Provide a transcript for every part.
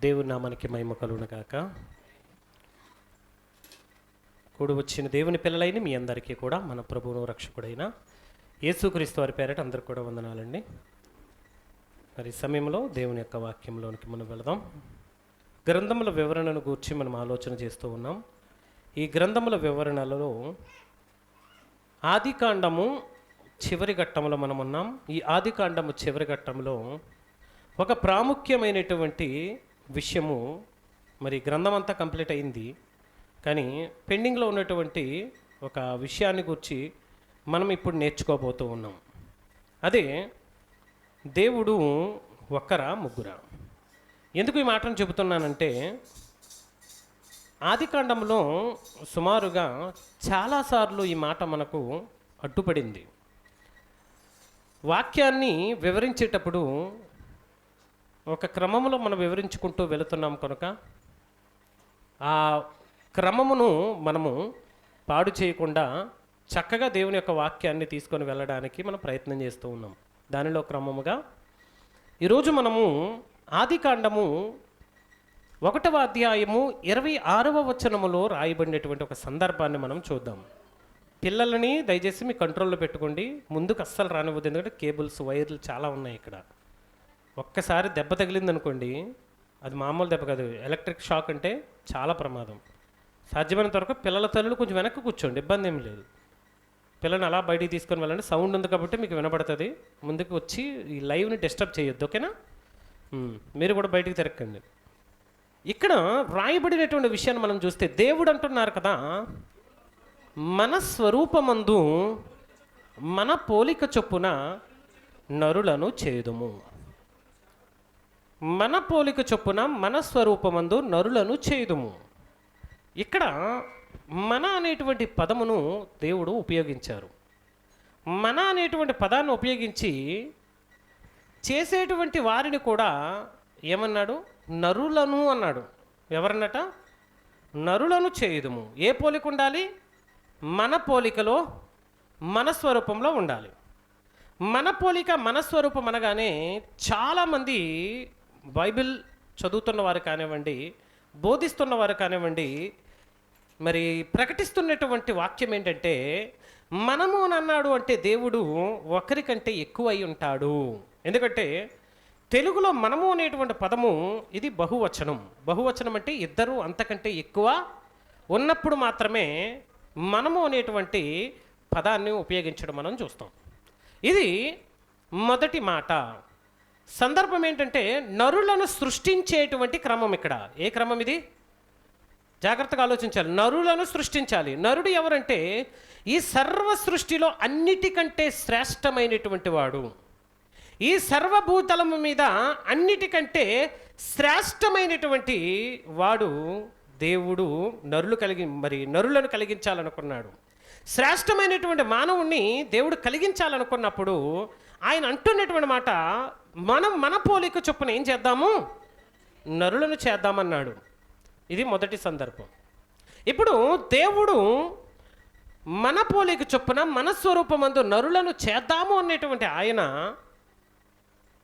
దేవుని నామానికి మహిమ కలుగును గాక. కూడి వచ్చిన దేవుని పిల్లలైన మీ అందరికీ కూడా మన ప్రభువును రక్షకుడైన యేసుక్రీస్తు వారి పేరట అందరికి కూడా వందనాలండి. మరి ఈ సమయంలో దేవుని యొక్క వాక్యంలోనికి మనం వెళదాం. గ్రంథముల వివరణను గూర్చి మనం ఆలోచన చేస్తూ ఉన్నాం. ఈ గ్రంథముల వివరణలో ఆదికాండము చివరి ఘట్టంలో మనం ఉన్నాం. ఈ ఆదికాండము చివరి ఘట్టంలో ఒక ప్రాముఖ్యమైనటువంటి విషయము, మరి గ్రంథం అంతా కంప్లీట్ అయింది కానీ పెండింగ్లో ఉన్నటువంటి ఒక విషయాన్ని గురించి మనం ఇప్పుడు నేర్చుకోబోతూ ఉన్నాం. అదే దేవుడు ఒక్కరా ముగ్గురా. ఎందుకు ఈ మాటను చెబుతున్నానంటే, ఆదికాండంలో సుమారుగా చాలాసార్లు ఈ మాట మనకు అడ్డుపడింది. వాక్యాన్ని వివరించేటప్పుడు ఒక క్రమంలో మనం వివరించుకుంటూ వెళుతున్నాం కనుక ఆ క్రమమును మనము పాడు చేయకుండా చక్కగా దేవుని యొక్క వాక్యాన్ని తీసుకొని వెళ్ళడానికి మనం ప్రయత్నం చేస్తూ ఉన్నాం. దానిలో క్రమముగా ఈరోజు మనము ఆదికాండము 1వ అధ్యాయము 26వ వచనములో రాయబడినటువంటి ఒక సందర్భాన్ని మనం చూద్దాం. పిల్లలని దయచేసి మీ కంట్రోల్లో పెట్టుకోండి. ముందుకు అస్సలు రానివ్వద్దు, ఎందుకంటే కేబుల్స్ వైర్లు చాలా ఉన్నాయి ఇక్కడ. ఒక్కసారి దెబ్బ తగిలింది అనుకోండి, అది మామూలు దెబ్బ కాదు, ఎలక్ట్రిక్ షాక్ అంటే చాలా ప్రమాదం. సాధ్యమైనంత వరకు పిల్లల తల్లులు కొంచెం వెనక్కి కూర్చోండి, ఇబ్బంది ఏం లేదు. పిల్లల్ని అలా బయటికి తీసుకొని వెళ్ళండి. సౌండ్ ఉంది కాబట్టి మీకు వినపడుతుంది. ముందుకు వచ్చి ఈ లైవ్ని డిస్టర్బ్ చేయొద్దు, ఓకేనా? మీరు కూడా బయటికి తిరగండి. ఇక్కడ వ్రాయబడినటువంటి విషయాన్ని మనం చూస్తే దేవుడు అంటున్నారు కదా, మన స్వరూపమందు మన పోలిక చొప్పున నరులను చేదుము. మన పోలిక చొప్పున మన స్వరూపమందు నరులను చేదుము. ఇక్కడ మన అనేటువంటి పదమును దేవుడు ఉపయోగించారు. మన అనేటువంటి పదాన్ని ఉపయోగించి చేసేటువంటి వారిని కూడా ఏమన్నాడు? నరులను అన్నాడు. ఎవరన్నట? నరులను చేయుదుము. ఏ పోలిక ఉండాలి? మన పోలికలో మన స్వరూపంలో ఉండాలి. మన పోలిక మన స్వరూపం అనగానే చాలామంది బైబిల్ చదువుతున్న వారు కానివ్వండి, బోధిస్తున్న వారు కానివ్వండి, మరి ప్రకటిస్తున్నటువంటి వాక్యం ఏంటంటే, మనము అన్నాడు అంటే దేవుడు ఒకరికంటే ఎక్కువ అయి ఉంటాడు. ఎందుకంటే తెలుగులో మనము అనేటువంటి పదము ఇది బహువచనం. బహువచనం అంటే ఇద్దరు అంతకంటే ఎక్కువ ఉన్నప్పుడు మాత్రమే మనము అనేటువంటి పదాన్ని ఉపయోగించడం మనం చూస్తాం. ఇది మొదటి మాట. సందర్భం ఏంటంటే నరులను సృష్టించేటువంటి క్రమం. ఇక్కడ ఏ క్రమం ఇది? జాగ్రత్తగా ఆలోచించాలి. నరులను సృష్టించాలి. నరుడు ఎవరంటే ఈ సర్వ సృష్టిలో అన్నిటికంటే శ్రేష్టమైనటువంటి వాడు. ఈ సర్వభూతలము మీద అన్నిటికంటే శ్రేష్టమైనటువంటి వాడు దేవుడు. నరులను కలిగించాలనుకున్నాడు. శ్రేష్టమైనటువంటి మానవుణ్ణి దేవుడు కలిగించాలనుకున్నప్పుడు ఆయన అంటున్నటువంటి మాట, మనం మన పోలిక చొప్పున ఏం చేద్దాము? నరులను చేద్దామన్నాడు. ఇది మొదటి సందర్భం. ఇప్పుడు దేవుడు మన పోలిక చొప్పున మన స్వరూపమందు నరులను చేద్దాము అనేటువంటి ఆయన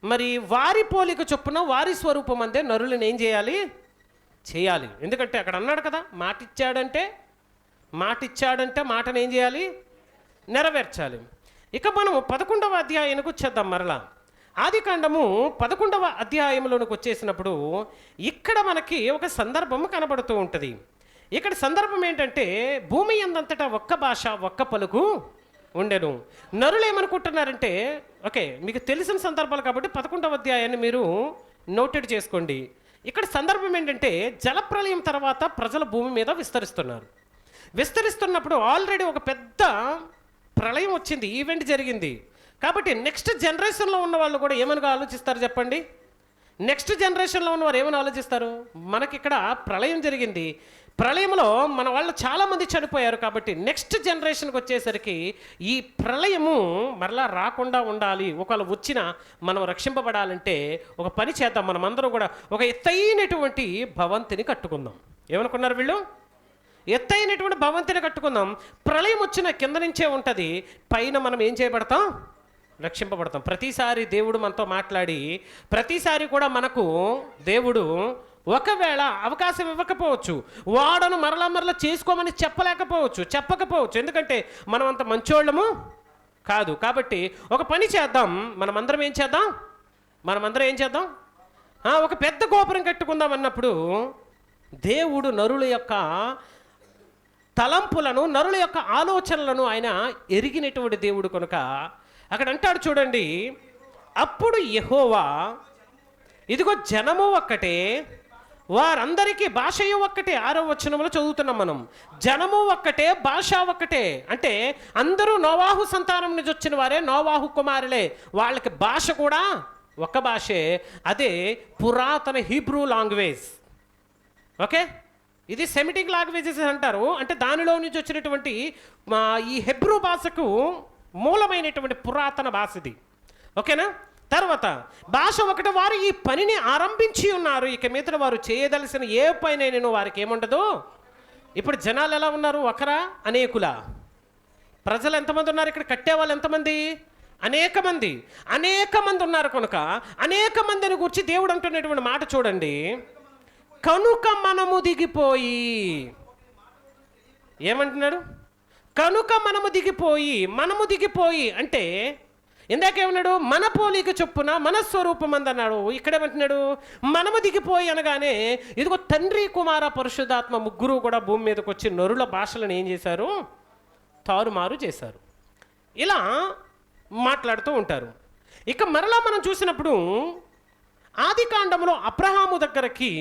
మరి వారి పోలిక చొప్పున వారి స్వరూపమందే నరులను ఏం చేయాలి? చేయాలి. ఎందుకంటే అక్కడ అన్నాడు కదా, మాటిచ్చాడంటే మాటను ఏం చేయాలి? నెరవేర్చాలి. ఇక మనము 11వ అధ్యాయానికి వచ్చేద్దాం. మరలా ఆదికాండము 11వ అధ్యాయంలోనికి వచ్చేసినప్పుడు ఇక్కడ మనకి ఒక సందర్భము కనబడుతూ ఉంటుంది. ఇక్కడ సందర్భం ఏంటంటే, భూమి యందంతటా ఒక్క భాష ఒక్క పలుకు ఉండెను. నరులు ఏమనుకుంటున్నారంటే, ఓకే మీకు తెలిసిన సందర్భాలు కాబట్టి 11వ అధ్యాయాన్ని మీరు నోటెడ్ చేసుకోండి. ఇక్కడ సందర్భం ఏంటంటే, జలప్రలయం తర్వాత ప్రజల భూమి మీద విస్తరిస్తున్నప్పుడు ఆల్రెడీ ఒక పెద్ద ప్రళయం వచ్చింది, ఈవెంట్ జరిగింది. కాబట్టి నెక్స్ట్ జనరేషన్లో ఉన్న వాళ్ళు కూడా ఏమని ఆలోచిస్తారు చెప్పండి? నెక్స్ట్ జనరేషన్లో ఉన్నవారు ఏమని ఆలోచిస్తారు? మనకి ఇక్కడ ప్రళయం జరిగింది, ప్రళయంలో మన వాళ్ళు చాలామంది చనిపోయారు. కాబట్టి నెక్స్ట్ జనరేషన్కి వచ్చేసరికి ఈ ప్రళయము మరలా రాకుండా ఉండాలి. ఒకవేళ వచ్చినా మనం రక్షింపబడాలంటే ఒక పని చేద్దాం, మనమందరం కూడా ఒక ఎత్తైనటువంటి భవంతిని కట్టుకుందాం. ఏమనుకున్నారు వీళ్ళు? ఎత్తైనటువంటి భవంతిని కట్టుకుందాం. ప్రళయం వచ్చిన కింద నుంచే ఉంటుంది, పైన మనం ఏం చేయబడతాం? రక్షింపబడతాం. ప్రతిసారి దేవుడు మనతో మాట్లాడి ప్రతిసారి కూడా మనకు దేవుడు ఒకవేళ అవకాశం ఇవ్వకపోవచ్చు, వాడను మరలా చేసుకోమని చెప్పకపోవచ్చు. ఎందుకంటే మనం అంత మంచోళ్ళము కాదు. కాబట్టి ఒక పని చేద్దాం, మనమందరం ఏం చేద్దాం, ఒక పెద్ద గోపురం కట్టుకుందాం అన్నప్పుడు దేవుడు నరుల యొక్క తలంపులను, నరుల యొక్క ఆలోచనలను ఆయన ఎరిగినటువంటి దేవుడు కనుక అక్కడ అంటాడు చూడండి, అప్పుడు యెహోవా ఇదిగో జనము ఒక్కటే, వారందరికీ భాషయు ఒక్కటే. 6వ వచనంలో చదువుతున్నాం మనం, జనము ఒక్కటే, భాష ఒక్కటే. అంటే అందరూ నోవాహు సంతానం నుంచి వచ్చిన వారే, నోవాహు కుమారులే. వాళ్ళకి భాష కూడా ఒక భాషే, అదే పురాతన హీబ్రూ లాంగ్వేజ్. ఓకే, ఇది సెమిటిక్ లాంగ్వేజెస్ అంటారు. అంటే దానిలో నుంచి వచ్చినటువంటి ఈ హెబ్రూ భాషకు మూలమైనటువంటి పురాతన భాష ఇది. ఓకేనా? తర్వాత భాష ఒకటి, వారు ఈ పనిని ఆరంభించి ఉన్నారు. ఇక మీద వారు చేయదలసిన ఏ పైన వారికి ఏముండదు. ఇప్పుడు జనాలు ఎలా ఉన్నారు? ఒకరా అనేకులా? ప్రజలు ఎంతమంది ఉన్నారు? ఇక్కడ కట్టేవాళ్ళు ఎంతమంది? అనేక మంది ఉన్నారు. కనుక అనేక మందిని గురించి దేవుడు అంటున్నటువంటి మాట చూడండి, కనుక మనము దిగిపోయి. ఏమంటున్నాడు? కనుక మనము దిగిపోయి అంటే ఇందాకేమన్నాడు? మన పోలిక చొప్పున మన స్వరూపం అందన్నాడు. ఇక్కడేమంటున్నాడు? మనము దిగిపోయి అనగానే ఇదిగో తండ్రి, కుమార, పరిశుద్ధాత్మ ముగ్గురు కూడా భూమి మీదకి వచ్చి నరుల భాషలను ఏం చేశారు? తారుమారు చేశారు. ఇలా మాట్లాడుతూ ఉంటారు. ఇక మరలా మనం చూసినప్పుడు ఆది కాండంలో అబ్రహాము దగ్గరకి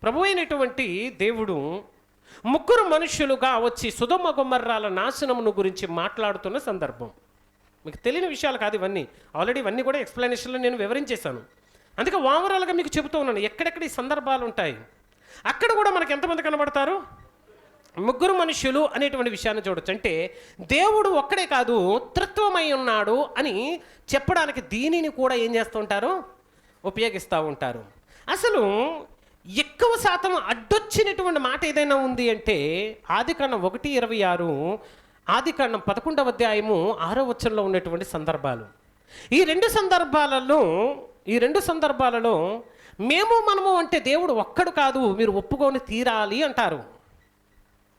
ప్రభు అయినటువంటి దేవుడు ముగ్గురు మనుష్యులుగా వచ్చి సొదొమ గొమొర్రాల నాశనమును గురించి మాట్లాడుతున్న సందర్భం. మీకు తెలియని విషయాలు కాదు ఇవన్నీ, ఆల్రెడీ ఇవన్నీ కూడా ఎక్స్ప్లెనేషన్లో నేను వివరించేశాను. అందుకే ఓవరాల్గా మీకు చెబుతూ ఉన్నాను ఎక్కడెక్కడ ఈ సందర్భాలు ఉంటాయి. అక్కడ కూడా మనకు ఎంతమంది కనబడతారు? ముగ్గురు మనుష్యులు అనేటువంటి విషయాన్ని చూడొచ్చు. అంటే దేవుడు ఒక్కడే కాదు, త్రిత్వమై ఉన్నాడు అని చెప్పడానికి దీనిని కూడా ఏం చేస్తూ ఉంటారు? ఉపయోగిస్తూ ఉంటారు. అసలు ఎక్కువ శాతం అడ్డొచ్చినటువంటి మాట ఏదైనా ఉంది అంటే ఆదికాండం 1:26, ఆదికాండం 11వ అధ్యాయము 6వ వచనంలో ఉన్నటువంటి సందర్భాలు. ఈ రెండు సందర్భాలలో మనము అంటే దేవుడు ఒక్కడు కాదు, మీరు ఒప్పుకొని తీరాలి అంటారు.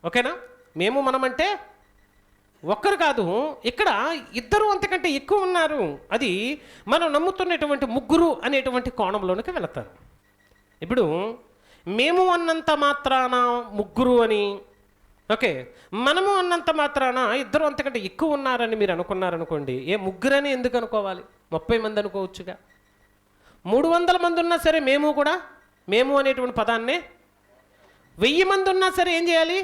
ఓకేనా? మనమంటే ఒక్కరు కాదు, ఇక్కడ ఇద్దరు అంతకంటే ఎక్కువ ఉన్నారు. అది మనం నమ్ముతున్నటువంటి ముగ్గురు అనేటువంటి కోణంలోనికి వెళతారు. ఇప్పుడు మేము అన్నంత మాత్రాన ముగ్గురు అని, ఓకే, మనము అన్నంత మాత్రాన ఇద్దరు అంతకంటే ఎక్కువ ఉన్నారని మీరు అనుకున్నారనుకోండి, ముగ్గురని ఎందుకు అనుకోవాలి? 30 మంది అనుకోవచ్చుగా. 300 మంది ఉన్నా సరే మేము అనేటువంటి పదాన్నే, 1000 మంది ఉన్నా సరే ఏం చేయాలి?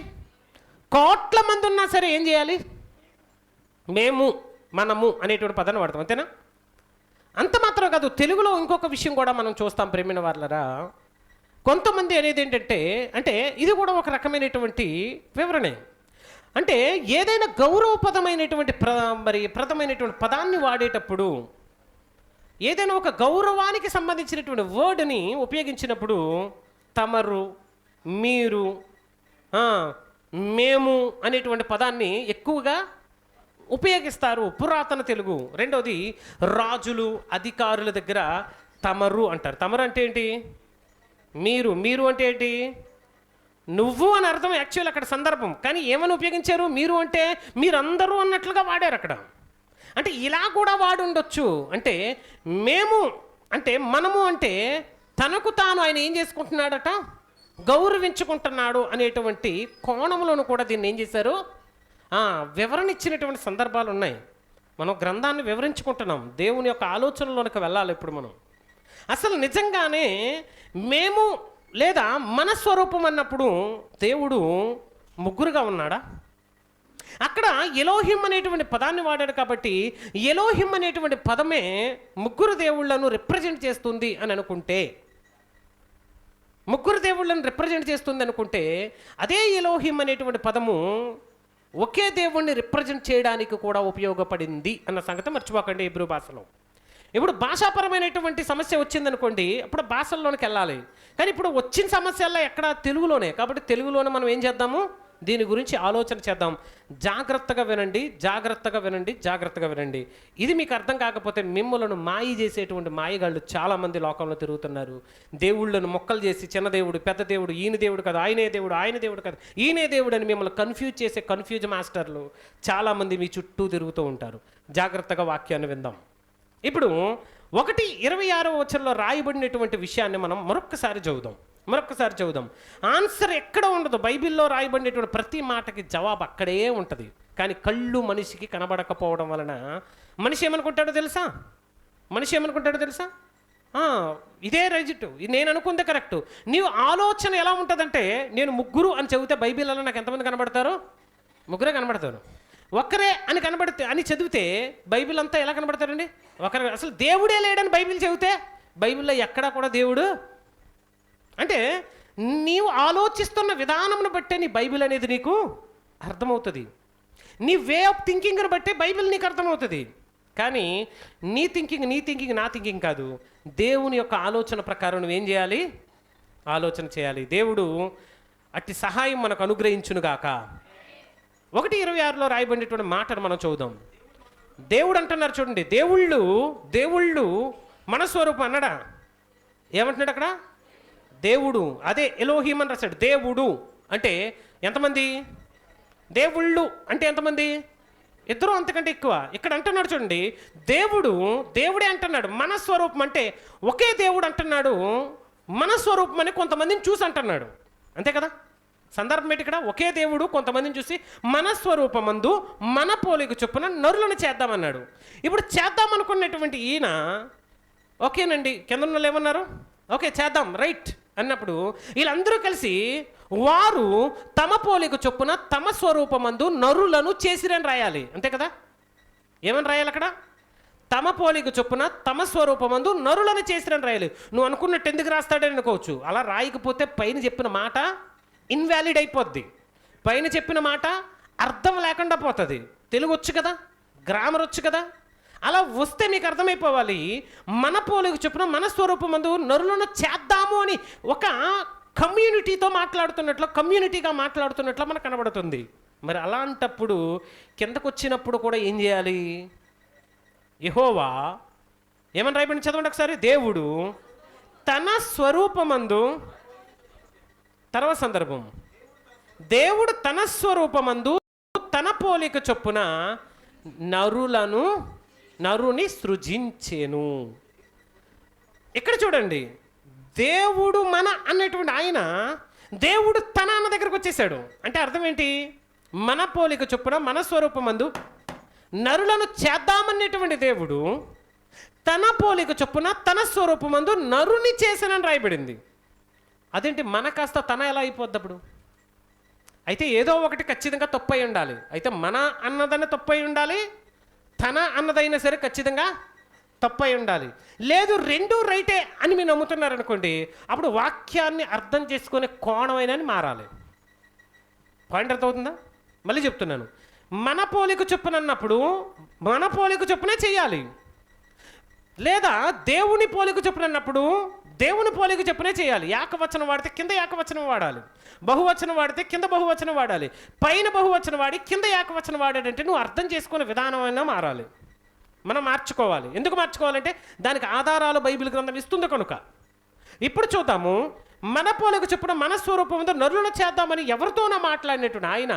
కోట్ల మంది ఉన్నా సరే ఏం చేయాలి? మనము అనేటువంటి పదాన్ని వాడతాం, అంతేనా? అంత మాత్రం కాదు, తెలుగులో ఇంకొక విషయం కూడా మనం చూస్తాం ప్రేమైన వాళ్ళరా. కొంతమంది అనేది ఏంటంటే, అంటే ఇది కూడా ఒక రకమైనటువంటి వివరణే. అంటే ఏదైనా గౌరవప్రదమైనటువంటి ప్రదమైనటువంటి పదాన్ని వాడేటప్పుడు, ఏదైనా ఒక గౌరవానికి సంబంధించినటువంటి వర్డ్ని ఉపయోగించినప్పుడు తమరు, మీరు, మేము అనేటువంటి పదాన్ని ఎక్కువగా ఉపయోగిస్తారు పురాతన తెలుగు. రెండవది, రాజులు, అధికారుల దగ్గర తమరు అంటారు. తమరు అంటే ఏంటి? మీరు అంటే ఏంటి? నువ్వు అని అర్థం యాక్చువల్ అక్కడ సందర్భం. కానీ ఏమని ఉపయోగించారు? మీరు అంటే మీరందరూ అన్నట్లుగా వాడారు అక్కడ. అంటే ఇలా కూడా వాడుండొచ్చు. అంటే మనము అంటే తనకు తాను ఆయన ఏం చేసుకుంటున్నాడట? గౌరవించుకుంటున్నాడు అనేటువంటి కోణంలోనూ కూడా దీన్ని ఏం చేశారు? వివరణ ఇచ్చినటువంటి సందర్భాలు ఉన్నాయి. మనం గ్రంథాన్ని వివరించుకుంటున్నాం, దేవుని యొక్క ఆలోచనలోనికి వెళ్ళాలి. ఇప్పుడు మనం అసలు నిజంగానే లేదా మన స్వరూపం అన్నప్పుడు దేవుడు ముగ్గురుగా ఉన్నాడా? అక్కడ ఎలోహిం అనేటువంటి పదాన్ని వాడాడు. కాబట్టి ఎలోహిం అనేటువంటి పదమే ముగ్గురు దేవుళ్లను రిప్రజెంట్ చేస్తుంది అని అనుకుంటే, అదే ఎలోహిం అనేటువంటి పదము ఒకే దేవుణ్ణి రిప్రజెంట్ చేయడానికి కూడా ఉపయోగపడింది అన్న సంగతి మర్చిపోకండి హీబ్రూ భాషలో. ఇప్పుడు భాషాపరమైనటువంటి సమస్య వచ్చిందనుకోండి, అప్పుడు భాషల్లోనికి వెళ్ళాలి. కానీ ఇప్పుడు వచ్చిన సమస్యల్లో ఎక్కడ? తెలుగులోనే. కాబట్టి తెలుగులోనే మనం ఏం చేద్దాము? దీని గురించి ఆలోచన చేద్దాం. జాగ్రత్తగా వినండి, జాగ్రత్తగా వినండి, జాగ్రత్తగా వినండి. ఇది మీకు అర్థం కాకపోతే మిమ్మల్ని మాయ చేసేటువంటి మాయగాళ్ళు చాలామంది లోకంలో తిరుగుతున్నారు. దేవుళ్ళను మొక్కలు చేసి చిన్న దేవుడు, పెద్ద దేవుడు, ఈయన దేవుడు కదా, ఆయనే దేవుడు, ఆయన దేవుడు కదా, ఈయనే దేవుడు అని మిమ్మల్ని కన్ఫ్యూజ్ చేసే కన్ఫ్యూజ్ మాస్టర్లు చాలామంది మీ చుట్టూ తిరుగుతూ ఉంటారు. జాగ్రత్తగా వాక్యాన్ని విందాం. ఇప్పుడు 1:26 వచనంలో రాయబడినటువంటి విషయాన్ని మనం మరొక్కసారి చదువుదాం. ఆన్సర్ ఎక్కడ ఉండదు. బైబిల్లో రాయబడినటువంటి ప్రతి మాటకి జవాబు అక్కడే ఉంటుంది. కానీ కళ్ళు మనిషికి కనబడకపోవడం వలన మనిషి ఏమనుకుంటాడో తెలుసా? ఇదే రైజిట్, నేను అనుకుందే కరెక్టు. నీవు ఆలోచన ఎలా ఉంటుందంటే, నేను ముగ్గురు అని చెబితే బైబిల్లో నాకు ఎంతమంది కనబడతారు? ముగ్గురే కనబడతారు. ఒక్కరే అని చదివితే బైబిల్ అంతా ఎలా కనబడతారండి? ఒకరే. అసలు దేవుడే లేడని బైబిల్ చెబితే బైబిల్లో ఎక్కడా కూడా దేవుడు అంటే, నీవు ఆలోచిస్తున్న విధానంను బట్టే నీ బైబిల్ అనేది నీకు అర్థమవుతుంది. నీ వే ఆఫ్ థింకింగ్ని బట్టే బైబిల్ నీకు అర్థమవుతుంది. కానీ నీ థింకింగ్ నా థింకింగ్ కాదు. దేవుని యొక్క ఆలోచన ప్రకారం నువ్వేం చేయాలి? ఆలోచన చేయాలి. దేవుడు అట్టి సహాయం మనకు అనుగ్రహించునుగాక. 1:26లో రాయబడినటువంటి మాటను మనం చూద్దాం. దేవుడు అంటున్నారు చూడండి, దేవుళ్ళు మన స్వరూపం అన్నాడా? ఏమంటున్నాడు అక్కడ? దేవుడు, అదే ఎలోహిం అని రాశాడు. దేవుడు అంటే ఎంతమంది? దేవుళ్ళు అంటే ఎంతమంది? ఇద్దరు, అంతకంటే ఎక్కువ. ఇక్కడ అంటున్నాడు చూడండి, దేవుడే అంటున్నాడు. మన స్వరూపం అంటే ఒకే దేవుడు అంటున్నాడు. మన స్వరూపం అని కొంతమందిని చూసి అంటున్నాడు. అంతే కదా? సందర్భం ఏంటి ఇక్కడ? ఒకే దేవుడు కొంతమందిని చూసి మన స్వరూపమందు మన పోలిక చొప్పున నరులను చేద్దామన్నాడు. ఇప్పుడు చేద్దామనుకున్నటువంటి ఈయన ఓకేనండి, కింద ఉన్న వాళ్ళు ఏమన్నారు? ఓకే చేద్దాం, రైట్ అన్నప్పుడు వీళ్ళందరూ కలిసి వారు తమ పోలిక చొప్పున తమ స్వరూపమందు నరులను చేసిరని రాయాలి. అంతే కదా? ఏమని రాయాలి అక్కడ? తమ పోలిక చొప్పున తమ స్వరూపమందు నరులను చేసిరని రాయాలి. నువ్వు అనుకున్నట్టు ఎందుకు రాస్తాడని అనుకోవచ్చు. అలా రాయకపోతే పైన చెప్పిన మాట ఇన్వాలిడ్ అయిపోద్ది. పైన చెప్పిన మాట అర్థం లేకుండా పోతుంది. తెలుగు వచ్చు కదా, గ్రామర్ వచ్చు కదా. అలా వస్తే మీకు అర్థమైపోవాలి, మన పోలిక చొప్పున మన స్వరూపమందు నరులను చేద్దాము అని ఒక కమ్యూనిటీగా మాట్లాడుతున్నట్లు మనకు కనబడుతుంది. మరి అలాంటప్పుడు కిందకు వచ్చినప్పుడు కూడా ఏం చేయాలి? యెహోవా ఏమని రాయబడి చదవండి ఒకసారి. దేవుడు తన స్వరూపమందు, తర్వాత సందర్భం, దేవుడు తన స్వరూపమందు తన పోలిక చొప్పున నరుని సృజించెను. ఇక్కడ చూడండి, దేవుడు మన అన్నటువంటి ఆయన దేవుడు తన అన్న దగ్గరకు వచ్చేసాడు. అంటే అర్థం ఏంటి? మన పోలిక చొప్పున మన స్వరూపమందు నరులను చేద్దామనేటువంటి దేవుడు తన పోలిక చొప్పున తన స్వరూపమందు నరుని చేశానని రాయబడింది. అదేంటి మన కాస్త తన ఎలా అయిపోద్ది అప్పుడు? అయితే ఏదో ఒకటి ఖచ్చితంగా తప్పై ఉండాలి. అయితే మన అన్నదన్న తప్పై ఉండాలి, తన అన్నదైనా సరే ఖచ్చితంగా తప్పై ఉండాలి. లేదు రెండు రైటే అని మీరు నమ్ముతున్నారనుకోండి, అప్పుడు వాక్యాన్ని అర్థం చేసుకునే కోణమైనా మారాలి. పాయింట్ అర్థమవుతుందా? మళ్ళీ చెప్తున్నాను, మన పోలిక చొప్పున అన్నప్పుడు మన పోలిక చొప్పునే చేయాలి. లేదా దేవుని పోలిక చొప్పున అన్నప్పుడు దేవుని పోలిక చొప్పునే చేయాలి. ఏకవచనం వాడితే కింద ఏకవచనం వాడాలి, బహువచనం వాడితే కింద బహువచనం వాడాలి. పైన బహువచనం వాడి కింద ఏకవచనం వాడాడంటే నువ్వు అర్థం చేసుకునే విధానమైనా మారాలి. మనం మార్చుకోవాలి. ఎందుకు మార్చుకోవాలంటే దానికి ఆధారాలు బైబిల్ గ్రంథం ఇస్తుంది కనుక. ఇప్పుడు చూద్దాము, మన పోలిక చొప్పున మన స్వరూపంతో నరులను చేద్దామని ఎవరితోనో మాట్లాడినట్టు ఆయన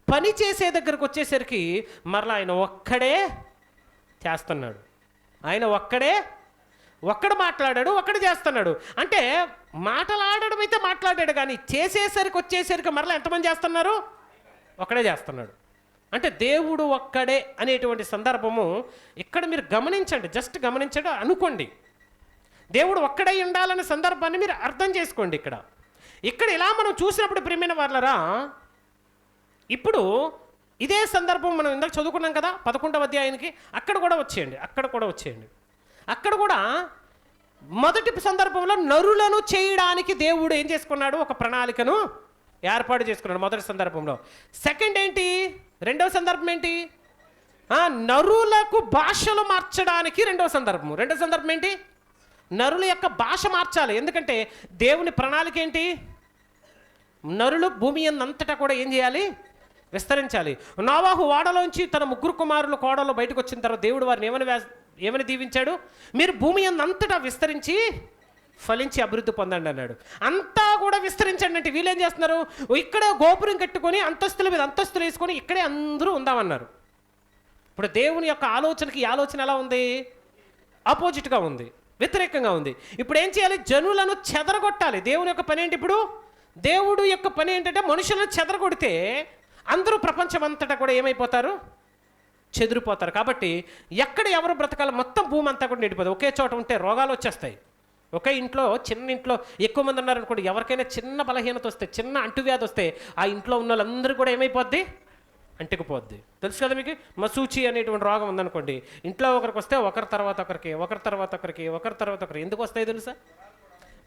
పని చేసే దగ్గరకు వచ్చేసరికి మరలా ఆయన ఒక్కడే చేస్తున్నాడు. ఆయన ఒక్కడు మాట్లాడాడు, ఒక్కడు చేస్తున్నాడు. అంటే మాట్లాడడం అయితే మాట్లాడాడు, కానీ వచ్చేసరికి మరలా ఎంతమంది చేస్తున్నారు? ఒక్కడే చేస్తున్నాడు. అంటే దేవుడు ఒక్కడే అనేటువంటి సందర్భము ఇక్కడ మీరు గమనించండి, జస్ట్ గమనించండి, అనుకోండి. దేవుడు ఒక్కడై ఉండాలనే సందర్భాన్ని మీరు అర్థం చేసుకోండి. ఇక్కడ ఇలా మనం చూసినప్పుడు ప్రియమైన వాళ్ళరా, ఇప్పుడు ఇదే సందర్భం మనం ఇందాక చదువుకున్నాం కదా 11వ అధ్యాయానికి. అక్కడ కూడా వచ్చేయండి. అక్కడ కూడా మొదటి సందర్భంలో నరులను చేయడానికి దేవుడు ఏం చేసుకున్నాడు? ఒక ప్రణాళికను ఏర్పాటు చేసుకున్నాడు మొదటి సందర్భంలో. సెకండ్ ఏంటి? రెండవ సందర్భం ఏంటి? నరులకు భాషలు మార్చడానికి రెండవ సందర్భం ఏంటి? నరుల యొక్క భాష మార్చాలి. ఎందుకంటే దేవుని ప్రణాళిక ఏంటి? నరులు భూమి అంతటా కూడా ఏం చేయాలి? విస్తరించాలి. నోవాహు ఓడలోంచి తన 3 కుమారులు కోడలు బయటకు వచ్చిన తర్వాత దేవుడు వారిని ఏమని దీవించాడు? మీరు భూమి అంతటా విస్తరించి ఫలించి అభివృద్ధి పొందండి అన్నాడు. అంతా కూడా విస్తరించండి అంటే వీళ్ళు ఏం చేస్తున్నారు? ఇక్కడే గోపురం కట్టుకొని అంతస్తుల మీద అంతస్తులు వేసుకొని ఇక్కడే అందరూ ఉందామన్నారు. ఇప్పుడు దేవుని యొక్క ఆలోచనకి ఈ ఆలోచన ఎలా ఉంది? ఆపోజిట్గా ఉంది, వ్యతిరేకంగా ఉంది. ఇప్పుడు ఏం చేయాలి? జనులను చెదరగొట్టాలి. దేవుని యొక్క పని ఏంటి? ఇప్పుడు దేవుడు యొక్క పని ఏంటంటే మనుషులను చెదరగొడితే అందరూ ప్రపంచం అంతటా కూడా ఏమైపోతారు? చెదిరిపోతారు. కాబట్టి ఎక్కడ ఎవరు బ్రతకాలి? మొత్తం భూమి అంతా కూడా నిండిపోతుంది. ఒకే చోట ఉంటే రోగాలు వచ్చేస్తాయి. ఒకే ఇంట్లో, చిన్న ఇంట్లో ఎక్కువ మంది ఉన్నారనుకోండి, ఎవరికైనా చిన్న బలహీనత వస్తే, చిన్న అంటువ్యాధి వస్తే ఆ ఇంట్లో ఉన్న వాళ్ళందరూ కూడా ఏమైపోద్ది? అంటుకుపోద్ది. తెలుసు కదా మీకు? మసూచి అనేటువంటి రోగం ఉందనుకోండి, ఇంట్లో ఒకరికి వస్తే ఒకరి తర్వాత ఒకరికి, ఒకరి తర్వాత ఒకరికి, ఒకరి తర్వాత ఒకరికి. ఎందుకు వస్తాయి తెలుసా?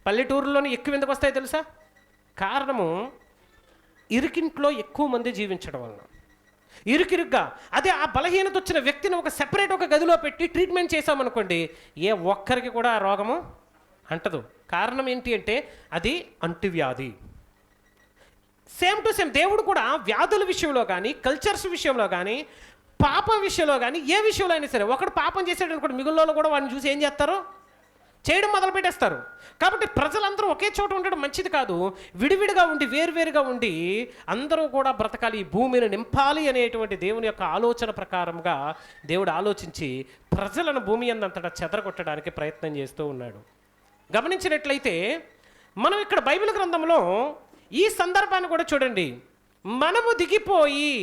పల్లెటూరులోని ఎక్కువ ఎందుకు వస్తాయి తెలుసా? కారణము ఇరుకింట్లో ఎక్కువ మంది జీవించడం వలన. ఇరుకిరుగ్గా అదే ఆ బలహీనత వచ్చిన వ్యక్తిని ఒక సెపరేట్ ఒక గదిలో పెట్టి ట్రీట్మెంట్ చేసామనుకోండి, ఏ ఒక్కరికి కూడా ఆ రోగము అంటదు. కారణం ఏంటి అంటే అది అంటువ్యాధి. సేమ్ టు సేమ్ దేవుడు కూడా వ్యాధుల విషయంలో కానీ, కల్చర్స్ విషయంలో కానీ, పాపం విషయంలో కానీ, ఏ విషయంలో అయినా సరే ఒకడు పాపం చేసాడు అనుకోండి, మిగుల్లో కూడా వాడిని చూసి ఏం చేస్తారు? చేయడం మొదలు పెట్టేస్తారు. కాబట్టి ప్రజలందరూ ఒకే చోట ఉండడం మంచిది కాదు. విడివిడిగా ఉండి, వేరువేరుగా ఉండి అందరూ కూడా బ్రతకాలి, ఈ భూమిని నింపాలి అనేటువంటి దేవుని యొక్క ఆలోచన ప్రకారంగా దేవుడు ఆలోచించి ప్రజలను భూమి అంతటా చెదరగొట్టడానికి ప్రయత్నం చేస్తూ ఉన్నాడు. గమనించినట్లయితే మనం ఇక్కడ బైబిల్ గ్రంథంలో ఈ సందర్భాన్ని కూడా చూడండి. మనము దిగిపోయి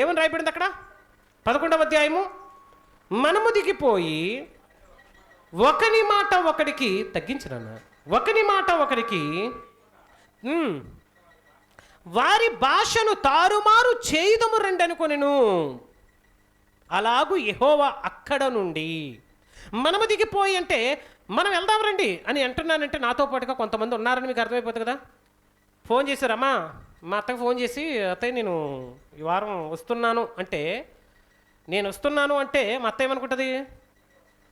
ఏమని రాయబడింది అక్కడ? 11వ అధ్యాయము. మనము దిగిపోయి ఒకని మాట ఒకడికి తగ్గించరన్న, ఒకని మాట ఒకరికి వారి భాషను తారుమారు చేయుదము రండి అనుకొనెను. అలాగూ యెహోవా అక్కడ నుండి. మనము దిగిపోయి అంటే మనం వెళ్దాం రండి అని అంటున్నానంటే నాతో పాటుగా కొంతమంది ఉన్నారని మీకు అర్థమైపోతుంది కదా. ఫోన్ చేశారమ్మా, మా అత్తకు ఫోన్ చేసి, అత్తయ్య నేను ఈ వారం వస్తున్నాను అంటే, నేను వస్తున్నాను అంటే మా అత్త ఏమనుకుంటుంది?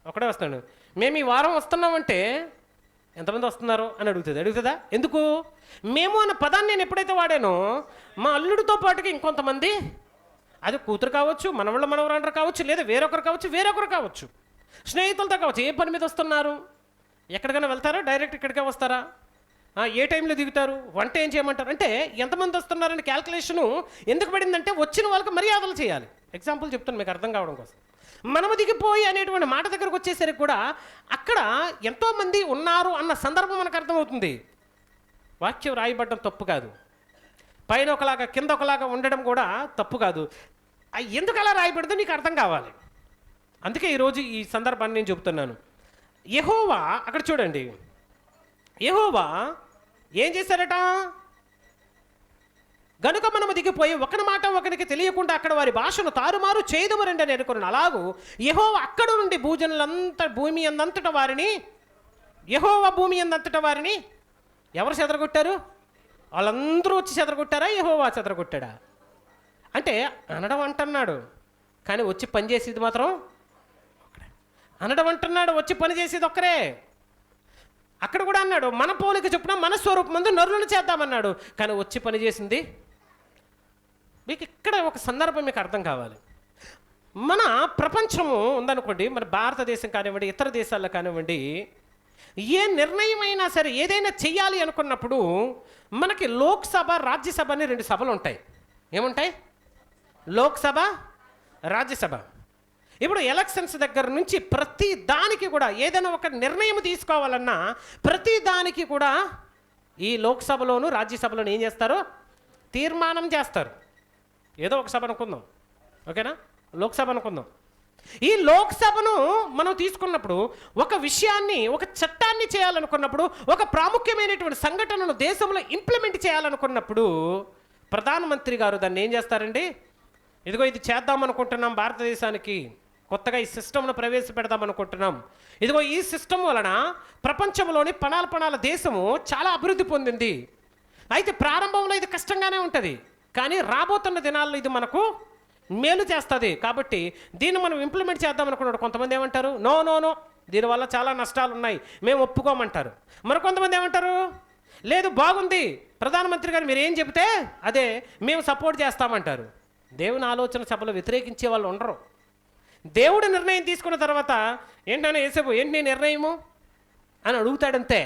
ఒకడే వస్తాడు. మేము ఈ వారం వస్తున్నామంటే ఎంతమంది వస్తున్నారు అని అడుగుతుందా? ఎందుకు? మేము అన్న పదాన్ని నేను ఎప్పుడైతే వాడానో మా అల్లుడితో పాటుగా ఇంకొంతమంది, అది కూతురు కావచ్చు, మనవళ్ళు మనవరాండ్రు కావచ్చు, లేదా వేరొకరు కావచ్చు, స్నేహితులతో కావచ్చు. ఏ పని మీద వస్తున్నారు? ఎక్కడికైనా వెళ్తారా? డైరెక్ట్ ఇక్కడికే వస్తారా? ఏ టైంలో దిగుతారు? వంట ఏం చేయమంటారు? అంటే ఎంతమంది వస్తున్నారని క్యాల్కులేషను ఎందుకు పడిందంటే వచ్చిన వాళ్ళకి మర్యాదలు చేయాలి. ఎగ్జాంపుల్ చెప్తాను మీకు అర్థం కావడం కోసం. మనము దిగిపోయి అనేటువంటి మాట దగ్గరకు వచ్చేసరికి కూడా అక్కడ ఎంతోమంది ఉన్నారు అన్న సందర్భం మనకు అర్థమవుతుంది. వాక్యం రాయబడడం తప్పు కాదు, పైన ఒకలాగా కింద ఒకలాగా ఉండడం కూడా తప్పు కాదు. ఎందుకు అలా రాయబడిందో నీకు అర్థం కావాలి. అందుకే ఈరోజు ఈ సందర్భాన్ని నేను చెబుతున్నాను. యెహోవా అక్కడ చూడండి, యెహోవా ఏం చేశారట? గనుక మనము దిగిపోయి ఒకని మాట ఒకరికి తెలియకుండా అక్కడ వారి భాషను తారుమారు చేయదము రండి అని అనుకున్నాను. అలాగూ యెహోవా అక్కడ నుండి భూమి అందంతట వారిని, యెహోవా భూమి అందంతట వారిని ఎవరు చెదరగొట్టారు? వాళ్ళందరూ వచ్చి చెదరగొట్టారా? యెహోవా చెదరగొట్టాడా? అంటే అనడం అంటున్నాడు, కానీ వచ్చి పని చేసేది మాత్రం ఒక్కడే. అనడం అంటున్నాడు, వచ్చి పని చేసేది ఒక్కరే. అక్కడ కూడా అన్నాడు, మన పోలిక చొప్పున మన స్వరూపమందు నరులను చేద్దామన్నాడు, కానీ వచ్చి పని చేసింది. మీకు ఇక్కడ ఒక సందర్భం మీకు అర్థం కావాలి. మన ప్రపంచము ఉందనుకోండి, మన భారతదేశం కానివ్వండి, ఇతర దేశాల్లో కానివ్వండి, ఏ నిర్ణయం అయినా సరే ఏదైనా చెయ్యాలి అనుకున్నప్పుడు మనకి లోక్సభ, రాజ్యసభ అని 2 సభలు ఉంటాయి. ఏముంటాయి? లోక్సభ, రాజ్యసభ. ఇప్పుడు ఎలక్షన్స్ దగ్గర నుంచి ప్రతి దానికి కూడా ఏదైనా ఒక నిర్ణయం తీసుకోవాలన్నా ప్రతి దానికి కూడా ఈ లోక్సభలోను రాజ్యసభలోను ఏం చేస్తారు? తీర్మానం చేస్తారు. ఏదో ఒక సభ అనుకుందాం, ఓకేనా? లోక్సభ అనుకుందాం. ఈ లోక్సభను మనం తీసుకున్నప్పుడు ఒక విషయాన్ని, ఒక చట్టాన్ని చేయాలనుకున్నప్పుడు, ఒక ప్రాముఖ్యమైనటువంటి సంఘటనను దేశంలో ఇంప్లిమెంట్ చేయాలనుకున్నప్పుడు ప్రధానమంత్రి గారు దాన్ని ఏం చేస్తారండి? ఇదిగో ఇది చేద్దాం అనుకుంటున్నాం, భారతదేశానికి కొత్తగా ఈ సిస్టమ్ను ప్రవేశపెడదాం అనుకుంటున్నాం. ఇదిగో ఈ సిస్టమ్ వలన ప్రపంచంలోని పణాల దేశము చాలా అభివృద్ధి పొందింది. అయితే ప్రారంభంలో ఇది కష్టంగానే ఉంటుంది, కానీ రాబోతున్న దినాల్లో ఇది మనకు మేలు చేస్తుంది. కాబట్టి దీన్ని మనం ఇంప్లిమెంట్ చేద్దాం అనుకున్నాడు. కొంతమంది ఏమంటారు? నో, దీనివల్ల చాలా నష్టాలు ఉన్నాయి, మేము ఒప్పుకోమంటారు. మరి కొంతమంది ఏమంటారు? లేదు బాగుంది ప్రధానమంత్రి గారు మీరు ఏం చెబితే అదే మేము సపోర్ట్ చేస్తామంటారు. దేవుని ఆలోచన సభలో వ్యతిరేకించే వాళ్ళు ఉండరు. దేవుడు నిర్ణయం తీసుకున్న తర్వాత ఏంటనే యేసేపు ఏంటి నీ నిర్ణయము అని అడుగుతాడంతే.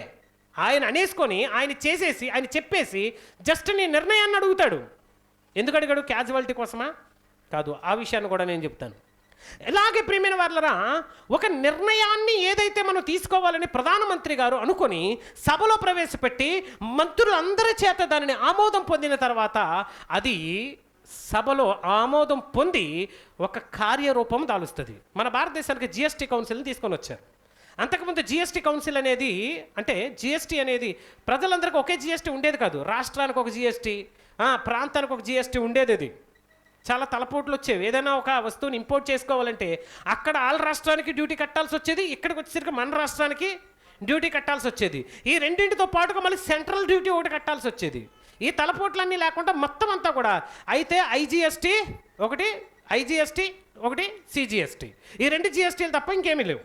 ఆయన అనేసుకొని ఆయన చేసేసి ఆయన చెప్పేసి జస్ట్ నీ నిర్ణయాన్ని అడుగుతాడు. ఎందుకు అడిగాడు? క్యాజువాలిటీ కోసమా? కాదు. ఆ విషయాన్ని కూడా నేను చెప్తాను. ఇలాగే ప్రియమైన వాళ్ళరా, ఒక నిర్ణయాన్ని ఏదైతే మనం తీసుకోవాలని ప్రధానమంత్రి గారు అనుకొని సభలో ప్రవేశపెట్టి మంత్రులందరి చేత దానిని ఆమోదం పొందిన తర్వాత అది సభలో ఆమోదం పొంది ఒక కార్యరూపం దాలుస్తుంది. మన భారతదేశానికి జిఎస్టీ కౌన్సిల్ని తీసుకొని వచ్చారు. అంతకుముందు జిఎస్టీ కౌన్సిల్ అనేది అంటే జిఎస్టీ అనేది ప్రజలందరికీ ఒకే జిఎస్టీ ఉండేది కాదు. రాష్ట్రానికి ఒక జిఎస్టీ, ప్రాంతానికి ఒక జిఎస్టీ ఉండేది. అది చాలా తలపోట్లు వచ్చేవి. ఏదైనా ఒక వస్తువుని ఇంపోర్ట్ చేసుకోవాలంటే అక్కడ వాళ్ళ రాష్ట్రానికి డ్యూటీ కట్టాల్సి వచ్చేది, ఇక్కడికి వచ్చేసరికి మన రాష్ట్రానికి డ్యూటీ కట్టాల్సి వచ్చేది. ఈ రెండింటితో పాటుగా మళ్ళీ సెంట్రల్ డ్యూటీ ఒకటి కట్టాల్సి వచ్చేది. ఈ తలపోట్లన్నీ లేకుండా మొత్తం అంతా కూడా అయితే ఐజిఎస్టీ ఒకటి, ఐజిఎస్టీ ఒకటి, సిజిఎస్టీ, ఈ రెండు జిఎస్టీలు తప్ప ఇంకేమీ లేవు.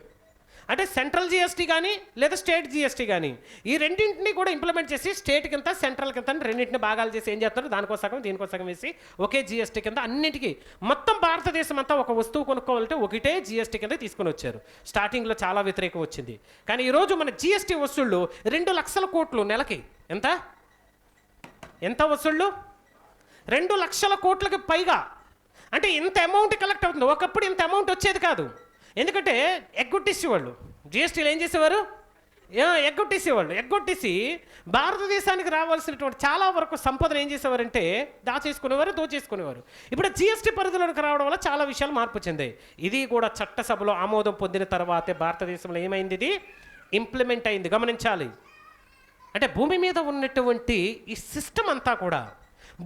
అంటే సెంట్రల్ జిఎస్టీ కానీ లేదా స్టేట్ జిఎస్టీ కానీ ఈ రెండింటిని కూడా ఇంప్లిమెంట్ చేసి స్టేట్ కింద సెంట్రల్ కింద రెండింటిని భాగాలు చేసి ఏం చేస్తారు, దానికో సగం దీనికో సగం వేసి ఒకే జిఎస్టీ కింద అన్నింటికి మొత్తం భారతదేశం అంతా ఒక వస్తువు కొనుక్కోవాలంటే ఒకటే జిఎస్టీ కింద తీసుకొని వచ్చారు. స్టార్టింగ్లో చాలా వ్యతిరేకం వచ్చింది. కానీ ఈరోజు మన జిఎస్టీ వసూళ్ళు 2 లక్షల కోట్లు నెలకి. ఎంత వసూళ్ళు? 2 లక్షల కోట్లకి పైగా. అంటే ఇంత అమౌంట్ కలెక్ట్ అవుతుంది. ఒకప్పుడు ఇంత అమౌంట్ వచ్చేది కాదు. ఎందుకంటే ఎగ్గొట్టేసేవాళ్ళు. జిఎస్టీలు ఏం చేసేవారు? ఎగ్గొట్టేసేవాళ్ళు. ఎగ్గొట్టేసి భారతదేశానికి రావాల్సినటువంటి చాలా వరకు సంపదను ఏం చేసేవారంటే దాచేసుకునేవారు, దోచేసుకునేవారు. ఇప్పుడు జిఎస్టీ పరిధిలోకి రావడం వల్ల చాలా విషయాలు మార్పు చెందాయి. ఇది కూడా చట్టసభలో ఆమోదం పొందిన తర్వాతే భారతదేశంలో ఏమైంది, ఇది ఇంప్లిమెంట్ అయింది. గమనించాలి. అంటే భూమి మీద ఉన్నటువంటి ఈ సిస్టమ్ అంతా కూడా,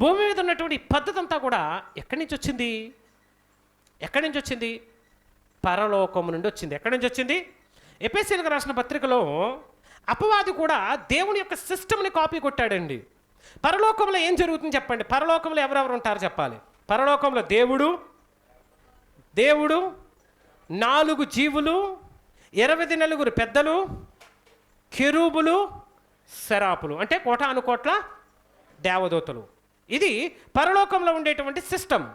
భూమి మీద ఉన్నటువంటి ఈ పద్ధతి అంతా కూడా ఎక్కడి నుంచి వచ్చింది? ఎక్కడి నుంచి వచ్చింది? పరలోకము నుండి వచ్చింది. ఎక్కడి నుంచి వచ్చింది? ఎఫెసీయులకు రాసిన పత్రికలో అపవాది కూడా దేవుని యొక్క సిస్టమ్ని కాపీ కొట్టాడండి. పరలోకంలో ఏం జరుగుతుంది చెప్పండి? పరలోకంలో ఎవరెవరు ఉంటారు చెప్పాలి? పరలోకంలో దేవుడు 4 జీవులు, 24 పెద్దలు, కెరూబులు, సెరాపులు, అంటే కోటానుకోట్ల దేవదూతలు. ఇది పరలోకంలో ఉండేటువంటి సిస్టమ్.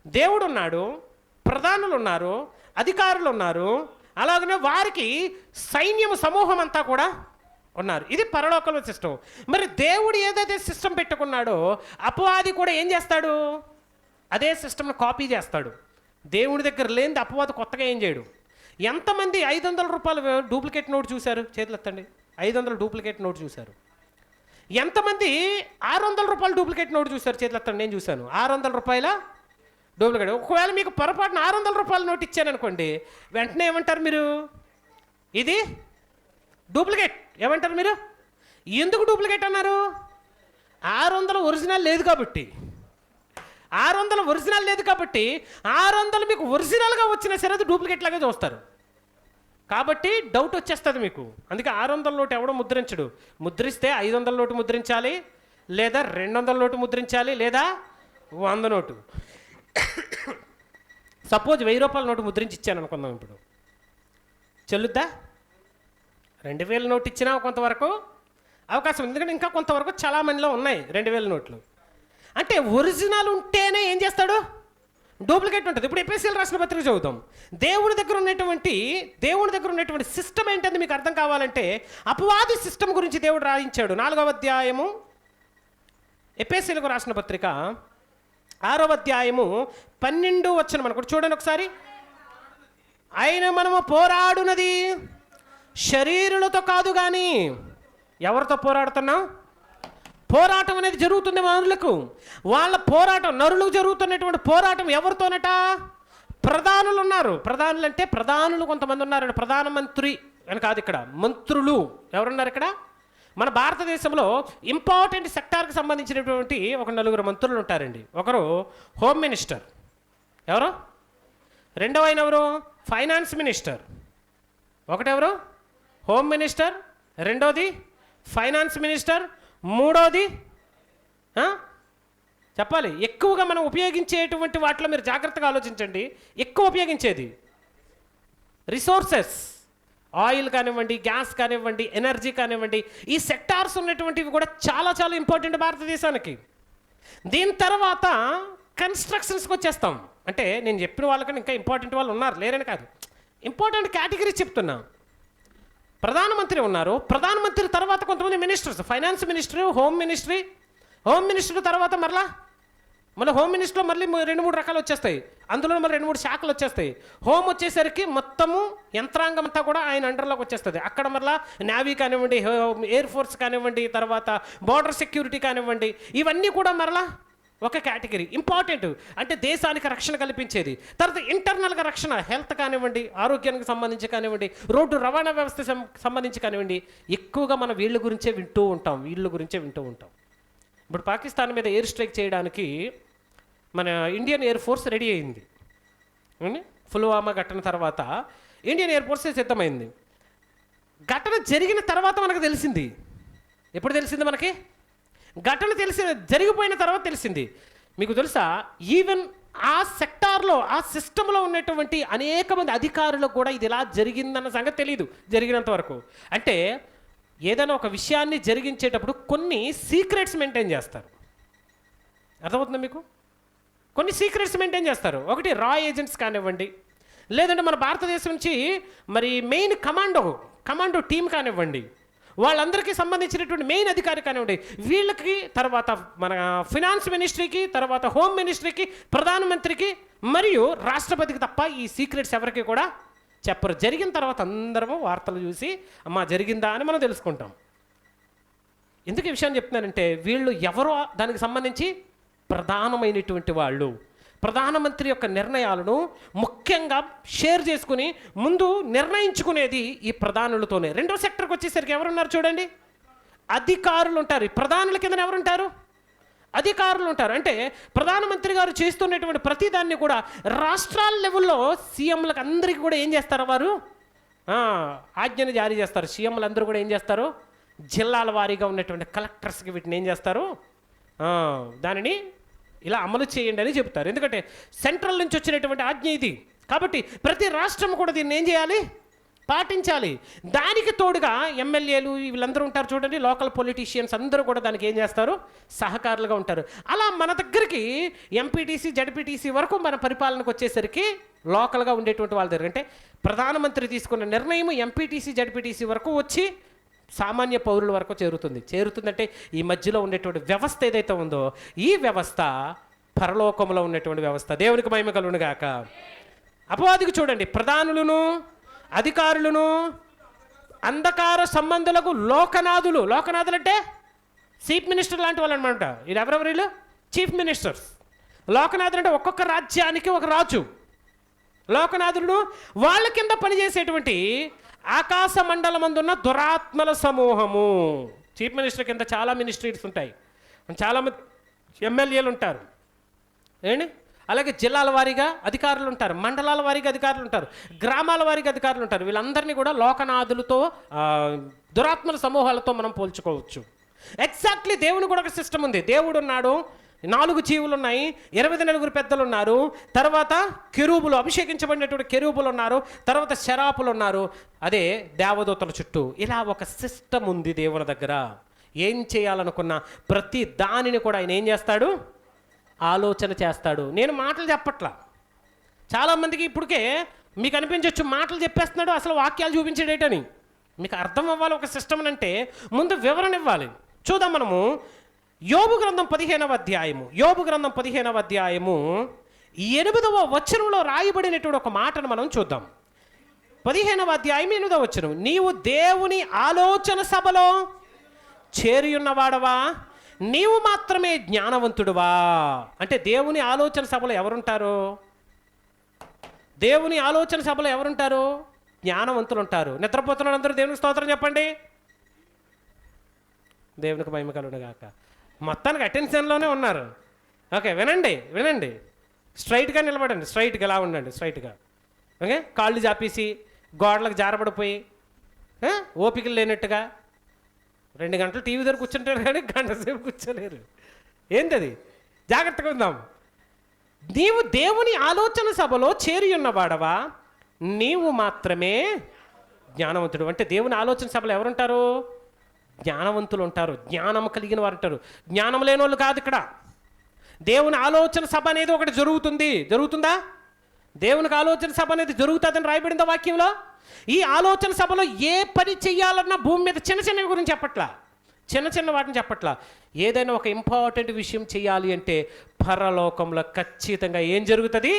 దేవుడు ఉన్నాడు, ప్రధానులు ఉన్నారు, అధికారులు ఉన్నారు, అలాగనే వారికి సైన్యము సమూహం అంతా కూడా ఉన్నారు. ఇది పరలోకంలో సిస్టమ్. మరి దేవుడు ఏదైతే సిస్టమ్ పెట్టుకున్నాడో అపవాది కూడా ఏం చేస్తాడు? అదే సిస్టమ్ని కాపీ చేస్తాడు. దేవుడి దగ్గర లేనిది అపవాది కొత్తగా ఏం చేయడు. ఎంతమంది 500 రూపాయల డూప్లికేట్ నోట్ చూశారు? చేతులు ఎత్తండి. 500 డూప్లికేట్ నోట్ చూశారు. ఎంతమంది 600 రూపాయల డూప్లికేట్ నోట్ చూశారు? చేతులు ఎత్తండి. నేను చూశాను. 600 రూపాయల డూప్లికేట్. ఒకవేళ మీకు పొరపాటున 600 రూపాయల నోట్ ఇచ్చాను అనుకోండి, వెంటనే ఏమంటారు మీరు? ఇది డూప్లికేట్. ఏమంటారు మీరు? ఎందుకు డూప్లికేట్ అన్నారు? 600 ఒరిజినల్ లేదు కాబట్టి. 600 ఒరిజినల్ లేదు కాబట్టి 600 మీకు ఒరిజినల్గా వచ్చినా సరే అది డూప్లికేట్ లాగా చూస్తారు. కాబట్టి డౌట్ వచ్చేస్తుంది మీకు. అందుకే 600 నోటు ఎవడో ముద్రించడు. ముద్రిస్తే 500 నోటు ముద్రించాలి, లేదా 200 నోటు ముద్రించాలి, లేదా 100 నోటు. సపోజ్ 1000 రూపాయల నోటు ముద్రించి ఇచ్చాను అనుకుందాం. ఇప్పుడు చెల్లుద్దా? 2000 నోటు ఇచ్చినా కొంతవరకు అవకాశం, ఎందుకంటే ఇంకా కొంతవరకు చాలామందిలో ఉన్నాయి 2000 నోట్లు. అంటే ఒరిజినల్ ఉంటేనే ఏం చేస్తాడు? డూప్లికేట్ ఉంటుంది. ఇప్పుడు ఎఫెసీయులకు రాసిన పత్రిక చదువుతాం. దేవుని దగ్గర ఉన్నటువంటి సిస్టమ్ ఏంటంటే మీకు అర్థం కావాలంటే అపవాది సిస్టమ్ గురించి దేవుడు రాయించాడు. 4వ అధ్యాయము ఎఫెసీయులకు రాసిన పత్రిక 6వ అధ్యాయము 12 వచనం మనకు చూడండి ఒకసారి. ఆయన మనము పోరాడునది శరీరులతో కాదు కానీ ఎవరితో పోరాడుతున్నాం? పోరాటం అనేది జరుగుతుంది నరులకు. వాళ్ళ పోరాటం, నరులకు జరుగుతున్నటువంటి పోరాటం ఎవరితోనట? ప్రధానులు ఉన్నారు. ప్రధానులు అంటే ప్రధానులు కొంతమంది ఉన్నారు. ప్రధానమంత్రి అని కాదు, ఇక్కడ మంత్రులు ఎవరున్నారు? ఇక్కడ మన భారతదేశంలో ఇంపార్టెంట్ సెక్టార్కి సంబంధించినటువంటి ఒక 4 మంత్రులు ఉంటారండి. ఒకరు హోమ్ మినిస్టర్. ఎవరు? రెండవ ఆయన ఎవరు? Finance minister. ఒకటెవరు? Home minister. రెండోది ఫైనాన్స్ మినిస్టర్. మూడోది చెప్పాలి. ఎక్కువగా మనం ఉపయోగించేటువంటి వాటిలో మీరు జాగ్రత్తగా ఆలోచించండి. ఎక్కువ ఉపయోగించేది రిసోర్సెస్, ఆయిల్ కానివ్వండి, గ్యాస్ కానివ్వండి, ఎనర్జీ కానివ్వండి, ఈ సెక్టార్స్ ఉన్నటువంటివి కూడా చాలా చాలా ఇంపార్టెంట్ భారతదేశానికి. దీని తర్వాత కన్స్ట్రక్షన్స్కి వచ్చేస్తాం. అంటే నేను చెప్పిన వాళ్ళకన్నా ఇంకా ఇంపార్టెంట్ వాళ్ళు ఉన్నారు, లేరని కాదు, ఇంపార్టెంట్ కేటగిరీ చెప్తున్నా. ప్రధానమంత్రి ఉన్నారు, ప్రధానమంత్రి తర్వాత కొంతమంది ministers, finance minister, home minister తర్వాత మళ్ళీ హోమ్ మినిస్టర్లో మళ్ళీ 2-3 రకాలు వచ్చేస్తాయి. అందులో మళ్ళీ 2-3 శాఖలు వచ్చేస్తాయి. హోమ్ వచ్చేసరికి మొత్తము యంత్రాంగం అంతా కూడా ఆయన అండర్లోకి వచ్చేస్తుంది. అక్కడ మళ్ళీ నేవీ కానివ్వండి, ఎయిర్ ఫోర్స్ కానివ్వండి, తర్వాత బార్డర్ సెక్యూరిటీ కానివ్వండి, ఇవన్నీ కూడా మరలా ఒక కేటగిరీ ఇంపార్టెంట్. అంటే దేశానికి రక్షణ కల్పించేది. తర్వాత ఇంటర్నల్గా రక్షణ, హెల్త్ కానివ్వండి, ఆరోగ్యానికి సంబంధించి కానివ్వండి, రోడ్డు రవాణా వ్యవస్థ సంబంధించి కానివ్వండి, ఎక్కువగా మనం వీళ్ళ గురించే వింటూ ఉంటాం. ఇప్పుడు పాకిస్తాన్ మీద ఎయిర్ స్ట్రైక్ చేయడానికి మన ఇండియన్ ఎయిర్ ఫోర్స్ రెడీ అయింది. పుల్వామా ఘటన తర్వాత ఇండియన్ ఎయిర్ ఫోర్స్ సిద్ధమైంది. ఘటన జరిగిన తర్వాత మనకు తెలిసింది. ఎప్పుడు తెలిసింది మనకి? ఘటన జరిగిపోయిన తర్వాత తెలిసింది. మీకు తెలుసా, ఈవెన్ ఆ సెక్టార్లో, ఆ సిస్టంలో ఉన్నటువంటి అనేక మంది అధికారులకు కూడా ఇది ఇలా జరిగిందన్న సంగతి తెలియదు జరిగినంత వరకు. అంటే ఏదైనా ఒక విషయాన్ని జరిగించేటప్పుడు కొన్ని సీక్రెట్స్ మెయింటైన్ చేస్తారు. అర్థమవుతుందా మీకు? కొన్ని సీక్రెట్స్ మెయింటైన్ చేస్తారు. ఒకటి రా ఏజెంట్స్ కానివ్వండి, లేదంటే మన భారతదేశం నుంచి మరి మెయిన్ కమాండో టీం కానివ్వండి, వాళ్ళందరికీ సంబంధించినటువంటి మెయిన్ అధికారి కానివ్వండి, వీళ్ళకి, తర్వాత మన ఫినాన్స్ మినిస్ట్రీకి, తర్వాత హోమ్ మినిస్ట్రీకి, ప్రధానమంత్రికి మరియు రాష్ట్రపతికి తప్ప ఈ సీక్రెట్స్ ఎవరికి కూడా చెప్పరు. జరిగిన తర్వాత అందరము వార్తలు చూసి అమ్మా జరిగిందా అని మనం తెలుసుకుంటాం. ఎందుకు ఈ విషయాన్ని చెప్తున్నానంటే, వీళ్ళు ఎవరో దానికి సంబంధించి ప్రధానమైనటువంటి వాళ్ళు. ప్రధానమంత్రి యొక్క నిర్ణయాలను ముఖ్యంగా షేర్ చేసుకుని ముందు నిర్ణయించుకునేది ఈ ప్రధానులతోనే. రెండో సెక్టర్కి వచ్చేసరికి ఎవరున్నారు చూడండి, అధికారులు ఉంటారు. ఈ ప్రధానుల కింద ఎవరుంటారు? అధికారులు ఉంటారు. అంటే ప్రధానమంత్రి గారు చేస్తున్నటువంటి ప్రతిదాన్ని కూడా రాష్ట్రాల లెవెల్లో సీఎంలకు అందరికీ కూడా ఏం చేస్తారు, వారు ఆజ్ఞను జారీ చేస్తారు. సీఎంలు అందరూ కూడా ఏం చేస్తారు, జిల్లాల వారీగా ఉన్నటువంటి కలెక్టర్స్కి వీటిని ఏం చేస్తారు, దానిని ఇలా అమలు చేయండి అని చెప్తారు. ఎందుకంటే సెంట్రల్ నుంచి వచ్చినటువంటి ఆజ్ఞ ఇది. కాబట్టి ప్రతి రాష్ట్రం కూడా దీన్ని ఏం చేయాలి, పాటించాలి. దానికి తోడుగా ఎమ్మెల్యేలు వీళ్ళందరూ ఉంటారు చూడండి, లోకల్ పొలిటీషియన్స్ అందరూ కూడా దానికి ఏం చేస్తారు, సహకారులుగా ఉంటారు. అలా మన దగ్గరికి ఎంపీటీసీ, జడ్పీటీసీ వరకు మన పరిపాలనకు వచ్చేసరికి లోకల్గా ఉండేటువంటి వాళ్ళ దగ్గర, అంటే ప్రధానమంత్రి తీసుకున్న నిర్ణయం ఎంపీటీసీ, జడ్పీటీసీ వరకు వచ్చి సామాన్య పౌరుల వరకు చేరుతుందంటే ఈ మధ్యలో ఉండేటువంటి వ్యవస్థ ఏదైతే ఉందో, ఈ వ్యవస్థ పరలోకంలో ఉన్నటువంటి వ్యవస్థ. దేవునికి మహిమ కలుగును గాక. అపవాదికి చూడండి, ప్రధానులను, అధికారులను, అంధకార సంబంధులకు లోకనాథులు అంటే చీఫ్ మినిస్టర్ లాంటి వాళ్ళు అనమాట. ఇది ఎవరెవరు వీళ్ళు? Chief ministers. లోకనాథులు అంటే ఒక్కొక్క రాజ్యానికి ఒక రాజు. లోకనాథులను వాళ్ళ కింద పనిచేసేటువంటి ఆకాశ మండలమందున్న దురాత్మల సమూహము. చీఫ్ మినిస్టర్ కింద చాలా మినిస్ట్రీస్ ఉంటాయి, చాలామంది ఎమ్మెల్యేలు ఉంటారు ఏంటి, అలాగే జిల్లాల వారీగా అధికారులు ఉంటారు, మండలాల వారీగా అధికారులు ఉంటారు, గ్రామాల వారీగా అధికారులు ఉంటారు. వీళ్ళందరినీ కూడా లోకనాథులతో, దురాత్మల సమూహాలతో మనం పోల్చుకోవచ్చు. ఎగ్జాక్ట్లీ దేవుని కూడా ఒక సిస్టమ్ ఉంది. దేవుడు ఉన్నాడు, 4 జీవులు ఉన్నాయి, 29 పెద్దలు ఉన్నారు, తర్వాత కెరూబులు, అభిషేకించబడినటువంటి కెరూబులు ఉన్నారు, తర్వాత శరాపులు ఉన్నారు, అదే దేవదూతల చుట్టూ. ఇలా ఒక సిస్టమ్ ఉంది దేవుని దగ్గర. ఏం చేయాలనుకున్న ప్రతి దానిని కూడా ఆయన ఏం చేస్తాడు, ఆలోచన చేస్తాడు. నేను మాటలు చెప్పట్లా. చాలామందికి ఇప్పటికే మీకు అనిపించవచ్చు మాటలు చెప్పేస్తున్నాడు, అసలు వాక్యాలు చూపించేటని. మీకు అర్థం అవ్వాలి ఒక సిస్టమ్ అంటే ముందు వివరణ ఇవ్వాలి. చూద్దాం మనము యోబు గ్రంథం 15వ అధ్యాయము. యోబు గ్రంథం 15వ అధ్యాయము 8వ వచనంలో రాయబడినటువంటి ఒక మాటను మనం చూద్దాం. 15వ అధ్యాయం 8వ వచనం. నీవు దేవుని ఆలోచన సభలో చేరియున్నవాడవా, నీవు మాత్రమే జ్ఞానవంతుడువా. అంటే దేవుని ఆలోచన సభలో ఎవరుంటారు? దేవుని ఆలోచన సభలో ఎవరుంటారు? జ్ఞానవంతులు ఉంటారు. నిద్రపోతున్న అందరూ దేవునికి స్తోత్రం చెప్పండి. దేవునికి మహిమ కలుగును గాక. మొత్తానికి అటెన్షన్లోనే ఉన్నారు. ఓకే, వినండి. స్ట్రైట్గా నిలబడండి, స్ట్రైట్గా ఎలా ఉండండి, స్ట్రైట్గా. ఓకే, కాళ్ళు జాపేసి గోడలకు జారబడిపోయి ఓపికలు లేనట్టుగా 2 గంటలు టీవీ దగ్గర కూర్చుంటారు కానీ గంట సేపు కూర్చోలేరు. ఏంటది? జాగ్రత్తగా ఉందాం. నీవు దేవుని ఆలోచన సభలో చేరి ఉన్నవాడవా, నీవు మాత్రమే జ్ఞానవంతుడు అంటే దేవుని ఆలోచన సభలో ఎవరుంటారు? జ్ఞానవంతులు ఉంటారు, జ్ఞానం కలిగిన వారు ఉంటారు. జ్ఞానం లేని వాళ్ళు కాదు ఇక్కడ. దేవుని ఆలోచన సభ అనేది ఒకటి జరుగుతుందా? దేవునికి ఆలోచన సభ అనేది జరుగుతుందని రాయబడిందా వాక్యంలో? ఈ ఆలోచన సభలో ఏ పని చెయ్యాలన్నా భూమి మీద చిన్న చిన్నవి గురించి చెప్పట్లా, చిన్న వాటిని చెప్పట్లా. ఏదైనా ఒక ఇంపార్టెంట్ విషయం చేయాలి అంటే పరలోకంలో ఖచ్చితంగా ఏం జరుగుతుంది?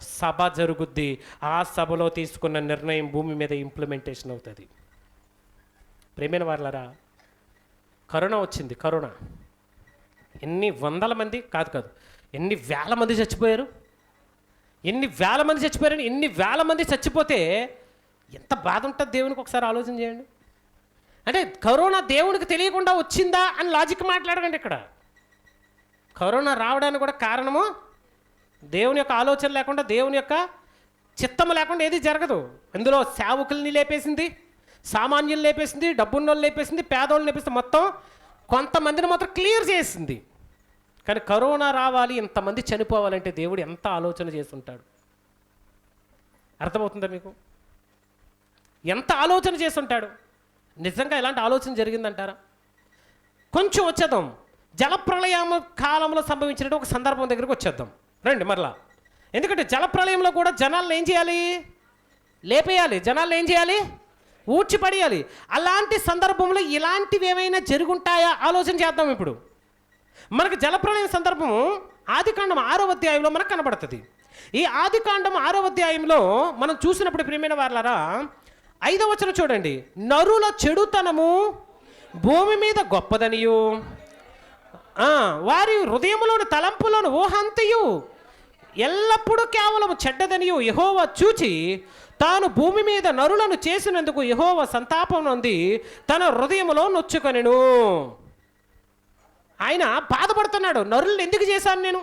సభ జరుగుద్ది. ఆ సభలో తీసుకున్న నిర్ణయం భూమి మీద ఇంప్లిమెంటేషన్ అవుతుంది. ప్రేమైన వారలారా, కరోనా వచ్చింది. కరోనా ఎన్ని వందల మంది కాదు ఎన్ని వేల మంది చచ్చిపోయారు. ఎన్ని వేల మంది చచ్చిపోతే ఎంత బాధ ఉంటుంది దేవునికి ఒకసారి ఆలోచన చేయండి. అంటే కరోనా దేవునికి తెలియకుండా వచ్చిందా అని లాజిక్ మాట్లాడకండి. ఇక్కడ కరోనా రావడానికి కూడా కారణము దేవుని యొక్క ఆలోచన లేకుండా, దేవుని యొక్క చిత్తము లేకుండా ఏది జరగదు. అందులో సేవకుల్ని లేపేసింది, సామాన్యులు లేపేసింది, డబ్బున్నోళ్ళు లేపేసింది, పేదోళ్ళు లేపేసింది, మొత్తం కొంతమందిని మాత్రం క్లియర్ చేసింది. కానీ కరోనా రావాలి, ఇంతమంది చనిపోవాలంటే దేవుడు ఎంత ఆలోచన చేస్తుంటాడు. అర్థమవుతుందా మీకు? ఎంత ఆలోచన చేస్తుంటాడు. నిజంగా ఇలాంటి ఆలోచన జరిగిందంటారా? కొంచెం వచ్చేద్దాం, జలప్రళయం కాలంలో సంభవించిన ఒక సందర్భం దగ్గరికి వచ్చేద్దాం రండి మరలా. ఎందుకంటే జలప్రళయంలో కూడా జనాలను ఏం చేయాలి? లేపేయాలి. జనాలను ఏం చేయాలి? ఊడ్చిపడేయాలి. అలాంటి సందర్భంలో ఇలాంటివి ఏమైనా జరుగుంటాయా ఆలోచన చేద్దాం. ఇప్పుడు మనకు జలప్రళయం సందర్భము ఆదికాండం 6వ అధ్యాయంలో మనకు కనబడుతుంది. ఈ ఆదికాండం 6వ అధ్యాయంలో మనం చూసినప్పుడు ప్రియమైన వారలారా 5వ వచనం చూడండి. నరుల చెడుతనము భూమి మీద గొప్పదనియు, వారి హృదయంలోని తలంపులోని ఊహంతయు ఎల్లప్పుడూ కేవలం చెడ్డదనియు యెహోవా చూచి తాను భూమి మీద నరులను చేసినందుకు యెహోవా సంతాపం నొంది తన హృదయంలో నొచ్చుకొనెను. ఆయన బాధపడుతున్నాడు. నరులను ఎందుకు చేశాను నేను?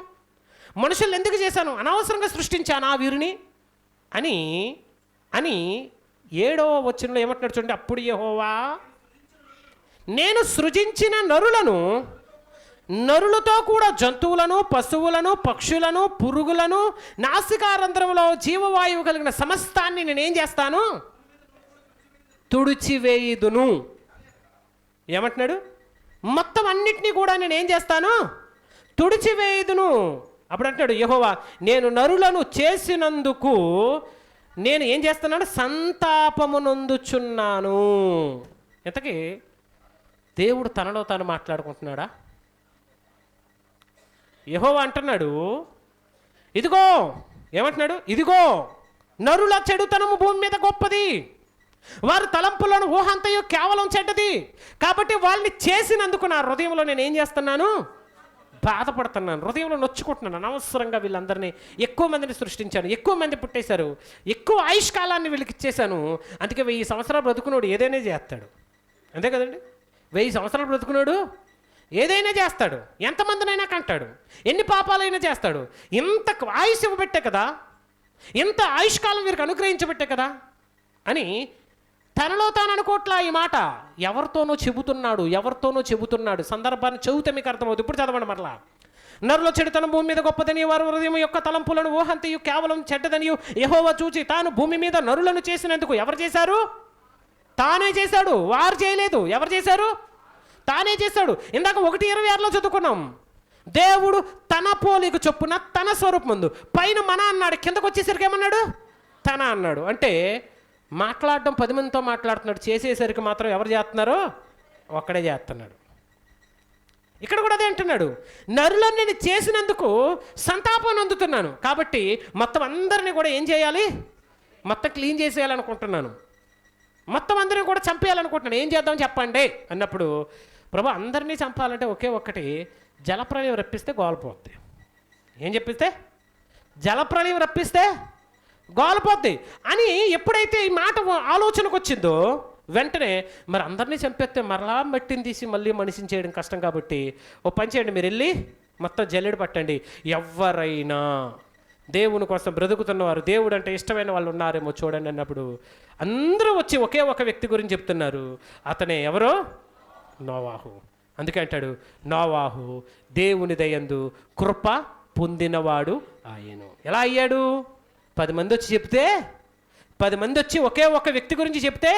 మనుషులను ఎందుకు చేశాను? అనవసరంగా సృష్టించాను ఆ వీరిని అని అని 7వ వచనంలో ఏమంటున్నాడు చూడండి. అప్పుడు యెహోవా నేను సృజించిన నరులతో కూడా జంతువులను, పశువులను, పక్షులను, పురుగులను, నాసికారంధ్రంలో జీవవాయువు కలిగిన సమస్తాన్ని నేనేం చేస్తాను? తుడిచివేయుదును. ఏమంటున్నాడు? మొత్తం అన్నిటినీ కూడా నేనేం చేస్తాను? తుడిచివేయుదును. అప్పుడు అంటున్నాడు యెహోవా, నేను నరులను చేసినందుకు నేను ఏం చేస్తున్నాను? సంతాపము నొందుచున్నాను. ఇంతకీ దేవుడు తనలో తాను మాట్లాడుకుంటున్నాడా? యెహోవా అంటున్నాడు, ఇదిగో ఏమంటున్నాడు? ఇదిగో నరుల చెడుతనము భూమి మీద గొప్పది, వారి తలంపులను ఊహంతయు కేవలం చెడ్డది. కాబట్టి వాళ్ళని చేసినందుకు నా హృదయంలో నేను ఏం చేస్తున్నాను? బాధపడుతున్నాను, హృదయంలో నొచ్చుకుంటున్నాను. అనవసరంగా వీళ్ళందరినీ ఎక్కువ మందిని సృష్టించాను, ఎక్కువ మంది పుట్టేశారు, ఎక్కువ ఆయుష్కాలాన్ని వీళ్ళకి ఇచ్చేశాను. అందుకే 1000 సంవత్సరాలు బ్రతుకున్నాడు ఏదైనా చేస్తాడు. అంతే కదండి? 1000 సంవత్సరాలు బ్రతుకున్నాడు ఏదైనా చేస్తాడు, ఎంతమందినైనా కంటాడు, ఎన్ని పాపాలైనా చేస్తాడు. ఇంత ఆయుష్ ఇవ్వబెట్టే కదా, ఇంత ఆయుష్కాలం వీరికి అనుగ్రహించబట్టే కదా అని తనలో తాను అనుకోట్లా. ఈ మాట ఎవరితోనో చెబుతున్నాడు. సందర్భాన్ని చదివితే మీకు అర్థమవుతుంది. ఇప్పుడు చదవండి మరలా. నరుల చెడుతనం భూమి మీద గొప్పదని, వారి హృదయం యొక్క తలంపులను ఊహంతయు కేవలం చెడ్డదనియు యెహోవా చూచి తాను భూమి మీద నరులను చేసినందుకు. ఎవరు చేశారు? తానే చేశాడు, వారు చేయలేదు. ఎవరు చేశారు? తానే చేశాడు. ఇందాక 1:26లో చదువుకున్నాం. దేవుడు తన పోలిక చొప్పున తన స్వరూపమందు, పైన మన అన్నాడు, కిందకు వచ్చేసరికి ఏమన్నాడు? తన అన్నాడు. అంటే మాట్లాడడం 10 మందితో మాట్లాడుతున్నాడు, చేసేసరికి మాత్రం ఎవరు చేస్తున్నారో ఒక్కడే చేస్తున్నాడు. ఇక్కడ కూడా అదే అంటున్నాడు, నరులను నేను చేసినందుకు సంతాపం అందుతున్నాను. కాబట్టి మొత్తం అందరినీ కూడా ఏం చేయాలి? మొత్తం క్లీన్ చేసేయాలనుకుంటున్నాను, మొత్తం అందరినీ కూడా చంపేయాలనుకుంటున్నాను. ఏం చేద్దాం చెప్పండి అన్నప్పుడు, ప్రభు అందరినీ చంపాలంటే ఒకే ఒక్కటి, జలప్రలయం రప్పిస్తే గోల్పోద్ది. ఏం చెప్పిస్తే? జలప్రలయం రప్పిస్తే గోల్పోద్ది అని ఎప్పుడైతే ఈ మాట ఆలోచనకు వచ్చిందో వెంటనే మరి అందరినీ చంపేస్తే మరలా మట్టిని తీసి మళ్ళీ మనిషిని చేయడం కష్టం. కాబట్టి ఓ పని చేయండి, మీరు వెళ్ళి మొత్తం జల్లెడ పట్టండి. ఎవరైనా దేవుని కోసం బ్రతుకుతున్నవారు, దేవుడు అంటే ఇష్టమైన వాళ్ళు ఉన్నారేమో చూడండి అన్నప్పుడు అందరూ వచ్చి ఒకే ఒక వ్యక్తి గురించి చెప్తున్నారు. అతనే ఎవరో? నోవాహు. అందుకే అంటాడు, నోవాహు దేవుని దయందు కృప పొందినవాడు ఆయను. ఎలా అయ్యాడు? 10 మంది వచ్చి చెప్తే 10 మంది వచ్చి ఒకే ఒక వ్యక్తి గురించి చెప్తే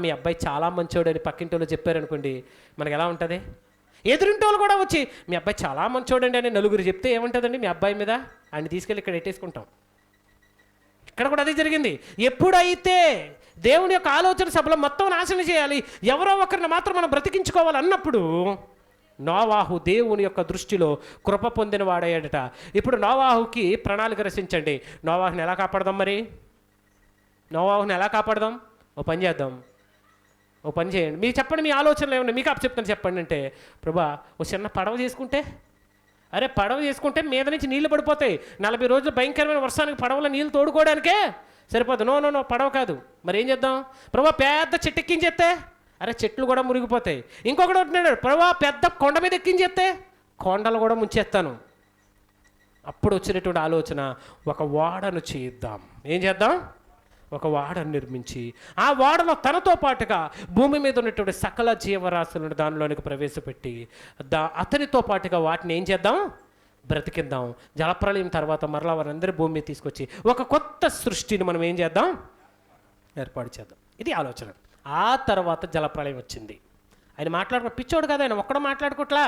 మీ అబ్బాయి చాలా మంచోడు అని పక్కింటి వాళ్ళు చెప్పారనుకోండి, మనకి ఎలా ఉంటుంది? ఎదురింటి వాళ్ళు కూడా వచ్చి మీ అబ్బాయి చాలా మంచోడండి అని నలుగురు చెప్తే ఏముంటుందండి మీ అబ్బాయి మీద? ఆయన తీసుకెళ్ళి ఇక్కడ పెట్టేసుకుంటాం. ఇక్కడ కూడా అదే జరిగింది. ఎప్పుడైతే దేవుని యొక్క ఆలోచన సభలో మొత్తం నాశనం చేయాలి, ఎవరో ఒకరిని మాత్రం మనం బ్రతికించుకోవాలి అన్నప్పుడు నోవాహు దేవుని యొక్క దృష్టిలో కృప పొందిన వాడయ్యాడట. ఇప్పుడు నోవాహుకి ప్రణాళిక రచించండి. నోవాహుని ఎలా కాపాడదాం? మరి నోవాహుని ఎలా కాపాడదాం? ఓ పని చేద్దాం, ఓ పని చేయండి. మీరు చెప్పండి, మీ ఆలోచనలు ఏమన్నా మీకు చెప్తాను చెప్పండి అంటే, ప్రభా ఓ చిన్న పడవ చేసుకుంటే, అరే పడవ చేసుకుంటే మీద నుంచి నీళ్లు పడిపోతాయి. 40 రోజులు భయంకరమైన వర్షానికి పడవలో నీళ్ళు తోడుకోవడానికే సరిపోదు. నో నో నో పడవ కాదు. మరి ఏం చేద్దాం? ప్రభా పెద్ద చెట్టు ఎక్కించేస్తే, అరే చెట్లు కూడా మురిగిపోతాయి. ఇంకొకటి ఉంటున్నాడు, ప్రభా పెద్ద కొండ మీద ఎక్కించేస్తే కొండలు కూడా ముంచేస్తాను. అప్పుడు వచ్చినటువంటి ఆలోచన, ఒక ఓడను చేద్దాం. ఏం చేద్దాం? ఒక ఓడను నిర్మించి ఆ ఓడలో తనతో పాటుగా భూమి మీద ఉన్నటువంటి సకల జీవరాశులను దానిలోనికి ప్రవేశపెట్టి అతనితో పాటుగా వాటిని ఏం చేద్దాం? బ్రతికిద్దాం. జలప్రలయం తర్వాత మరలా వారందరి భూమి మీద తీసుకొచ్చి ఒక కొత్త సృష్టిని మనం ఏం చేద్దాం? ఏర్పాటు చేద్దాం. ఇది ఆలోచన. ఆ తర్వాత జలప్రలయం వచ్చింది. ఆయన మాట్లాడుకో పిచ్చోడు కదా, ఆయన ఒక్కడో మాట్లాడుకోట్లా,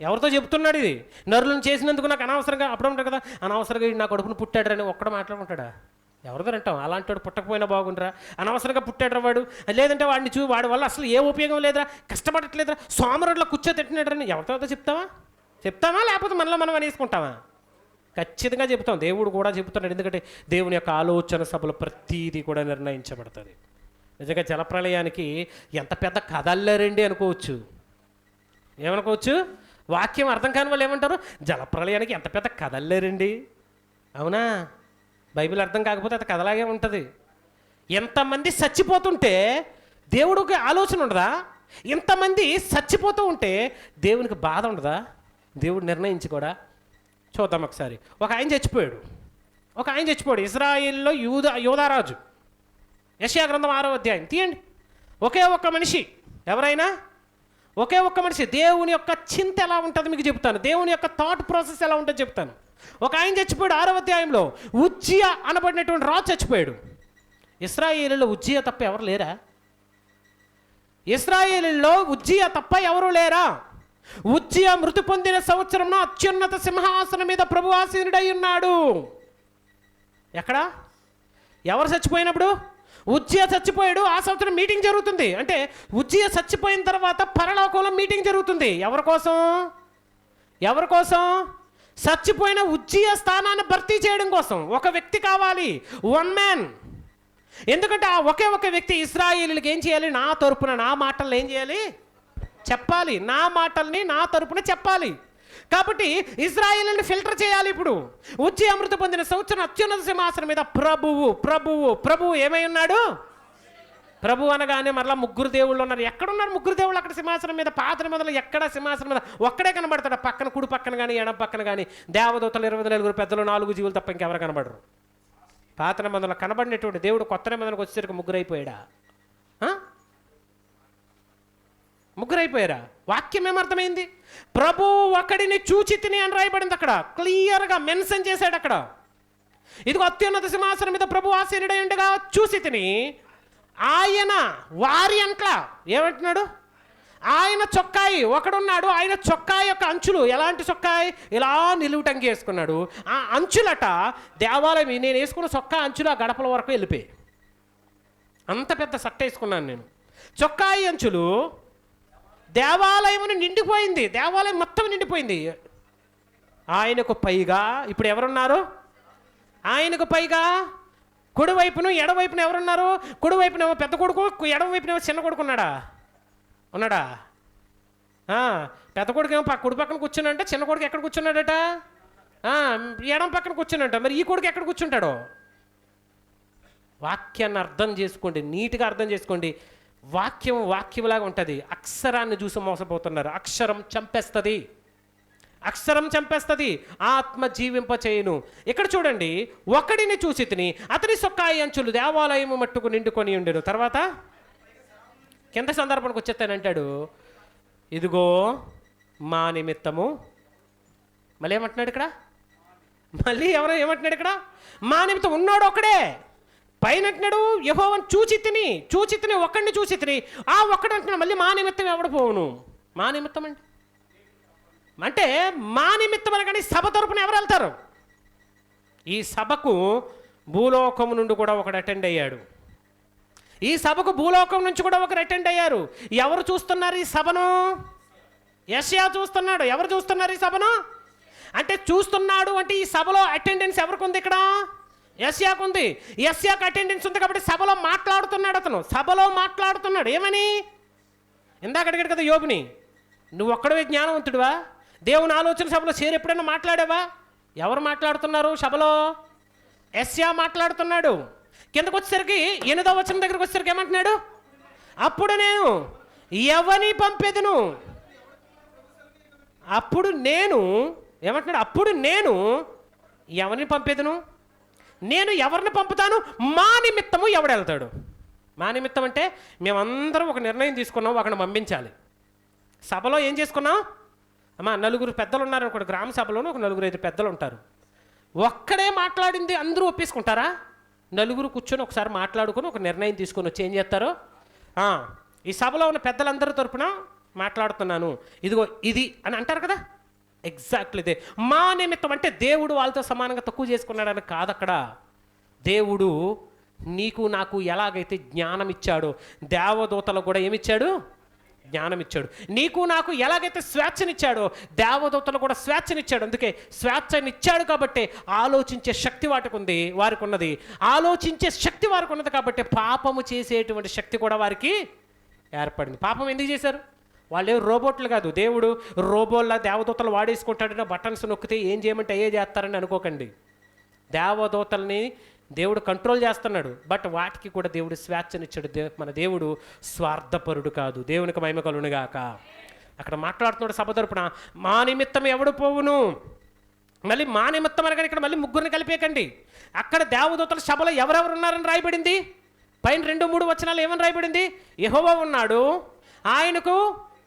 ఎవరితో చెబుతున్నాడు? ఇది నరులను చేసినందుకు నాకు అనవసరంగా, అప్పుడు ఉంటాడు కదా, అనవసరంగా నా కొడుకును పుట్టాడు అని ఒక్కడో మాట్లాడుకుంటాడా? ఎవరిదో అంటాం, అలాంటి వాడు పుట్టకపోయినా బాగుండరా, అనవసరంగా పుట్టాడు వాడు, లేదంటే వాడిని వాడి వల్ల అసలు ఏ ఉపయోగం లేదురా, కష్టపడట్లేదురా, సోమరుడిలో కూర్చో తిట్టినాడని ఎవరితో చెప్తామా లేకపోతే మనలో మనం అనేసుకుంటామా? ఖచ్చితంగా చెప్తాం. దేవుడు కూడా చెబుతున్నాడు. ఎందుకంటే దేవుని యొక్క ఆలోచన సభలో ప్రతీది కూడా నిర్ణయించబడుతుంది. నిజంగా జలప్రలయానికి ఎంత పెద్ద కథ అల్లారండి అనుకోవచ్చు. ఏమనుకోవచ్చు? వాక్యం అర్థం కాని వాళ్ళు ఏమంటారు, జలప్రలయానికి ఎంత పెద్ద కథ అల్లారండి. అవునా? బైబిల్ అర్థం కాకపోతే అది కథలాగే ఉంటుంది. ఎంతమంది చచ్చిపోతుంటే దేవుడికి ఆలోచన ఉండదా? ఇంతమంది చచ్చిపోతూ ఉంటే దేవునికి బాధ ఉండదా? దేవుడు నిర్ణయించుకోడా? చూద్దాం ఒకసారి. ఒక ఆయన చచ్చిపోయాడు. ఇశ్రాయేల్లో యోధారాజు. యెషయా గ్రంథం 6వ అధ్యాయం తీయండి. ఒకే ఒక్క మనిషి. ఎవరైనా ఒకే ఒక్క మనిషి. దేవుని యొక్క చింత ఎలా ఉంటుంది మీకు చెప్తాను. దేవుని యొక్క థాట్ ప్రాసెస్ ఎలా ఉంటుందో చెప్తాను. ఒక ఆయన చచ్చిపోయాడు. 6వ అధ్యాయంలో ఉజ్జియా అనబడినటువంటి రాజు చచ్చిపోయాడు. ఇశ్రాయేలులో ఉజ్జియా తప్ప ఎవరు లేరా? ఇశ్రాయేలులో ఉజ్జియా తప్ప ఎవరు లేరా? ఉజ్జియా మృతి పొందిన సంవత్సరంలో అత్యున్నత సింహాసనం మీద ప్రభు ఆసీనుడై ఉన్నాడు. ఎక్కడ? ఎవరు చచ్చిపోయినప్పుడు? ఉజ్జియా చచ్చిపోయాడు. ఆ సంవత్సరం మీటింగ్ జరుగుతుంది. అంటే ఉజ్జియా చచ్చిపోయిన తర్వాత పరలోకంలో మీటింగ్ జరుగుతుంది. ఎవరి కోసం? చచ్చిపోయిన ఉజ్జియా స్థానాన్ని భర్తీ చేయడం కోసం ఒక వ్యక్తి కావాలి, వన్ మ్యాన్. ఎందుకంటే ఆ ఒకే ఒక వ్యక్తి ఇశ్రాయేలుకి ఏం చేయాలి? నా తరపున నా మాటలను ఏం చేయాలి? చెప్పాలి. నా మాటల్ని నా తరపున చెప్పాలి. కాబట్టి ఇశ్రాయేలుని ఫిల్టర్ చేయాలి. ఇప్పుడు ఉజ్జియా మృతి పొందిన సంవత్సరం అత్యున్నత సింహాసనం మీద ప్రభువు ఏమై ఉన్నాడు? ప్రభు అనగానే మరలా 3 దేవుళ్ళు ఉన్నారు. ఎక్కడున్నారు 3 దేవుళ్ళు? అక్కడ సింహాసనం మీద. పాత నిబంధనలో ఎక్కడ సింహాసనం మీద ఒక్కడే కనబడతాడు. పక్కన కుడి పక్కన కానీ ఎడం పక్కన కానీ దేవదూతలు 24 పెద్దలు 4 జీవులు తప్ప ఇంకెవరు కనబడరు. పాత నిబంధనలో కనబడినటువంటి దేవుడు కొత్త నిబంధనకు వచ్చేసరికి 3 అయిపోయాడా? 3 అయిపోయారా? వాక్యం ఏమర్థమైంది? ప్రభు ఒకడిని చూచి తిని అని రాయబడింది. అక్కడ క్లియర్గా మెన్షన్ చేశాడు. అక్కడ ఇదిగో అత్యున్నత సింహాసనం మీద ప్రభు ఆసీనుడై ఉండగా చూసి తిని ఆయన వారి అంట్ల ఏమంటున్నాడు? ఆయన చొక్కాయి ఒకడున్నాడు. ఆయన చొక్కాయి యొక్క అంచులు ఎలాంటి చొక్కాయి? ఇలా నిలువుటంగి వేసుకున్నాడు. ఆ అంచులట దేవాలయం, నేను వేసుకున్న చొక్కా అంచులు ఆ గడపల వరకు వెళ్ళిపోయి, అంత పెద్ద సట్ట వేసుకున్నాను నేను. చొక్కాయి అంచులు దేవాలయమును నిండిపోయింది. దేవాలయం మొత్తం నిండిపోయింది. ఆయనకు పైగా ఇప్పుడు ఎవరున్నారు? ఆయనకు పైగా కుడివైపును ఎడవైపున ఎవరున్నారు? కుడివైపునేమో పెద్ద కొడుకు, ఎడవైపునేమో చిన్న కొడుకు ఉన్నాడా? పెద్ద కొడుకు ఏమో కుడి పక్కన కూర్చున్నాడంటే, చిన్న కొడుకు ఎక్కడ కూర్చున్నాడట? ఎడం పక్కన కూర్చున్నాడట. మరి ఈ కొడుకు ఎక్కడ కూర్చుంటాడో? వాక్యాన్ని అర్థం చేసుకోండి, నీట్గా అర్థం చేసుకోండి. వాక్యంలాగా ఉంటుంది. అక్షరాన్ని చూసి మోసపోతున్నారు. అక్షరం చంపేస్తుంది, ఆత్మ జీవింప చేయును. ఇక్కడ చూడండి, ఒకడిని చూసి తిని అతని సొక్కాయి అంచులు దేవాలయము మట్టుకు నిండుకొని ఉండెను. తర్వాత కింద సందర్భానికి వచ్చేస్తానంటాడు, ఇదిగో మా నిమిత్తము. మళ్ళీ ఏమంటున్నాడు ఇక్కడ? మా నిమిత్తం ఉన్నాడు ఒకడే, పైన అంటున్నాడు యెహోవాను చూచి తిని ఒక్కడిని చూచి తిని, ఆ ఒక్కడు అంటున్నాడు మళ్ళీ మా నిమిత్తం ఎవడు పోవును. మా నిమిత్తం అంటే మా నిమిత్తం అనగానే సభ తరపున ఎవరు వెళ్తారు? ఈ సభకు భూలోకం నుండి కూడా ఒకడు అటెండ్ అయ్యాడు. ఈ సభకు భూలోకం నుంచి కూడా ఒకరు అటెండ్ అయ్యారు. ఎవరు చూస్తున్నారు ఈ సభను? యెషయా చూస్తున్నాడు. ఎవరు చూస్తున్నారు ఈ సభను? అంటే చూస్తున్నాడు అంటే ఈ సభలో అటెండెన్స్ ఎవరికి ఉంది? ఇక్కడ యెషయాకు ఉంది. యెషయాకు అటెండెన్స్ ఉంది కాబట్టి సభలో మాట్లాడుతున్నాడు. అతను సభలో మాట్లాడుతున్నాడు. ఏమని? ఇందాక అడిగాడు కదా యోబుని, నువ్వు ఒక్కడవే జ్ఞానవంతుడివా? దేవుని ఆలోచన సభలో చేరి ఎప్పుడైనా మాట్లాడావా? ఎవరు మాట్లాడుతున్నారు సభలో? యెషయా మాట్లాడుతున్నాడు. కిందకు వచ్చేసరికి 8వ వచనం దగ్గరకు వచ్చేసరికి ఏమంటున్నాడు? అప్పుడు నేను ఎవరిని పంపెదను? అప్పుడు నేను ఏమంటున్నాడు? అప్పుడు నేను ఎవరిని పంపేదను? నేను ఎవరిని పంపుతాను? మా నిమిత్తము ఎవడెళ్తాడు? మా నిమిత్తం అంటే మేమందరం ఒక నిర్ణయం తీసుకున్నాం, ఒకరిని పంపించాలి. సభలో ఏం చేసుకున్నాం? అమ్మా 4 పెద్దలు ఉన్నారు అనుకోండి, గ్రామ సభలోనూ ఒక 4-5 పెద్దలు ఉంటారు. ఒక్కడే మాట్లాడింది అందరూ ఒప్పేసుకుంటారా? 4 కూర్చొని ఒకసారి మాట్లాడుకొని ఒక నిర్ణయం తీసుకొని వచ్చి ఏం చేస్తారు? ఈ సభలో ఉన్న పెద్దలందరి తరపున మాట్లాడుతున్నాను, ఇదిగో ఇది అని అంటారు కదా. ఎగ్జాక్ట్లీ ఇదే మా నిమిత్తం అంటే దేవుడు వాళ్ళతో సమానంగా తక్కువ చేసుకున్నాడని కాదు. అక్కడ దేవుడు నీకు నాకు ఎలాగైతే జ్ఞానం ఇచ్చాడో, దేవదూతలకు కూడా ఏమిచ్చాడు? జ్ఞానం ఇచ్చాడు. నీకు నాకు ఎలాగైతే స్వేచ్ఛనిచ్చాడో దేవదూతలు కూడా స్వేచ్ఛనిచ్చాడు. అందుకే స్వేచ్ఛనిచ్చాడు కాబట్టి ఆలోచించే శక్తి వారికి ఉన్నది. ఆలోచించే శక్తి వారికి ఉన్నది కాబట్టి పాపము చేసేటువంటి శక్తి కూడా వారికి ఏర్పడింది. పాపం ఎందుకు చేశారు? వాళ్ళు రోబోట్లు కాదు. దేవుడు రోబోల్లా దేవదూతలు వాడేసుకుంటాడని బటన్స్ నొక్కితే ఏం చేయమంటే అయ్యే చేస్తారని అనుకోకండి. దేవదూతల్ని దేవుడు కంట్రోల్ చేస్తున్నాడు, బట్ వాటికి కూడా దేవుడు స్వేచ్ఛనిచ్చాడు. మన దేవుడు స్వార్థపరుడు కాదు. దేవునికి మహిమ కలుగునుగాక. అక్కడ మాట్లాడుతున్నాడు సభ తరపున, మా నిమిత్తం ఎవడు పోవును? మళ్ళీ మా నిమిత్తం అనగానే ఇక్కడ మళ్ళీ 3 కలిపేకండి. అక్కడ దేవదూతల సభలో ఎవరెవరు ఉన్నారని రాయబడింది. పైన 2-3 వచనాలు ఏమని రాయబడింది? యెహోవా ఉన్నాడు, ఆయనకు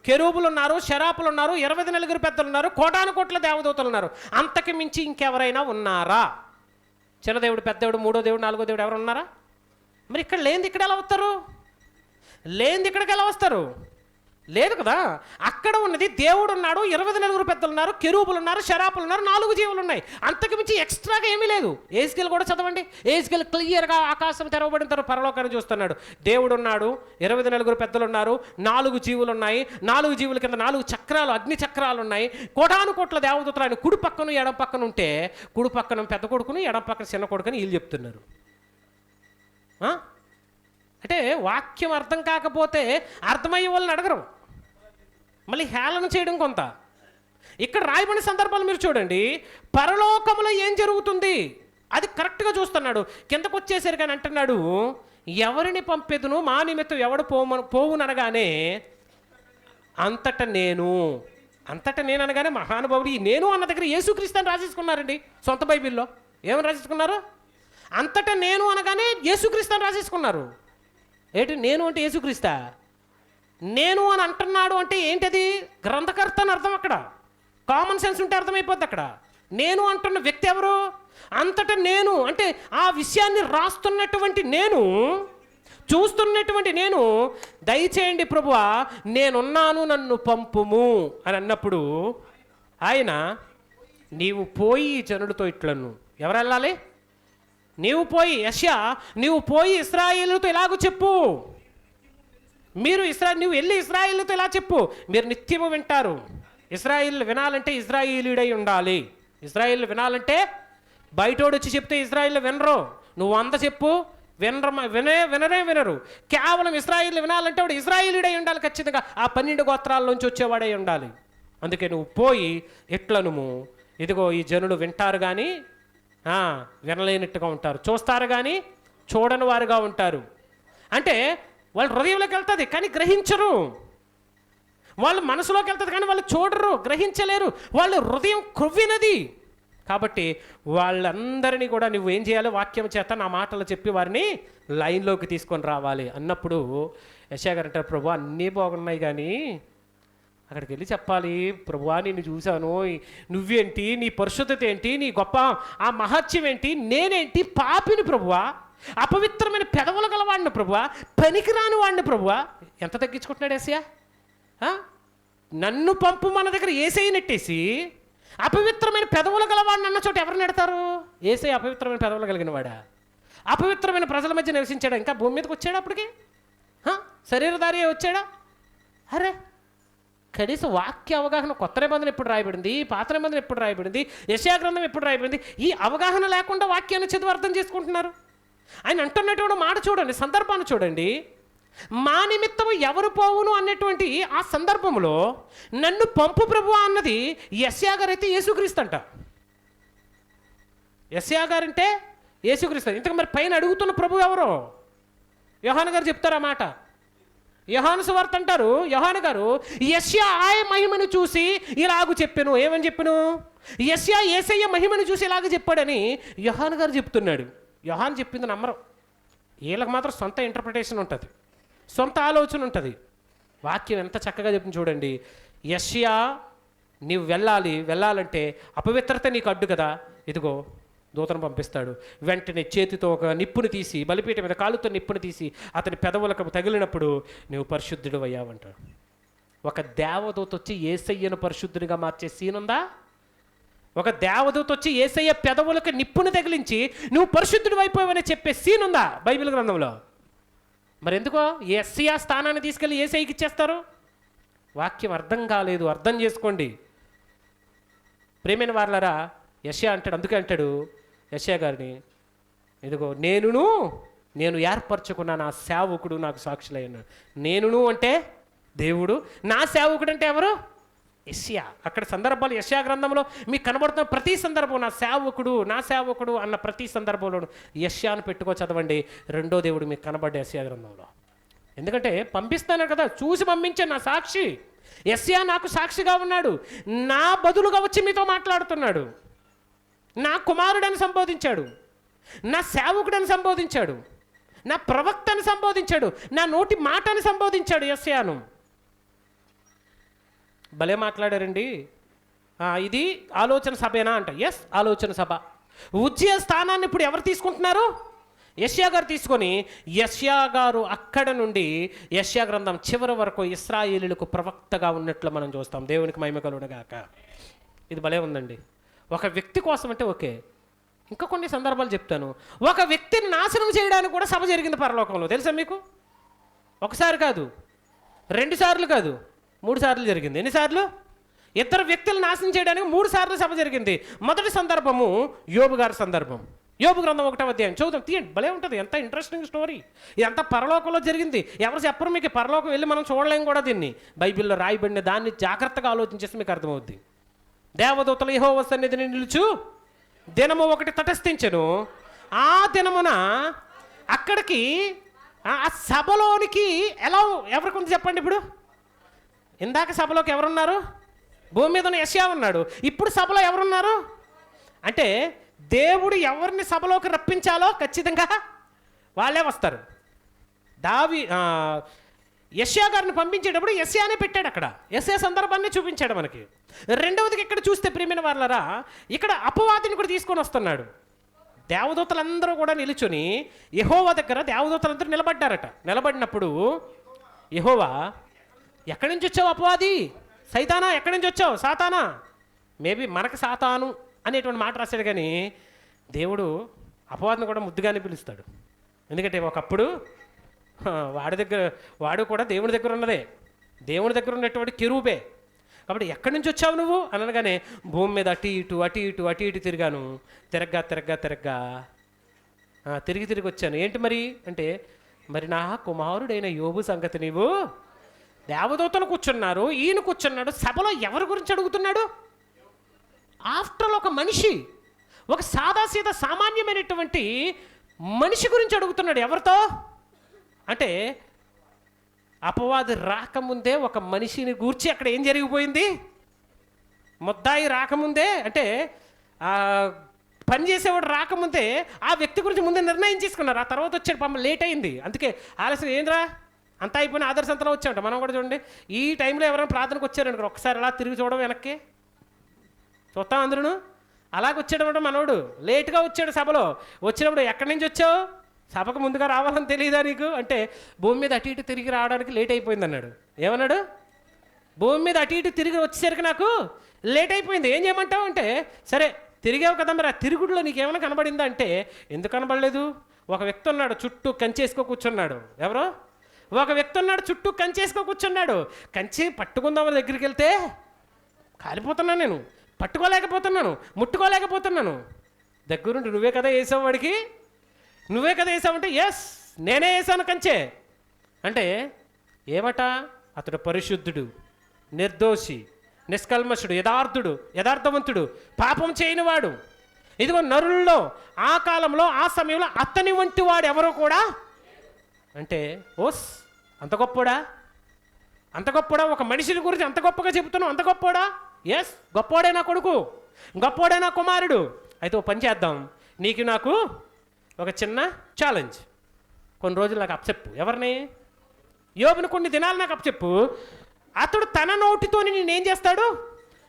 కెరూబులు ఉన్నారు, శరాపులు ఉన్నారు, 24 పెద్దలు ఉన్నారు, కోటాను కోట్ల దేవదూతలు ఉన్నారు. అంతకు మించి ఇంకెవరైనా ఉన్నారా? చిన్న దేవుడు, పెద్ద దేవుడు, 3వ దేవుడు, 4వ దేవుడు ఎవరు ఉన్నారా? మరి ఇక్కడ లేనిది ఇక్కడ ఎలా వస్తారు? లేనిది ఇక్కడికి ఎలా వస్తారు? లేదు కదా. అక్కడ ఉన్నది దేవుడు ఉన్నాడు, 24 పెద్దలు ఉన్నారు, కెరూబులు ఉన్నారు, శరాపులు ఉన్నారు, 4 జీవులు ఉన్నాయి. అంతకు మించి ఎక్స్ట్రాగా ఏమీ లేదు. ఏజ్కేల్ కూడా చదవండి. ఏజ్కేల్ క్లియర్గా ఆకాశం తెరవబడిన తర్వాత పరలోకాన్ని చూస్తున్నాడు. దేవుడు ఉన్నాడు, 24 పెద్దలు ఉన్నారు, 4 జీవులు ఉన్నాయి, 4 జీవుల కింద 4 చక్రాలు, అగ్ని చక్రాలు ఉన్నాయి, కోటాను కోట్ల దేవదూతలు ఆయన కుడి పక్కన ఎడం పక్కన ఉంటే, కుడి పక్కన పెద్ద కొడుకుని ఎడం పక్కన చిన్న కొడుకుని వీళ్ళు చెప్తున్నారు. అంటే వాక్యం అర్థం కాకపోతే అర్థమయ్యే వాళ్ళని అడగరు, మళ్ళీ హేళన చేయడం కొంత. ఇక్కడ రాయబడిన సందర్భాలు మీరు చూడండి. పరలోకములో ఏం జరుగుతుంది అది కరెక్ట్గా చూస్తున్నాడు. కిందకు వచ్చేసరికి అని అంటున్నాడు, ఎవరిని పంపెదును? మా నిమిత్తం ఎవడు పోవుననగానే అంతటా నేను అనగానే మహానుభావుడు ఈ నేను అన్న దగ్గర యేసుక్రీస్తు అని రాసేసుకున్నారండి. సొంత బైబిల్లో ఏమని రాసేసుకున్నారు? అంతటా నేను అనగానే యేసుక్రీస్తు అని రాసేసుకున్నారు. ఏంటి నేను అంటే యేసుక్రీస్తా? నేను అని అంటున్నాడు అంటే ఏంటది? గ్రంథకర్త అని అర్థం. అక్కడ కామన్ సెన్స్ ఉంటే అర్థమైపోద్ది. అక్కడ నేను అంటున్న వ్యక్తి ఎవరు? అంతటా నేను అంటే ఆ విషయాన్ని రాస్తున్నటువంటి నేను, చూస్తున్నటువంటి నేను, దయచేయండి ప్రభువా నేనున్నాను నన్ను పంపుము అని అన్నప్పుడు ఆయన నీవు పోయి జనులతో ఇట్లను. ఎవరు వెళ్ళాలి? నీవు పోయి, యెషయా నీవు పోయి ఇశ్రాయేలుతో ఇలాగూ చెప్పు. నువ్వు వెళ్ళి ఇశ్రాయేలుతో ఇలా చెప్పు, మీరు నిత్యము వింటారు. ఇశ్రాయేల్ వినాలంటే ఇశ్రాయేలీయుడై ఉండాలి. ఇశ్రాయేల్ వినాలంటే బయటోడు వచ్చి చెప్తే ఇశ్రాయేల్ వినరు. నువ్వు 100 చెప్పు, వినరు. కేవలం ఇశ్రాయేల్ వినాలంటే వాడు ఇశ్రాయేలీయుడై ఉండాలి. ఖచ్చితంగా ఆ 12 గోత్రాల్లోంచి వచ్చేవాడై ఉండాలి. అందుకే నువ్వు పోయి ఎట్లనుము, ఇదిగో ఈ జనులు వింటారు కానీ వినలేనట్టుగా ఉంటారు, చూస్తారు కానీ చూడని వారుగా ఉంటారు. అంటే వాళ్ళ హృదయంలోకి వెళ్తుంది కానీ గ్రహించరు, వాళ్ళ మనసులోకి వెళ్తుంది కానీ వాళ్ళు చూడరు, గ్రహించలేరు. వాళ్ళ హృదయం క్రొవ్వినది. కాబట్టి వాళ్ళందరినీ కూడా నువ్వు ఏం చేయాలి? వాక్యం చేత నా మాటలు చెప్పి వారిని లైన్లోకి తీసుకొని రావాలి అన్నప్పుడు యెషయా గారు అంటారు, ప్రభు అన్నీ బాగున్నాయి కానీ అక్కడికి వెళ్ళి చెప్పాలి, ప్రభువా నిన్ను చూశాను, నువ్వేంటి, నీ పరిశుద్ధత ఏంటి, నీ గొప్ప ఆ మహత్యం ఏంటి, నేనేంటి పాపిని ప్రభువా, అపవిత్రమైన పెదవులు గలవాడిని ప్రభువా, పనికిరాని వాడిని ప్రభువా. ఎంత తగ్గించుకుంటున్నాడు యేసయ్య? నన్ను పంపు మన దగ్గర యేసయ్య నెట్టేసి అపవిత్రమైన పెదవులు గలవాడిని అన్న చోట ఎవరు నెడతారు? యేసయ్య అపవిత్రమైన పెదవులు కలిగిన వాడా? అపవిత్రమైన ప్రజల మధ్య నివసించాడా? ఇంకా భూమి మీదకి వచ్చాడా? అప్పటికి శరీరధారి వచ్చాడా? అరే, కనీసం వాక్య అవగాహన కొత్త నిబంధన ఎప్పుడు రాయబడింది, పాత నిబంధన ఎప్పుడు రాయబడింది, యెషయా గ్రంథం ఎప్పుడు రాయబడింది? ఈ అవగాహన లేకుండా వాక్యాన్ని చదివి అర్థం చేసుకుంటున్నారు. ఆయన అంటున్నటువంటి మాట చూడండి, సందర్భాన్ని చూడండి. మా నిమిత్తము ఎవరు పోవును అన్నటువంటి ఆ సందర్భంలో నన్ను పంపు ప్రభువా అన్నది యెషయా గారు అయితే యేసుక్రీస్తు అంట. యెషయా గారంటే యేసుక్రీస్తు. ఇంతకు మరి పైన అడుగుతున్న ప్రభు ఎవరో? యోహాను గారు చెప్తారు ఆ మాట. యోహాను సువార్త అంటారు, యోహాను గారు యెషయా ఆయన మహిమను చూసి ఇలాగూ చెప్పాను. ఏమని చెప్పాను? యెషయా యేసయ్య మహిమను చూసి ఇలాగ చెప్పాడని యోహాను గారు చెప్తున్నాడు. యోహాను చెప్పింది నమ్మరు. వీళ్ళకి మాత్రం సొంత ఇంటర్ప్రిటేషన్ ఉంటుంది, సొంత ఆలోచన ఉంటుంది. వాక్యం ఎంత చక్కగా చెప్పింది చూడండి. యెషయా నీవు వెళ్ళాలంటే అపవిత్రత నీకు అడ్డు కదా, ఇదిగో దూతను పంపిస్తాడు. వెంటనే చేతితో ఒక నిప్పుని తీసి, బలిపీఠం మీద కాలుతో నిప్పుని తీసి అతని పెదవులకు తగిలినప్పుడు నువ్వు పరిశుద్ధుడు అయ్యావంటాడు. ఒక దేవదూత వచ్చి యేసయ్యను పరిశుద్ధునిగా మార్చే సీన్ ఉందా? ఒక దేవదూత వచ్చి యేసయ్య పెదవులకు నిప్పుని తగిలించి నువ్వు పరిశుద్ధుడు అయిపోయావని చెప్పే సీన్ ఉందా బైబిల్ గ్రంథంలో? మరి ఎందుకో యెషయా స్థానాన్ని తీసుకెళ్ళి యేసయ్యకి ఇచ్చేస్తారు? వాక్యం అర్థం కాలేదు, అర్థం చేసుకోండి ప్రేమైన వారలారా. యెషయా అంటాడు, అందుకే అంటాడు యెషయా గారిని, ఇదిగో నేను ఏర్పరచుకున్న నా సేవకుడు నాకు సాక్షులై ఉన్నాడు. నేనును అంటే దేవుడు, నా సేవకుడు అంటే ఎవరు? యెషయా. అక్కడ సందర్భాలు యెషయా గ్రంథంలో మీకు కనబడుతున్న ప్రతి సందర్భం నా సేవకుడు అన్న ప్రతి సందర్భంలో యెషయాను పెట్టుకో చదవండి. రెండో దేవుడు మీకు కనబడ్డ యెషయా గ్రంథంలో. ఎందుకంటే పంపిస్తాను కదా, చూసి పంపించాను, నా సాక్షి. యెషయా నాకు సాక్షిగా ఉన్నాడు, నా బదులుగా వచ్చి మీతో మాట్లాడుతున్నాడు, నా కుమారుడని సంబోధించాడు, నా సేవకుడని సంబోధించాడు, నా ప్రవక్తని సంబోధించాడు, నా నోటి మాటని సంబోధించాడు యెషయాను. భలే మాట్లాడారండి. ఇది ఆలోచన సభేనా అంట. ఎస్, ఆలోచన సభ. ఉజ్జియా స్థానాన్ని ఇప్పుడు ఎవరు తీసుకుంటున్నారు? యెషయా గారు తీసుకొని, యెషయా గారు అక్కడ నుండి యెషయా గ్రంథం చివరి వరకు ఇశ్రాయేలీయులకు ప్రవక్తగా ఉన్నట్లు మనం చూస్తాం. దేవునికి మహిమ కలుగునుగాక. ఇది భలే ఉందండి. ఒక వ్యక్తి కోసం అంటే ఓకే, ఇంకా కొన్ని సందర్భాలు చెప్తాను. ఒక వ్యక్తిని నాశనం చేయడానికి కూడా సభ జరిగింది పరలోకంలో, తెలుసా మీకు? ఒకసారి కాదు, 2 సార్లు కాదు, 3 సార్లు జరిగింది. ఎన్నిసార్లు? 2 వ్యక్తులు నాశనం చేయడానికి 3 సార్లు సభ జరిగింది. మొదటి సందర్భము యోబు గారి సందర్భం. యోబు గ్రంథం 1వ అధ్యాయం చూద్దాం, తీయండి, భలే ఉంటుంది. ఎంత ఇంట్రెస్టింగ్ స్టోరీ. ఇదంతా పరలోకంలో జరిగింది. ఎవరు చెప్పరు మీకు, పరలోకం వెళ్ళి మనం చూడలేం కూడా. దీన్ని బైబిల్లో రాయబడిన దాన్ని జాగ్రత్తగా ఆలోచించేసి మీకు అర్థమవుద్ది. దేవదూతలు యెహోవా సన్నిధిని నిలుచు దినము ఒకటి తటస్థించెను. ఆ దినమున అక్కడికి ఆ సభలోనికి ఎవరికి ఉంది చెప్పండి? ఇప్పుడు ఇందాక సభలోకి ఎవరున్నారు? భూమి మీద ఉన్న యెషయా ఉన్నాడు. ఇప్పుడు సభలో ఎవరున్నారు అంటే, దేవుడు ఎవరిని సభలోకి రప్పించాలో ఖచ్చితంగా వాళ్ళే వస్తారు. యెషయా గారిని పంపించేటప్పుడు యెషయానే పెట్టాడు అక్కడ. యెషయా సందర్భాన్ని చూపించాడు మనకి. రెండవదికి ఇక్కడ చూస్తే ప్రియమైన వాళ్ళరా, ఇక్కడ అపవాదిని కూడా తీసుకొని వస్తున్నాడు. దేవదూతలందరూ కూడా నిలుచుని యెహోవా దగ్గర దేవదూతలందరూ నిలబడ్డారట. నిలబడినప్పుడు యెహోవా, ఎక్కడి నుంచి వచ్చావు అపవాది? సైతానా, ఎక్కడి నుంచి వచ్చావు? సాతానా. మేబీ మనకు సాతాను అనేటువంటి మాట రాశాడు, కానీ దేవుడు అపవాదిని కూడా ముద్దుగానే పిలుస్తాడు. ఎందుకంటే ఒకప్పుడు వాడు కూడా దేవుని దగ్గర ఉన్నదే, దేవుని దగ్గర ఉన్నటువంటి కెరూబే. కాబట్టి ఎక్కడి నుంచి వచ్చావు నువ్వు అని అనగానే, భూమి మీద అటు ఇటు తిరిగాను, తిరిగి వచ్చాను. ఏంటి మరి అంటే, మరి నా కుమారుడైన యోబు సంగతి నీవు, దేవదూతలు కూర్చున్నారు, ఈయన కూర్చున్నాడు, సభలో ఎవరి గురించి అడుగుతున్నాడు? ఆఫ్టర్ ఒక మనిషి, ఒక సాదాసీదా సామాన్యమైనటువంటి మనిషి గురించి అడుగుతున్నాడు. ఎవరితో అంటే, అపవాది రాకముందే ఒక మనిషిని గూర్చి అక్కడ ఏం జరిగిపోయింది? ముద్దాయి రాకముందే, అంటే పనిచేసేవాడు రాకముందే ఆ వ్యక్తి గురించి ముందే నిర్ణయం చేసుకున్నారు. ఆ తర్వాత వచ్చాడు, పాపం లేట్ అయింది, అందుకే ఆలస్యం. ఏంద్రా అంతా అయిపోయిన ఆదర్శంతలో వచ్చామంట. మనం కూడా చూడండి, ఈ టైంలో ఎవరైనా ప్రార్థనకు వచ్చారనుకో, ఒకసారి అలా తిరిగి చూడడం, వెనక్కి చూస్తాం అందరూ. అలాగ వచ్చాడు అనమాట మనోడు. లేటుగా వచ్చాడు సభలో. వచ్చినప్పుడు ఎక్కడి నుంచి వచ్చావు? సభకు ముందుగా రావాలని తెలియదా నీకు అంటే భూమి మీద అటు ఇటు తిరిగి రావడానికి లేట్ అయిపోయింది అన్నాడు. ఏమన్నాడు? భూమి మీద అటు ఇటు తిరిగి వచ్చేసరికి నాకు లేట్ అయిపోయింది, ఏం చేయమంటావు అంటే, సరే తిరిగావు కదా, మరి ఆ తిరుగుడులో నీకేమైనా కనబడిందా అంటే, ఎందుకు కనబడలేదు? ఒక వ్యక్తి ఉన్నాడు చుట్టూ కంచేసుకో కూర్చున్నాడు. ఎవరో ఒక వ్యక్తి ఉన్నాడు చుట్టూ కంచేసుకో కూర్చున్నాడు. కంచి పట్టుకుందామని దగ్గరికి వెళ్తే కాలిపోతున్నాను, నేను పట్టుకోలేకపోతున్నాను, ముట్టుకోలేకపోతున్నాను. దగ్గరుండి నువ్వే కదా వేసావు వాడికి, నువ్వే కదా వేసావంటే, ఎస్ నేనే వేసాను కంచే అంటే ఏమట? అతడు పరిశుద్ధుడు, నిర్దోషి, నిష్కల్మషుడు, యథార్థవంతుడు, పాపం చేయనివాడు. ఇదిగో నరుల్లో ఆ కాలంలో ఆ సమయంలో అతని వంటి వాడు ఎవరో కూడా అంటే, ఓస్ అంత గొప్పోడా, అంత గొప్పోడా? ఒక మనిషిని గురించి అంత గొప్పగా చెబుతున్నావు, అంత గొప్పోడా? ఎస్ గొప్పోడే నా కొడుకు, గొప్పోడే నా కుమారుడు. అయితే ఓ పని చేద్దాం, నీకు నాకు ఒక చిన్న ఛాలెంజ్. కొన్ని రోజులు నాకు అప్పచెప్పు. ఎవరిని? యోబుని కొన్ని దినాలు నాకు అప్పచెప్పు. అతడు తన నోటితోని నేనేం చేస్తాడు?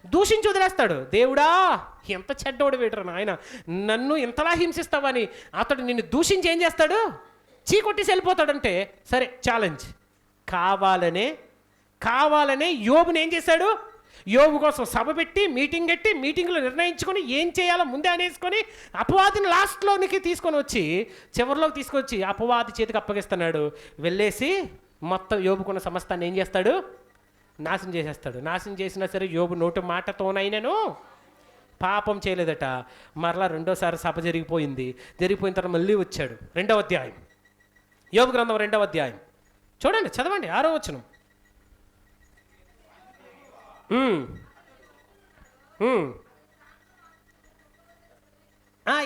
దూషించి వదిలేస్తాడు. దేవుడా ఎంత చెడ్డోడు వేటరు నాయన, నన్ను ఇంతలా హింసిస్తావని అతడు నిన్ను దూషించి ఏం చేస్తాడు? చీకొట్టేసి వెళ్ళిపోతాడంటే, సరే ఛాలెంజ్. కావాలనే యోబుని ఏం చేశాడు? యోబు కోసం సభ పెట్టి మీటింగ్లో నిర్ణయించుకొని ఏం చేయాలో ముందే అనేసుకొని అపవాదిని లాస్ట్లోనికి తీసుకొని వచ్చి చివరిలోకి తీసుకొచ్చి అపవాది చేతికి అప్పగిస్తున్నాడు. వెళ్ళేసి మొత్తం యోబుకున్న సమస్తాన్ని ఏం చేస్తాడు? నాశనం చేసేస్తాడు. నాశనం చేసినా సరే యోబు నోటి మాటతోనైనాను పాపం చేయలేదట. మరలా రెండోసారి సభ జరిగిపోయింది. జరిగిపోయిన తర్వాత మళ్ళీ వచ్చాడు. 2వ అధ్యాయం, యోబు గ్రంథం 2వ అధ్యాయం చూడండి, చదవండి 6వ వచనం.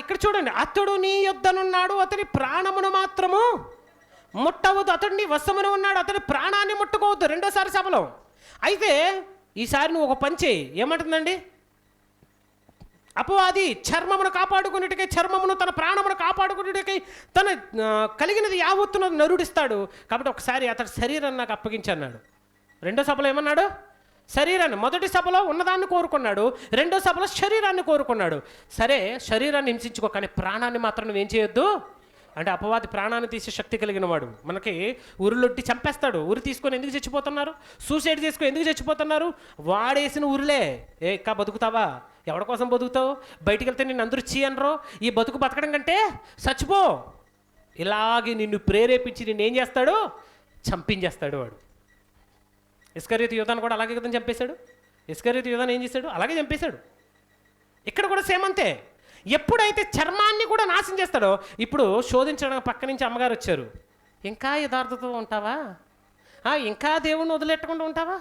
ఇక్కడ చూడండి, అతడు నీ యొద్దనున్నాడు, అతని ప్రాణమును మాత్రము ముట్టవద్దు, అతడు నీ వశమున ఉన్నాడు, అతని ప్రాణాన్ని ముట్టుకోవద్దు. రెండోసారి సభలో. అయితే ఈసారి నువ్వు ఒక పని చేయి. ఏమంటుందండి? అపవాది చర్మమును కాపాడుకునేటికై, చర్మమును తన ప్రాణమును కాపాడుకునేటికై తన కలిగినది యావత్తును నరుడిస్తాడు. కాబట్టి ఒకసారి అతడు శరీరాన్ని నాకు అప్పగించన్నాడు. రెండో సభలో ఏమన్నాడు? శరీరాన్ని. మొదటి సభలో ఉన్నదాన్ని కోరుకున్నాడు, రెండో సభలో శరీరాన్ని కోరుకున్నాడు. సరే శరీరాన్ని హింసించుకో, కానీ ప్రాణాన్ని మాత్రం నువ్వేం చేయొద్దు అంటే, అపవాది ప్రాణాన్ని తీసే శక్తి కలిగిన వాడు. మనకి ఉరులొట్టి చంపేస్తాడు. ఉరి తీసుకొని ఎందుకు చచ్చిపోతున్నారు? సూసైడ్ చేసుకొని ఎందుకు చచ్చిపోతున్నారు? వాడేసిన ఉరులే. ఇంకా బతుకుతావా? ఎవరి కోసం బతుకుతావు? బయటికి వెళ్తే నిన్ను అందరూ చీ అనరు. ఈ బతుకు బతకడం కంటే చచ్చిపో. ఇలాగే నిన్ను ప్రేరేపించి నిన్ను ఏం చేస్తాడు? చంపించేస్తాడు వాడు. ఇస్కరియోతు యూదాను కూడా అలాగే కదా చంపేశాడు. ఇస్కరియోతు యూదాను ఏం చేశాడు? అలాగే చంపేశాడు. ఇక్కడ కూడా సేమ్ అంతే. ఎప్పుడైతే చర్మాన్ని కూడా నాశనం చేస్తాడో, ఇప్పుడు శోధించడానికి పక్క నుంచి అమ్మగారు వచ్చారు. ఇంకా యథార్థతో ఉంటావా? ఇంకా దేవుణ్ణి వదిలేట్టకుండా ఉంటావా?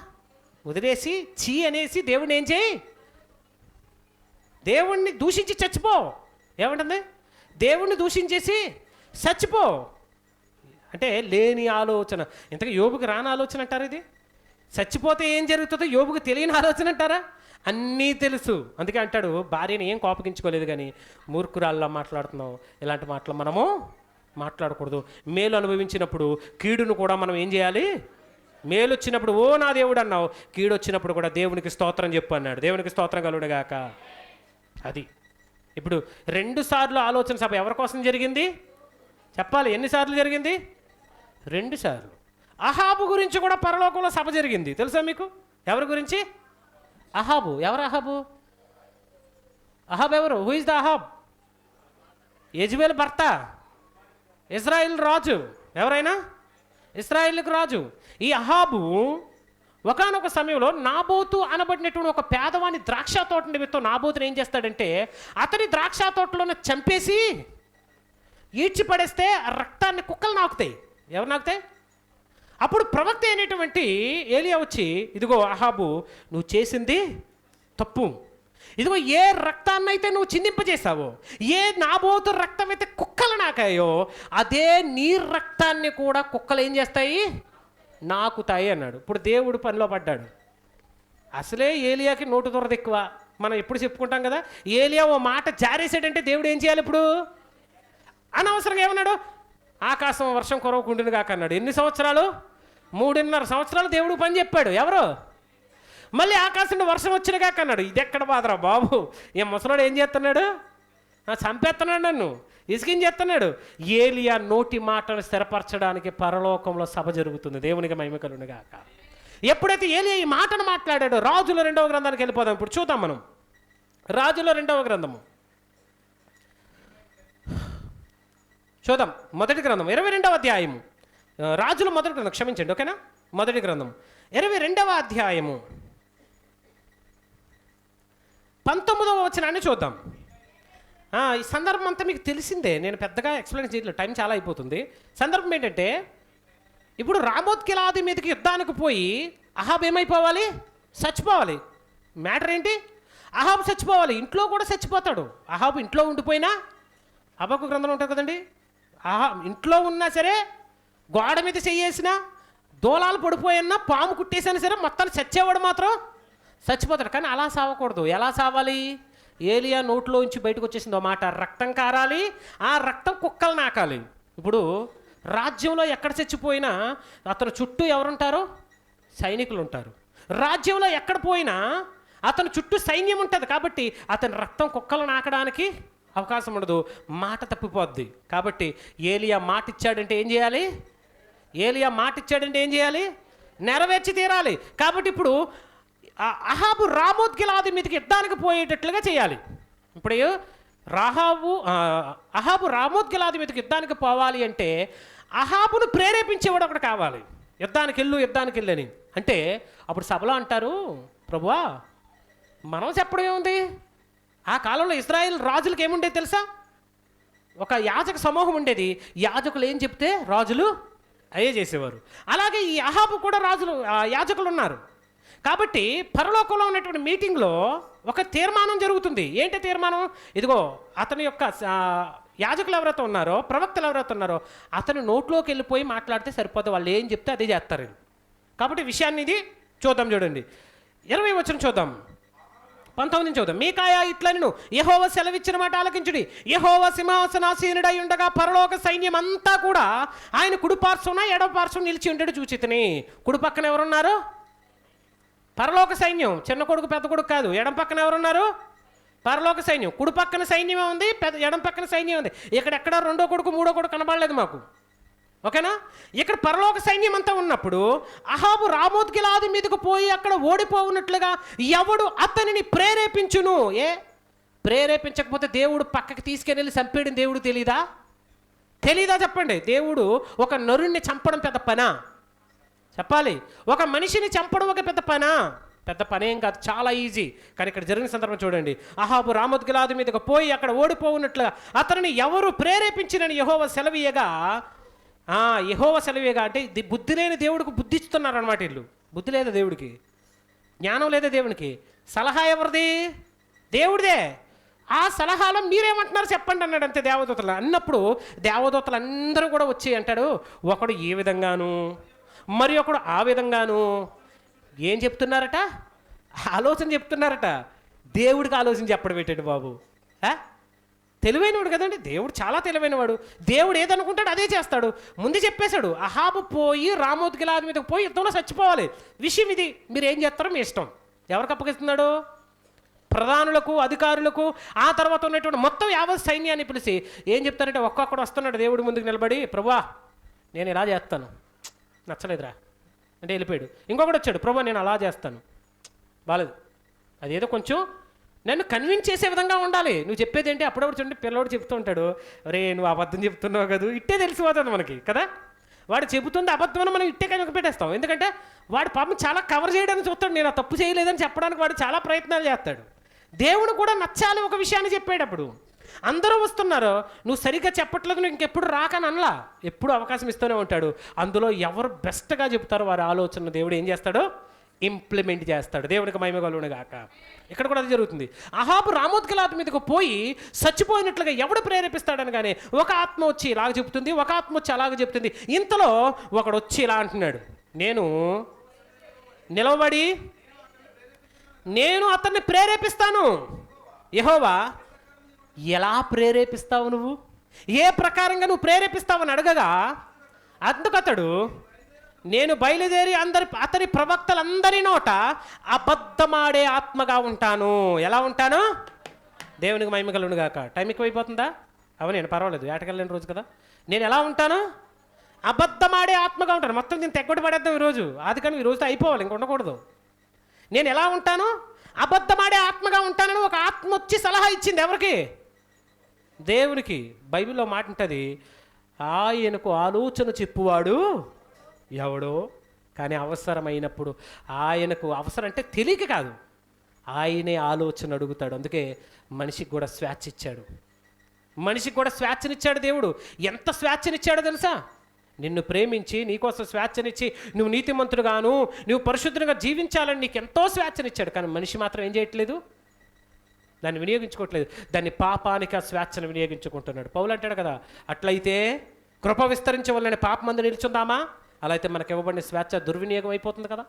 వదిలేసి చీ అనేసి దేవుణ్ణి ఏం చేయి? దేవుణ్ణి దూషించి చచ్చిపో. ఏమంటుంది? దేవుణ్ణి దూషించేసి చచ్చిపో అంటే లేని ఆలోచన. ఇంతగా యోబుకి రాని ఆలోచన అంటారు ఇది. చచ్చిపోతే ఏం జరుగుతుందో యోబుకి తెలియని ఆలోచన అంటారా? అన్నీ తెలుసు. అందుకే అంటాడు, భార్యని ఏం కోపగించుకోలేదు కానీ మూర్ఖురాల్లో మాట్లాడుతున్నావు. ఇలాంటి మాటలు మనము మాట్లాడకూడదు. మేలు అనుభవించినప్పుడు కీడును కూడా మనం ఏం చేయాలి? మేలు వచ్చినప్పుడు ఓ నా దేవుడు అన్నావు, కీడు వచ్చినప్పుడు కూడా దేవునికి స్తోత్రం చెప్పు అన్నాడు. దేవునికి స్తోత్రం కలుగునుగాక. అది ఇప్పుడు 2 సార్లు ఆలోచన సభ ఎవరి కోసం జరిగింది చెప్పాలి? ఎన్నిసార్లు జరిగింది? 2 సార్లు. అహాబు గురించి కూడా పరలోకంలో సభ జరిగింది. తెలుసా మీకు? ఎవరి గురించి? అహాబు. ఎవరు అహాబు? అహాబ్ ఎవరు? Who is the Ahab? Jezebel భర్త, ఇజ్రాయిల్ రాజు. ఎవరైనా ఇజ్రాయిల్కి రాజు. ఈ అహాబు ఒకానొక సమయంలో నాబోతు అనబడినటువంటి ఒక పేదవాని ద్రాక్ష తోట నిమిత్తం నాబోతుని ఏం చేస్తాడంటే, అతని ద్రాక్ష తోటలోనే చంపేసి ఈడ్చి పడేస్తే ఆ రక్తాన్ని కుక్కలు నాకుతాయి. ఎవరు నాకుతాయి? అప్పుడు ప్రవక్త అయినటువంటి ఏలియా వచ్చి, ఇదిగో అహాబు నువ్వు చేసింది తప్పు. ఇదిగో ఏ రక్తాన్నైతే నువ్వు చిందింపజేసావో, ఏ నాబోతు రక్తం అయితే కుక్కలు నాకాయో, అదే నీ రక్తాన్ని కూడా కుక్కలు ఏం చేస్తాయి? నాకుతాయి అన్నాడు. ఇప్పుడు దేవుడు పనిలో పడ్డాడు. అసలే ఏలియాకి నోటు దొరద ఎక్కువ. మనం ఎప్పుడు చెప్పుకుంటాం కదా, ఏలియా ఓ మాట జారేసాడంటే దేవుడు ఏం చేయాలి? ఇప్పుడు అనవసరంగా ఏమన్నాడు? ఆకాశం వర్షం కురవకుండును కాక అన్నాడు. ఎన్ని సంవత్సరాలు? 3.5 సంవత్సరాలు దేవుడు పని చెప్పాడు. ఎవరు? మళ్ళీ ఆకాశంలో వర్షం వచ్చిన కాక అన్నాడు. ఇది ఎక్కడ బాధరా బాబు? ఏ ముసలాడు ఏం చేస్తున్నాడు? చంపేస్తున్నాడు నన్ను. ఇసికించేస్తున్నాడు. ఏలియా నోటి మాటను స్థిరపరచడానికి పరలోకంలో సభ జరుగుతుంది. దేవునికి మహిమ కలుగును గాక. ఎప్పుడైతే ఏలియా ఈ మాటను మాట్లాడాడో రాజుల 2వ గ్రంథానికి వెళ్ళిపోదాం. ఇప్పుడు చూద్దాం మనం రాజుల 2వ గ్రంథము చూద్దాం. మొదటి గ్రంథం 22వ అధ్యాయము. రాజుల మొదటి గ్రంథం, క్షమించండి, ఓకేనా? మొదటి గ్రంథం 22వ అధ్యాయము 19వ వచనాన్ని చూద్దాం. ఈ సందర్భం అంతా మీకు తెలిసిందే, నేను పెద్దగా ఎక్స్ప్లెయిన్ చేయట్లేదు, టైం చాలా అయిపోతుంది. సందర్భం ఏంటంటే, ఇప్పుడు రామోత్ గిలాది మీదకి యుద్ధానికి పోయి అహాబ్ ఏమైపోవాలి? చచ్చిపోవాలి. మ్యాటర్ ఏంటి? అహాబ్ చచ్చిపోవాలి. ఇంట్లో కూడా చచ్చిపోతాడు. అహాబ్ ఇంట్లో ఉండిపోయినా, హబక్కు గ్రంథం ఉంటుంది కదండి, ఇంట్లో ఉన్నా సరే, గోడ మీద చెయ్యేసినా, దూలాలు పడిపోయినా, పాము కుట్టేసినా సరే మొత్తాన్ని చచ్చేవాడు మాత్రం చచ్చిపోతాడు. కానీ అలా సావకూడదు. ఎలా సావాలి? ఏలియా నోట్లోంచి బయటకు వచ్చేసింది మాట, రక్తం కారాలి, ఆ రక్తం కుక్కలు నాకాలి. ఇప్పుడు రాజ్యంలో ఎక్కడ చచ్చిపోయినా అతను చుట్టూ ఎవరుంటారు? సైనికులు ఉంటారు. రాజ్యంలో ఎక్కడ పోయినా అతను చుట్టూ సైన్యం ఉంటుంది. కాబట్టి అతని రక్తం కుక్కలు నాకడానికి అవకాశం ఉండదు, మాట తప్పిపోద్ది. కాబట్టి ఏలియా మాట ఇచ్చాడంటే ఏం చేయాలి? ఏలియా మాట ఇచ్చాడంటే ఏం చేయాలి? నెరవేర్చి తీరాలి. కాబట్టి ఇప్పుడు అహాబు రామోత్ గిలాది మీదకి యుద్ధానికి పోయేటట్లుగా చేయాలి. ఇప్పుడు అహాబు రామోత్ గిలాది మీదకి యుద్ధానికి పోవాలి అంటే అహాబును ప్రేరేపించేవాడు ఒకటి కావాలి. యుద్ధానికి వెళ్ళని అంటే అప్పుడు సభలో అంటారు, ప్రభువా మనం చెప్పడం ఏముంది? ఆ కాలంలో ఇశ్రాయేల్ రాజులకు ఏముండేది తెలుసా? ఒక యాజక సమూహం ఉండేది. యాజకులు ఏం చెప్తే రాజులు అయ్యే చేసేవారు. అలాగే ఈ అహాబు కూడా యాజకులు ఉన్నారు. కాబట్టి పరలోకంలో ఉన్నటువంటి మీటింగ్లో ఒక తీర్మానం జరుగుతుంది. ఏంటి తీర్మానం? ఇదిగో అతని యొక్క యాజకులు ఎవరైతే ఉన్నారో, ప్రవక్తలు ఎవరైతే ఉన్నారో, అతను నోట్లోకి వెళ్ళిపోయి మాట్లాడితే సరిపోతుంది. వాళ్ళు ఏం చెప్తే అదే చేస్తారు. కాబట్టి విషయాన్ని ఇది చూద్దాం. చూడండి 20వ వచనం చూద్దాం, 19 చూద్దాం. మీకాయా ఇట్లనిను యెహోవా సెలవిచ్చిన మాట ఆలకించుడి. యెహోవా సింహాసనాసీనుడై ఉండగా పరలోక సైన్యం అంతా కూడా ఆయన కుడి పార్శ్వన ఎడవ పార్శ్వం నిలిచి ఉండేది చూచితిని. కుడి పక్కన ఎవరున్నారు? పరలోక సైన్యం. చిన్న కొడుకు పెద్ద కొడుకు కాదు. ఎడం పక్కన ఎవరున్నారు? పరలోక సైన్యం. కుడి పక్కన సైన్యమే ఉంది, ఎడం పక్కన సైన్యం ఉంది. ఎక్కడ రెండో కొడుకు మూడో కొడుకు కనబడలేదు మాకు, ఓకేనా? ఇక్కడ పరలోక సైన్యం అంతా ఉన్నప్పుడు అహాబు రామోత్ గిలాది మీదకు పోయి అక్కడ ఓడిపోవున్నట్లుగా ఎవడు అతనిని ప్రేరేపించును? ప్రేరేపించకపోతే దేవుడు పక్కకి తీసుకెళ్ళి చంపేయడం దేవుడు తెలీదా చెప్పండి. దేవుడు ఒక నరుణ్ణి చంపడం పెద్ద పనా? చెప్పాలి. ఒక మనిషిని చంపడం ఒక పెద్ద పనేం కాదు, చాలా ఈజీ. కానీ ఇక్కడ జరిగిన సందర్భం చూడండి. అహాబు రామోత్ గిలాది మీదకు పోయి అక్కడ ఓడిపోవున్నట్లుగా అతనిని ఎవరు ప్రేరేపించినని యెహోవా సెలవీయగా అంటే బుద్ధి లేని దేవుడికి బుద్ధి ఇస్తున్నారు అనమాట. వీళ్ళు బుద్ధి లేదా దేవుడికి, జ్ఞానం లేదా దేవునికి, సలహా ఎవరిది? దేవుడిదే. ఆ సలహాలో మీరేమంటున్నారు చెప్పండి అన్నాడు. అంతే దేవదూతలు అన్నప్పుడు దేవదూతలు అందరూ కూడా వచ్చి అంటాడు, ఒకడు ఈ విధంగాను మరి ఒకడు ఆ విధంగాను ఏం చెప్తున్నారట? ఆలోచన చెప్తున్నారట. దేవుడికి ఆలోచన చెప్పడం పెట్టాడు బాబు. తెలివైనవాడు కదండి దేవుడు, చాలా తెలివైనవాడు. దేవుడు ఏదనుకుంటాడు అదే చేస్తాడు. ముందు చెప్పేశాడు, అహాబు పోయి రామోత్ గిలాది మీదకి పోయి యుద్ధంలో చచ్చిపోవాలి. విషయం ఇది, మీరు ఏం చేస్తారో మీ ఇష్టం. ఎవరికి అప్పగిస్తున్నాడు? ప్రధానులకు, అధికారులకు, ఆ తర్వాత ఉన్నటువంటి మొత్తం యావత్ సైన్యాన్ని పిలిచి ఏం చెప్తారంటే, ఒక్కొక్కడు వస్తున్నాడు దేవుడి ముందుకు నిలబడి, ప్రభువా నేను ఇలా చేస్తాను, నచ్చలేదురా అంటే వెళ్ళిపోయాడు. ఇంకొకటి వచ్చాడు, ప్రభువా నేను అలా చేస్తాను, బాలేదు. అదేదో కొంచెం నన్ను కన్విన్స్ చేసే విధంగా ఉండాలి. నువ్వు చెప్పేది ఏంటి? అప్పుడప్పుడు చూడండి పిల్లవాడు చెప్తూ ఉంటాడు, అరే నువ్వు అబద్ధం చెప్తున్నావు కదా, ఇట్టే తెలిసిపోతుంది మనకి కదా. వాడు చెబుతుంది అబద్ధమని మనం ఇట్టే కనుక పెట్టేస్తాం. ఎందుకంటే వాడు పాపం చాలా కవర్ చేయడానికి చూస్తాడు. నేను ఆ తప్పు చేయలేదని చెప్పడానికి వాడు చాలా ప్రయత్నాలు చేస్తాడు. దేవుడు కూడా నచ్చాలి ఒక విషయాన్ని చెప్పేటప్పుడు. అందరూ వస్తున్నారు, నువ్వు సరిగ్గా చెప్పట్లేదు, నువ్వు ఇంకెప్పుడు రాకని అనలా, ఎప్పుడు అవకాశం ఇస్తూనే ఉంటాడు. అందులో ఎవరు బెస్ట్గా చెప్తారో వారి ఆలోచన దేవుడు ఏం చేస్తాడు? ఇంప్లిమెంట్ చేస్తాడు. దేవునికి మహిమ కలుగును గాక. ఇక్కడ కూడా అది జరుగుతుంది. అహాబు రామోత్ గిలాది మీదకు పోయి చచ్చిపోయినట్లుగా ఎవడు ప్రేరేపిస్తాడని కానీ ఒక ఆత్మ వచ్చి ఇలాగ చెప్తుంది, ఒక ఆత్మ వచ్చి అలాగ చెప్తుంది. ఇంతలో ఒకడు వచ్చి ఇలా అంటున్నాడు, నేను నిలవబడి నేను అతన్ని ప్రేరేపిస్తాను. యెహోవా ఎలా ప్రేరేపిస్తావు? నువ్వు ఏ ప్రకారంగా నువ్వు ప్రేరేపిస్తావని అడగగా అందుకతడు, నేను బయలుదేరి అతని ప్రవక్తలందరి నోట అబద్ధమాడే ఆత్మగా ఉంటాను. ఎలా ఉంటాను? దేవునికి మహిమ కలుగును గాక. టైం ఎక్కువైపోతుందా? అవునండి, పర్వాలేదు, వేటకెళ్ళిన రోజు కదా. నేను ఎలా ఉంటాను? అబద్ధమాడే ఆత్మగా ఉంటాను. మొత్తం నేను తెగ్గొట్టి పడేద్దాం ఈరోజు, అది కానీ ఈ రోజుతో అయిపోవాలి, ఇంక ఉండకూడదు. నేను ఎలా ఉంటాను? అబద్ధమాడే ఆత్మగా ఉంటానని ఒక ఆత్మ వచ్చి సలహా ఇచ్చింది. ఎవరికి? దేవునికి. బైబిల్లో మాట ఉంటుంది, ఆయనకు ఆలోచన చెప్పువాడు ఎవడో, కానీ అవసరమైనప్పుడు ఆయనకు అవసరం అంటే తెలియక కాదు, ఆయనే ఆలోచన అడుగుతాడు. అందుకే మనిషికి కూడా స్వేచ్ఛ ఇచ్చాడు. మనిషికి కూడా స్వేచ్ఛనిచ్చాడు దేవుడు. ఎంత స్వేచ్ఛనిచ్చాడో తెలుసా? నిన్ను ప్రేమించి నీకోసం స్వేచ్ఛనిచ్చి నువ్వు నీతిమంతుడుగాను నువ్వు పరిశుద్ధంగా జీవించాలని నీకు ఎంతో స్వేచ్ఛనిచ్చాడు. కానీ మనిషి మాత్రం ఏం చేయట్లేదు? దాన్ని వినియోగించుకోవట్లేదు. దాన్ని పాపానికి ఆ స్వేచ్ఛను వినియోగించుకుంటున్నాడు. పౌలు అంటాడు కదా, అట్లయితే కృప విస్తరించవలనే పాపం మందు నిలుచుందామా? అలా అయితే మనకు ఇవ్వబడిన స్వేచ్ఛ దుర్వినియోగం అయిపోతుంది కదా.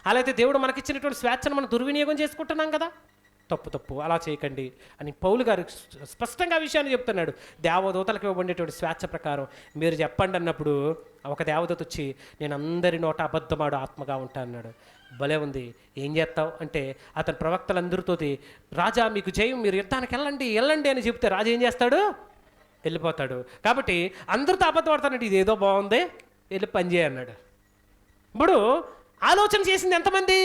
అలా అయితే దేవుడు మనకిచ్చినటువంటి స్వేచ్ఛను మనం దుర్వినియోగం చేసుకుంటున్నాం కదా. తప్పు అలా చేయకండి అని పౌలు గారు స్పష్టంగా విషయాన్ని చెప్తున్నాడు. దేవదూతలకు ఇవ్వబడేటువంటి స్వేచ్ఛ ప్రకారం మీరు చెప్పండి అన్నప్పుడు ఒక దేవదూత వచ్చి, నేను అందరి నోట అబద్ధమాడు ఆత్మగా ఉంటా అన్నాడు. భలే ఉంది. ఏం చేస్తావు అంటే, అతని ప్రవక్తలందరితో, రాజా మీకు జయం, మీరు యుద్ధానికి వెళ్ళండి అని చెప్తే రాజు ఏం చేస్తాడు? వెళ్ళిపోతాడు. కాబట్టి అందరితో అబద్ధం ఆడతానంటే ఇదేదో బాగుంది, వెళ్ళి పని చేయన్నాడు. ఇప్పుడు ఆలోచన చేసింది ఎంతమంది?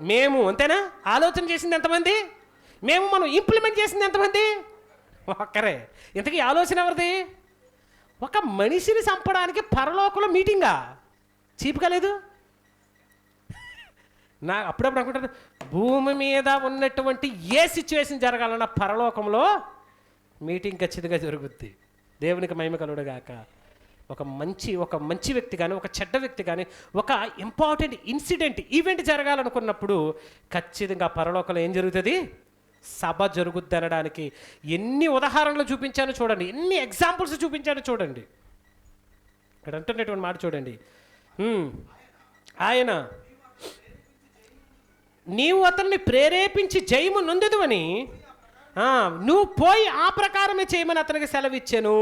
మేము, అంతేనా? ఆలోచన చేసింది ఎంతమంది? మనం ఇంప్లిమెంట్ చేసింది ఎంతమంది? ఒక్కరే. ఇంతకీ ఆలోచన ఎవరిది? ఒక మనిషిని చంపడానికి పరలోకంలో మీటింగా? చీప్ కాలేదు? అప్పుడప్పుడు అనుకుంటారు, భూమి మీద ఉన్నటువంటి ఏ సిచ్యువేషన్ జరగాలన్నా పరలోకంలో మీటింగ్ ఖచ్చితంగా జరుగుద్ది. దేవునికి మహిమ కలుగుగాక. ఒక మంచి వ్యక్తి కానీ, ఒక చెడ్డ వ్యక్తి కానీ, ఒక ఇంపార్టెంట్ ఈవెంట్ జరగాలనుకున్నప్పుడు ఖచ్చితంగా పరలోకంలో ఏం జరుగుతుంది? సభ జరుగుద్ది అనడానికి ఎన్ని ఉదాహరణలు చూపించానో చూడండి, ఎన్ని ఎగ్జాంపుల్స్ చూపించానో చూడండి. ఇక్కడ అంటున్నటువంటి మాట చూడండి. ఆయన, నీవు అతన్ని ప్రేరేపించి జయము నొందెదవని నువ్వు పోయి ఆ ప్రకారమే చేయమని అతనికి సెలవిచ్చాను.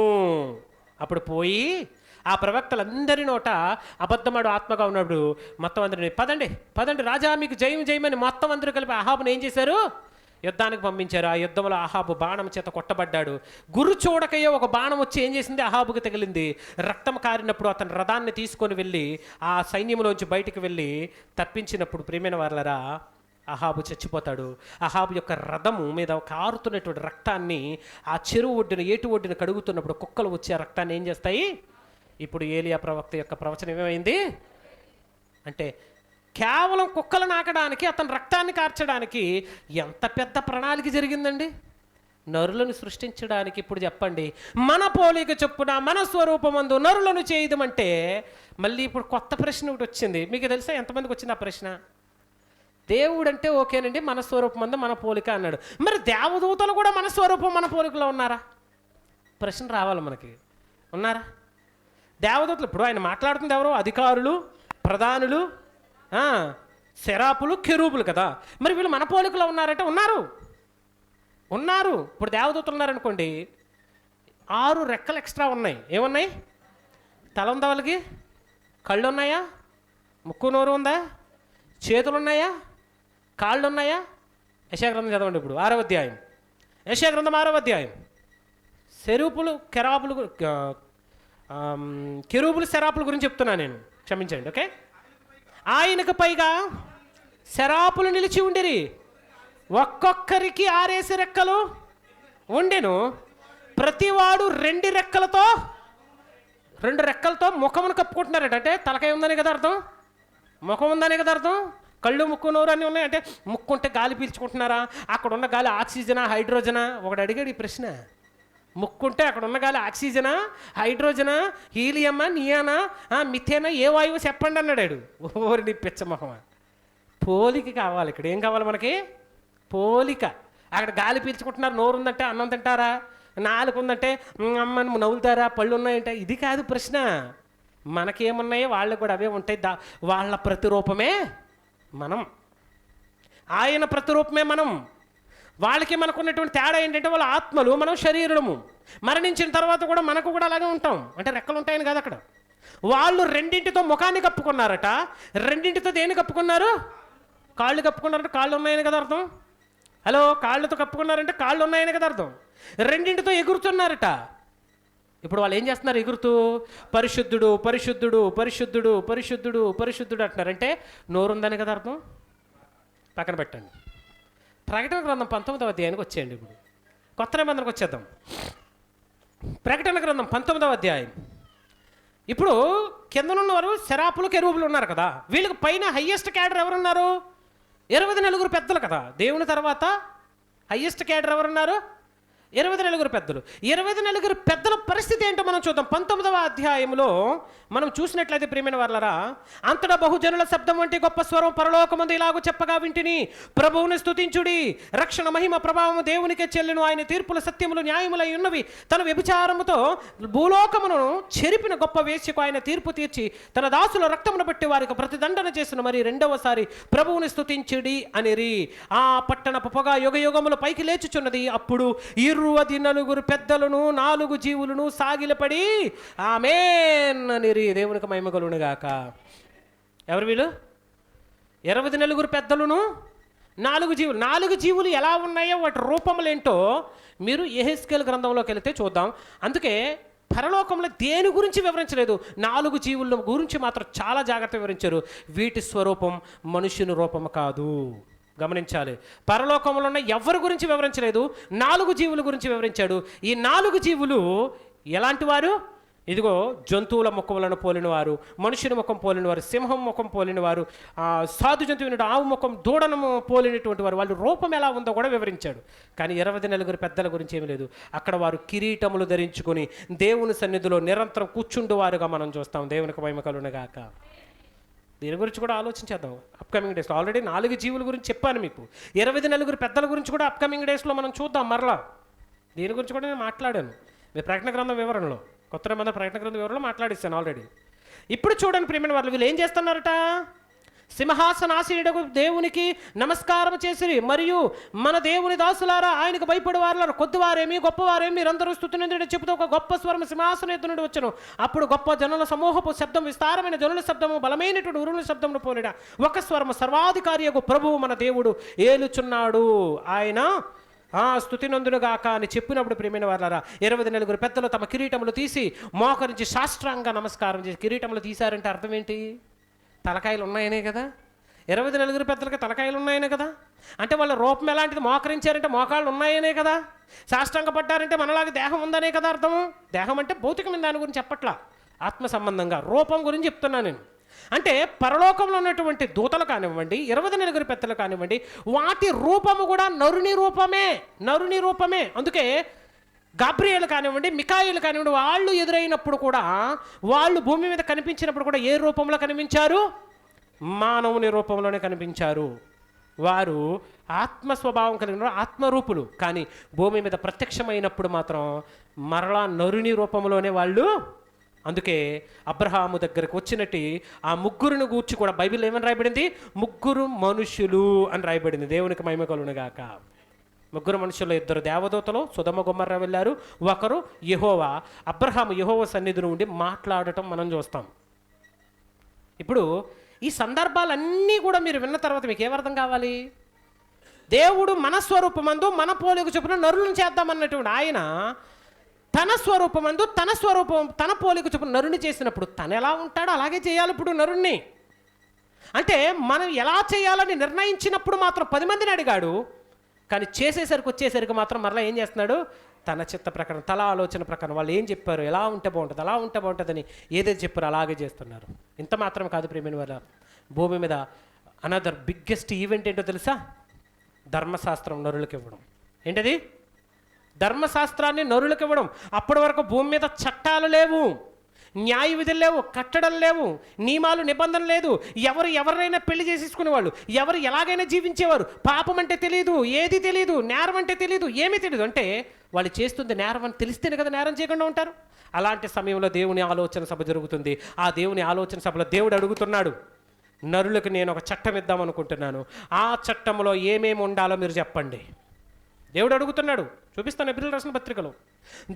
అప్పుడు పోయి ఆ ప్రవక్తలందరి నోట అబద్ధమాడు ఆత్మగా ఉన్నప్పుడు మొత్తం అందరినీ పదండి రాజా మీకు జయమని మొత్తం అందరూ కలిపి అహాబుని ఏం చేశారు? యుద్ధానికి పంపించారు. ఆ యుద్ధంలో అహాబు బాణం చేత కొట్టబడ్డాడు. గురు చూడకయ్యే ఒక బాణం వచ్చి ఏం చేసింది? అహాబుకి తగిలింది. రక్తం కారినప్పుడు అతను రథాన్ని తీసుకొని వెళ్ళి ఆ సైన్యంలోంచి బయటికి వెళ్ళి తప్పించినప్పుడు ప్రియమైన వాళ్ళరా అహాబు చచ్చిపోతాడు. అహాబు యొక్క రథము మీద కారుతున్నటువంటి రక్తాన్ని ఆ చెరువు ఒడ్డున ఏటు ఒడ్డున కడుగుతున్నప్పుడు కుక్కలు వచ్చి ఆ రక్తాన్ని ఏం చేస్తాయి? ఇప్పుడు ఏలియా ప్రవక్త యొక్క ప్రవచనం ఏమైంది అంటే, కేవలం కుక్కలు నాకడానికి, అతని రక్తాన్ని కార్చడానికి ఎంత పెద్ద ప్రణాళిక జరిగిందండి. నరులను సృష్టించడానికి. ఇప్పుడు చెప్పండి, మన పోలిక చొప్పున మన స్వరూపమందు నరులను చేయదమంటే మళ్ళీ ఇప్పుడు కొత్త ప్రశ్న ఒకటి వచ్చింది. మీకు తెలుసా ఎంతమందికి వచ్చింది ఆ ప్రశ్న? దేవుడు అంటే ఓకేనండి, మన స్వరూపమందు మన పోలిక అన్నాడు. మరి దేవదూతలు కూడా మన స్వరూపం మన పోలికలో ఉన్నారా? ప్రశ్న రావాలి మనకి. ఉన్నారా దేవదూతలు? ఇప్పుడు ఆయన మాట్లాడుతుంది ఎవరు? అధికారులు, ప్రధానులు, శరాపులు, కెరూబులు కదా. మరి వీళ్ళు మన పోలికలో ఉన్నారంటే ఉన్నారు. ఇప్పుడు దేవదూతలు ఉన్నారనుకోండి, 6 రెక్కలు ఎక్స్ట్రా ఉన్నాయి. ఏమున్నాయి? తల ఉందా వాళ్ళకి? కళ్ళు ఉన్నాయా? ముక్కు నోరు ఉందా? చేతులు ఉన్నాయా? కాళ్ళు ఉన్నాయా? యెషయా-గ్రంథం చదవండి ఇప్పుడు 6వ అధ్యాయం. యెషయా-గ్రంథం 6వ అధ్యాయం. కెరూబులు శరాపుల గురించి చెప్తున్నా నేను, క్షమించండి. ఓకే. ఆయనకు పైగా శరాపులు నిలిచి ఉండిరి, ఒక్కొక్కరికి 6 రెక్కలు ఉండెను, ప్రతివాడు 2 రెక్కలతో ముఖమును కప్పుకుంటున్నారట. అంటే తలకాయ ఉందని కదా అర్థం, ముఖం ఉందని కదా అర్థం. కళ్ళు, ముక్కు, నోరు అన్నీ ఉన్నాయి అంటే ముక్కు ఉంటే గాలి పీల్చుకుంటున్నారా? అక్కడ ఉన్న గాలి ఆక్సిజనా హైడ్రోజనా? ఒకడు అడిగాడు ఈ ప్రశ్న. ముక్కుంటే అక్కడ ఉన్న గాలి ఆక్సిజనా హైడ్రోజనా హీలియమ్మా నియానా మిథేనా ఏ వాయువు చెప్పండి అన్నాడు. ఓరి నీ పిచ్చమొహమా. పోలిక కావాలి. ఇక్కడ ఏం కావాలి మనకి? పోలిక. అక్కడ గాలి పీల్చుకుంటున్నారు, నోరు ఉందంటే అన్నం తింటారా? నాలుగు ఉందంటే అమ్మని నవ్వులుతారా? పళ్ళు ఉన్నాయంటే? ఇది కాదు ప్రశ్న. మనకేమున్నాయో వాళ్ళకు కూడా అవే ఉంటాయి. వాళ్ళ ప్రతిరూపమే మనం, ఆయన ప్రతిరూపమే మనం. వాళ్ళకి మనకున్నటువంటి తేడా ఏంటంటే వాళ్ళ ఆత్మలు, మనం శరీరము. మరణించిన తర్వాత కూడా మనకు కూడా అలాగే ఉంటాం. అంటే రెక్కలు ఉంటాయని కాదు అక్కడ. వాళ్ళు 2తో ముఖాన్ని కప్పుకున్నారట. 2తో దేన్ని కప్పుకున్నారు? కాళ్ళు కప్పుకున్నారట. కాళ్ళు ఉన్నాయని కదా అర్థం. హలో, కాళ్ళతో కప్పుకున్నారంటే కాళ్ళు ఉన్నాయని కదా అర్థం. రెండింటితో ఎగురుతున్నారట. ఇప్పుడు వాళ్ళు ఏం చేస్తున్నారు? ఎగురుతూ పరిశుద్ధుడు పరిశుద్ధుడు పరిశుద్ధుడు పరిశుద్ధుడు పరిశుద్ధుడు అంటున్నారంటే నోరుందని కదా అర్థం. పక్కన పెట్టండి. ప్రకటన గ్రంథం 19వ అధ్యాయానికి వచ్చేయండి. ఇప్పుడు కొత్త నిబంధనకు వచ్చేద్దాం. ప్రకటన గ్రంథం 19వ అధ్యాయం. ఇప్పుడు కిందనున్నవారు శరాపులు, కెరూబులు ఉన్నారు కదా. వీళ్ళకి పైన హయ్యెస్ట్ క్యాడర్ ఎవరున్నారు? 24 పెద్దలు కదా. దేవుని తర్వాత హయ్యెస్ట్ క్యాడర్ ఎవరున్నారు? 24 పెద్దలు. 24 పెద్దల పరిస్థితి ఏంటో మనం చూద్దాం. 19వ అధ్యాయంలో మనం చూసినట్లయితే ప్రియమైన వారలారా, అంతటా బహుజనుల శబ్దం వంటి గొప్ప స్వరం పరలోకమందు ఇలాగూ చెప్పగా వింటిని, ప్రభువుని స్తుతించుడి, రక్షణ మహిమ ప్రభావము దేవునికే చెల్లును, ఆయన తీర్పుల సత్యములు న్యాయములై ఉన్నవి. తన వ్యభిచారముతో భూలోకమును చెరిపిన గొప్ప వేశ్యకు ఆయన తీర్పు తీర్చి తన దాసుల రక్తమును బట్టి వారికి ప్రతిదండన చేసిన మరి రెండవసారి ప్రభువుని స్తుతించుడి అనిరి. ఆ పట్టణపు పొగ యుగ యుగములు పైకి లేచుచున్నది. అప్పుడు 24 పెద్దలను 4 జీవులను సాగిలపడి ఆమేన్ అనిరి. దేవునికి మహిమ కలుగును గాక. ఎవరు వీళ్ళు? 24 పెద్దలను 4 జీవులు. 4 జీవులు ఎలా ఉన్నాయో వాటి రూపములేంటో మీరు యెహెజ్కేలు గ్రంథంలోకి వెళితే చూద్దాం. అందుకే పరలోకంలో దేని గురించి వివరించలేదు, 4 జీవుల గురించి మాత్రం చాలా జాగ్రత్త వివరించారు. వీటి స్వరూపం మనుషుని రూపము కాదు. గమనించాలి. పరలోకంలో ఉన్న ఎవరి గురించి వివరించలేదు, 4 జీవుల గురించి వివరించాడు. ఈ 4 జీవులు ఎలాంటి వారు? ఇదిగో జంతువుల ముఖములను పోలినవారు, మనుషుని ముఖం పోలినవారు, సింహం ముఖం పోలినవారు, సాధు జంతువుని ఆవు ముఖం దూడను పోలినటువంటి వారు. వాళ్ళ రూపం ఎలా ఉందో కూడా వివరించాడు. కానీ 24 పెద్దల గురించి ఏమీ లేదు. అక్కడ వారు కిరీటములు ధరించుకొని దేవుని సన్నిధిలో నిరంతరం కూర్చుండువారుగా మనం చూస్తాం. దేవునికి మహిమ కలుగును గాక. దీని గురించి కూడా ఆలోచించేద్దాం అప్కమింగ్ డేస్లో. ఆల్రెడీ 4 జీవుల గురించి చెప్పాను మీకు. 24 పెద్దల గురించి కూడా అప్కమింగ్ డేస్లో మనం చూద్దాం మరలా. దీని గురించి కూడా నేను మాట్లాడాను మీ ప్రకటన గ్రంథం వివరణలో. కొత్త నిబంధన ప్రకటన గ్రంథం వివరణలో మాట్లాడిస్తాను ఆల్రెడీ. ఇప్పుడు చూడండి ప్రియమైన వాళ్ళు, వీళ్ళు ఏం చేస్తున్నారట? సింహాసనాసీనుడకు దేవునికి నమస్కారం చేసిరి, మరియు మన దేవుని దాసులారా, ఆయనకు భయపడి వారులారా, కొద్దివారేమి గొప్పవారేమి మీరందరూ స్తుతినందుడు చెబుతూ ఒక గొప్ప స్వరం సింహాసనం ఎత్తు నుండి వచ్చును. అప్పుడు గొప్ప జనుల సమూహపు శబ్దం, విస్తారమైన జనుల శబ్దము, బలమైనటువంటి ఉరుముల శబ్దమును పోనిడ ఒక స్వరము, సర్వాధికారియకు ప్రభువు మన దేవుడు ఏలుచున్నాడు, ఆయన స్తుతినందునుగాక అని చెప్పినప్పుడు ప్రియమైన వారులారా, 24 పెద్దలు తమ కిరీటములు తీసి మోకరించి సాష్టాంగ నమస్కారం చేసి. కిరీటములు తీశారంటే అర్థం ఏంటి? తలకాయలు ఉన్నాయనే కదా. 24 పెద్దలకి తలకాయలు ఉన్నాయనే కదా. అంటే వాళ్ళ రూపం ఎలాంటిది? మోకరించారంటే మోకాళ్ళు ఉన్నాయనే కదా. సాష్టాంగ పడ్డారంటే మనలాగా దేహం ఉందనే కదా అర్థము. దేహం అంటే భౌతికమైన దాని గురించి చెప్పట్లా, ఆత్మ సంబంధంగా రూపం గురించి చెప్తున్నాను నేను. అంటే పరలోకంలో ఉన్నటువంటి దూతలు కానివ్వండి, 24 పెద్దలు కానివ్వండి, వాటి రూపము కూడా నరుని రూపమే, నరుని రూపమే. అందుకే గాబ్రియేలు కానివ్వండి, మికాయేలు కానివ్వండి, వాళ్ళు ఎదురైనప్పుడు కూడా, వాళ్ళు భూమి మీద కనిపించినప్పుడు కూడా ఏ రూపంలో కనిపించారు? మానవుని రూపంలోనే కనిపించారు. వారు ఆత్మ స్వభావం కలిగిన ఆత్మరూపులు. కానీ భూమి మీద ప్రత్యక్షమైనప్పుడు మాత్రం మరలా నరుని రూపంలోనే వాళ్ళు. అందుకే అబ్రహాము దగ్గరకు వచ్చినట్టు ఆ ముగ్గురిని గూర్చి కూడా బైబిల్ ఏమని రాయబడింది? ముగ్గురు మనుషులు అని రాయబడింది. దేవునికి మహిమ కలుగును గాక. ముగ్గురు మనుషుల్లో 2 దేవదూతలు సొదొమ గొమొర్రా వెళ్ళారు, ఒకరు యెహోవా. అబ్రహాము యెహోవా సన్నిధి నుండి మాట్లాడటం మనం చూస్తాం. ఇప్పుడు ఈ సందర్భాలన్నీ కూడా మీరు విన్న తర్వాత మీకు ఏమర్థం కావాలి? దేవుడు మన స్వరూపమందు మన పోలిక చొప్పున నరులను చేద్దామన్నటువంటి ఆయన తన స్వరూపమందు తన పోలిక చొప్పున నరుని చేసినప్పుడు తను ఎలా ఉంటాడో అలాగే చేయాలి ఇప్పుడు నరుణ్ణి. అంటే మనం ఎలా చేయాలని నిర్ణయించినప్పుడు మాత్రం 10 మందిని అడిగాడు. కానీ వచ్చేసరికి మాత్రం మరలా ఏం చేస్తున్నాడు? తన చిత్త ప్రకారం, తల ఆలోచన ప్రకారం వాళ్ళు ఏం చెప్పారు, ఎలా ఉంటే బాగుంటుంది, అలా ఉంటే బాగుంటుందని ఏదైతే చెప్పారో అలాగే చేస్తున్నారు. ఇంత మాత్రం కాదు ప్రియమైన వాళ్ళ, భూమి మీద అనదర్ బిగ్గెస్ట్ ఈవెంట్ ఏంటో తెలుసా? ధర్మశాస్త్రం నరులకు ఇవ్వడం. ఏంటది? ధర్మశాస్త్రాన్ని నరులకు ఇవ్వడం. అప్పటి వరకు భూమి మీద చట్టాలు లేవు, న్యాయ విధులు లేవు, కట్టడలు లేవు, నియమాలు నిబంధనలు లేదు. ఎవరైనా పెళ్లి చేసేసుకునేవాళ్ళు, ఎవరు ఎలాగైనా జీవించేవారు. పాపం అంటే తెలియదు, ఏది తెలియదు, నేరం అంటే తెలియదు, ఏమీ తెలియదు. అంటే వాళ్ళు చేస్తుంది నేరం అని తెలిస్తేనే కదా నేరం చేయకుండా ఉంటారు. అలాంటి సమయంలో దేవుని ఆలోచన సభ జరుగుతుంది. ఆ దేవుని ఆలోచన సభలో దేవుడు అడుగుతున్నాడు, నరులకు నేను ఒక చట్టం ఇద్దాం అనుకుంటున్నాను, ఆ చట్టంలో ఏమేమి ఉండాలో మీరు చెప్పండి. దేవుడు అడుగుతున్నాడు. చూపిస్తాను ఎబ్రిల్ రాసిన పత్రికలో.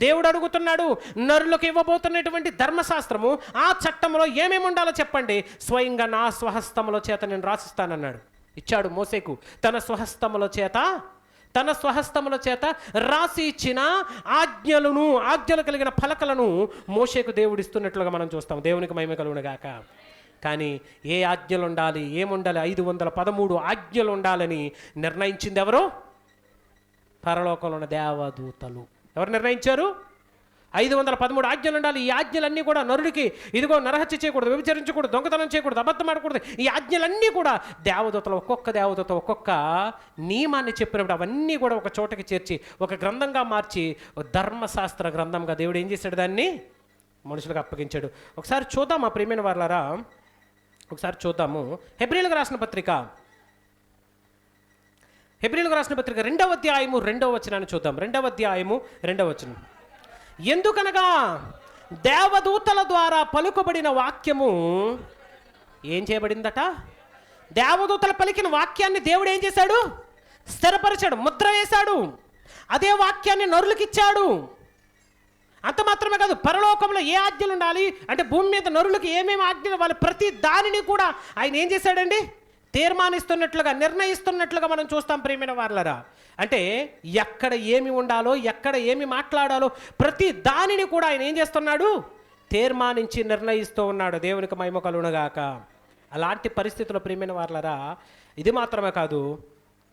దేవుడు అడుగుతున్నాడు, నరులకు ఇవ్వబోతున్నటువంటి ధర్మశాస్త్రము, ఆ చట్టంలో ఏమేమి ఉండాలో చెప్పండి, స్వయంగా నా స్వహస్తముల చేత నేను రాసిస్తానన్నాడు. ఇచ్చాడు మోసేకు తన స్వహస్తముల చేత తన స్వహస్తముల చేత రాసి ఇచ్చిన ఆజ్ఞలు కలిగిన ఫలకలను మోషేకు దేవుడిస్తున్నట్లుగా మనం చూస్తాం. దేవునికి మహిమ కలుగునుగాక. కానీ ఏ ఆజ్ఞలు ఉండాలి, ఏముండాలి, 513 ఆజ్ఞలు ఉండాలని నిర్ణయించింది ఎవరు? పరలోకంలో ఉన్న దేవదూతలు. ఎవరు నిర్ణయించారు? 513 ఆజ్ఞలు ఉండాలి. ఈ ఆజ్ఞలన్నీ కూడా నరుడికి, ఇదిగో నరహత్య చేయకూడదు, వ్యభిచరించకూడదు, దొంగతనం చేయకూడదు, అబద్ధం ఆడకూడదు, ఈ ఆజ్ఞలన్నీ కూడా దేవదూతలు ఒక్కొక్క దేవదూత ఒక్కొక్క నియమాన్ని చెప్పినప్పుడు అవన్నీ కూడా ఒక చోటకి చేర్చి ఒక గ్రంథంగా మార్చి ధర్మశాస్త్ర గ్రంథంగా దేవుడు ఏం చేశాడు? దాన్ని మనుషులకు అప్పగించాడు. ఒకసారి చూద్దాం మా ప్రియమైన వారలారా, ఒకసారి చూద్దాము. హెబ్రీయులకు రాసిన పత్రిక 2వ అధ్యాయము 2వ వచనాన్ని చూద్దాం. 2వ అధ్యాయము 2వ వచనం. ఎందుకనగా దేవదూతల ద్వారా పలుకబడిన వాక్యము ఏం చేయబడిందట? దేవదూతలు పలికిన వాక్యాన్ని దేవుడు ఏం చేశాడు? స్థిరపరిచాడు, ముద్ర వేశాడు. అదే వాక్యాన్ని నరులకిచ్చాడు. అంత మాత్రమే కాదు, పరలోకంలో ఏ ఆజ్ఞలు ఉండాలి అంటే భూమి మీద నరులకు ఏమేమి ఆజ్ఞలు ఇవ్వాలి, ప్రతి దానిని కూడా ఆయన ఏం చేశాడండి? తీర్మానిస్తున్నట్లుగా, నిర్ణయిస్తున్నట్లుగా మనం చూస్తాం ప్రియమైన వారలారా. అంటే ఎక్కడ ఏమి ఉండాలో, ఎక్కడ ఏమి మాట్లాడాలో ప్రతి దానిని కూడా ఆయన ఏం చేస్తున్నాడు? తీర్మానించి నిర్ణయిస్తూ ఉన్నాడు. దేవునికి మహిమ కలుగునుగాక. అలాంటి పరిస్థితుల్లో ప్రియమైన వారలారా, ఇది మాత్రమే కాదు,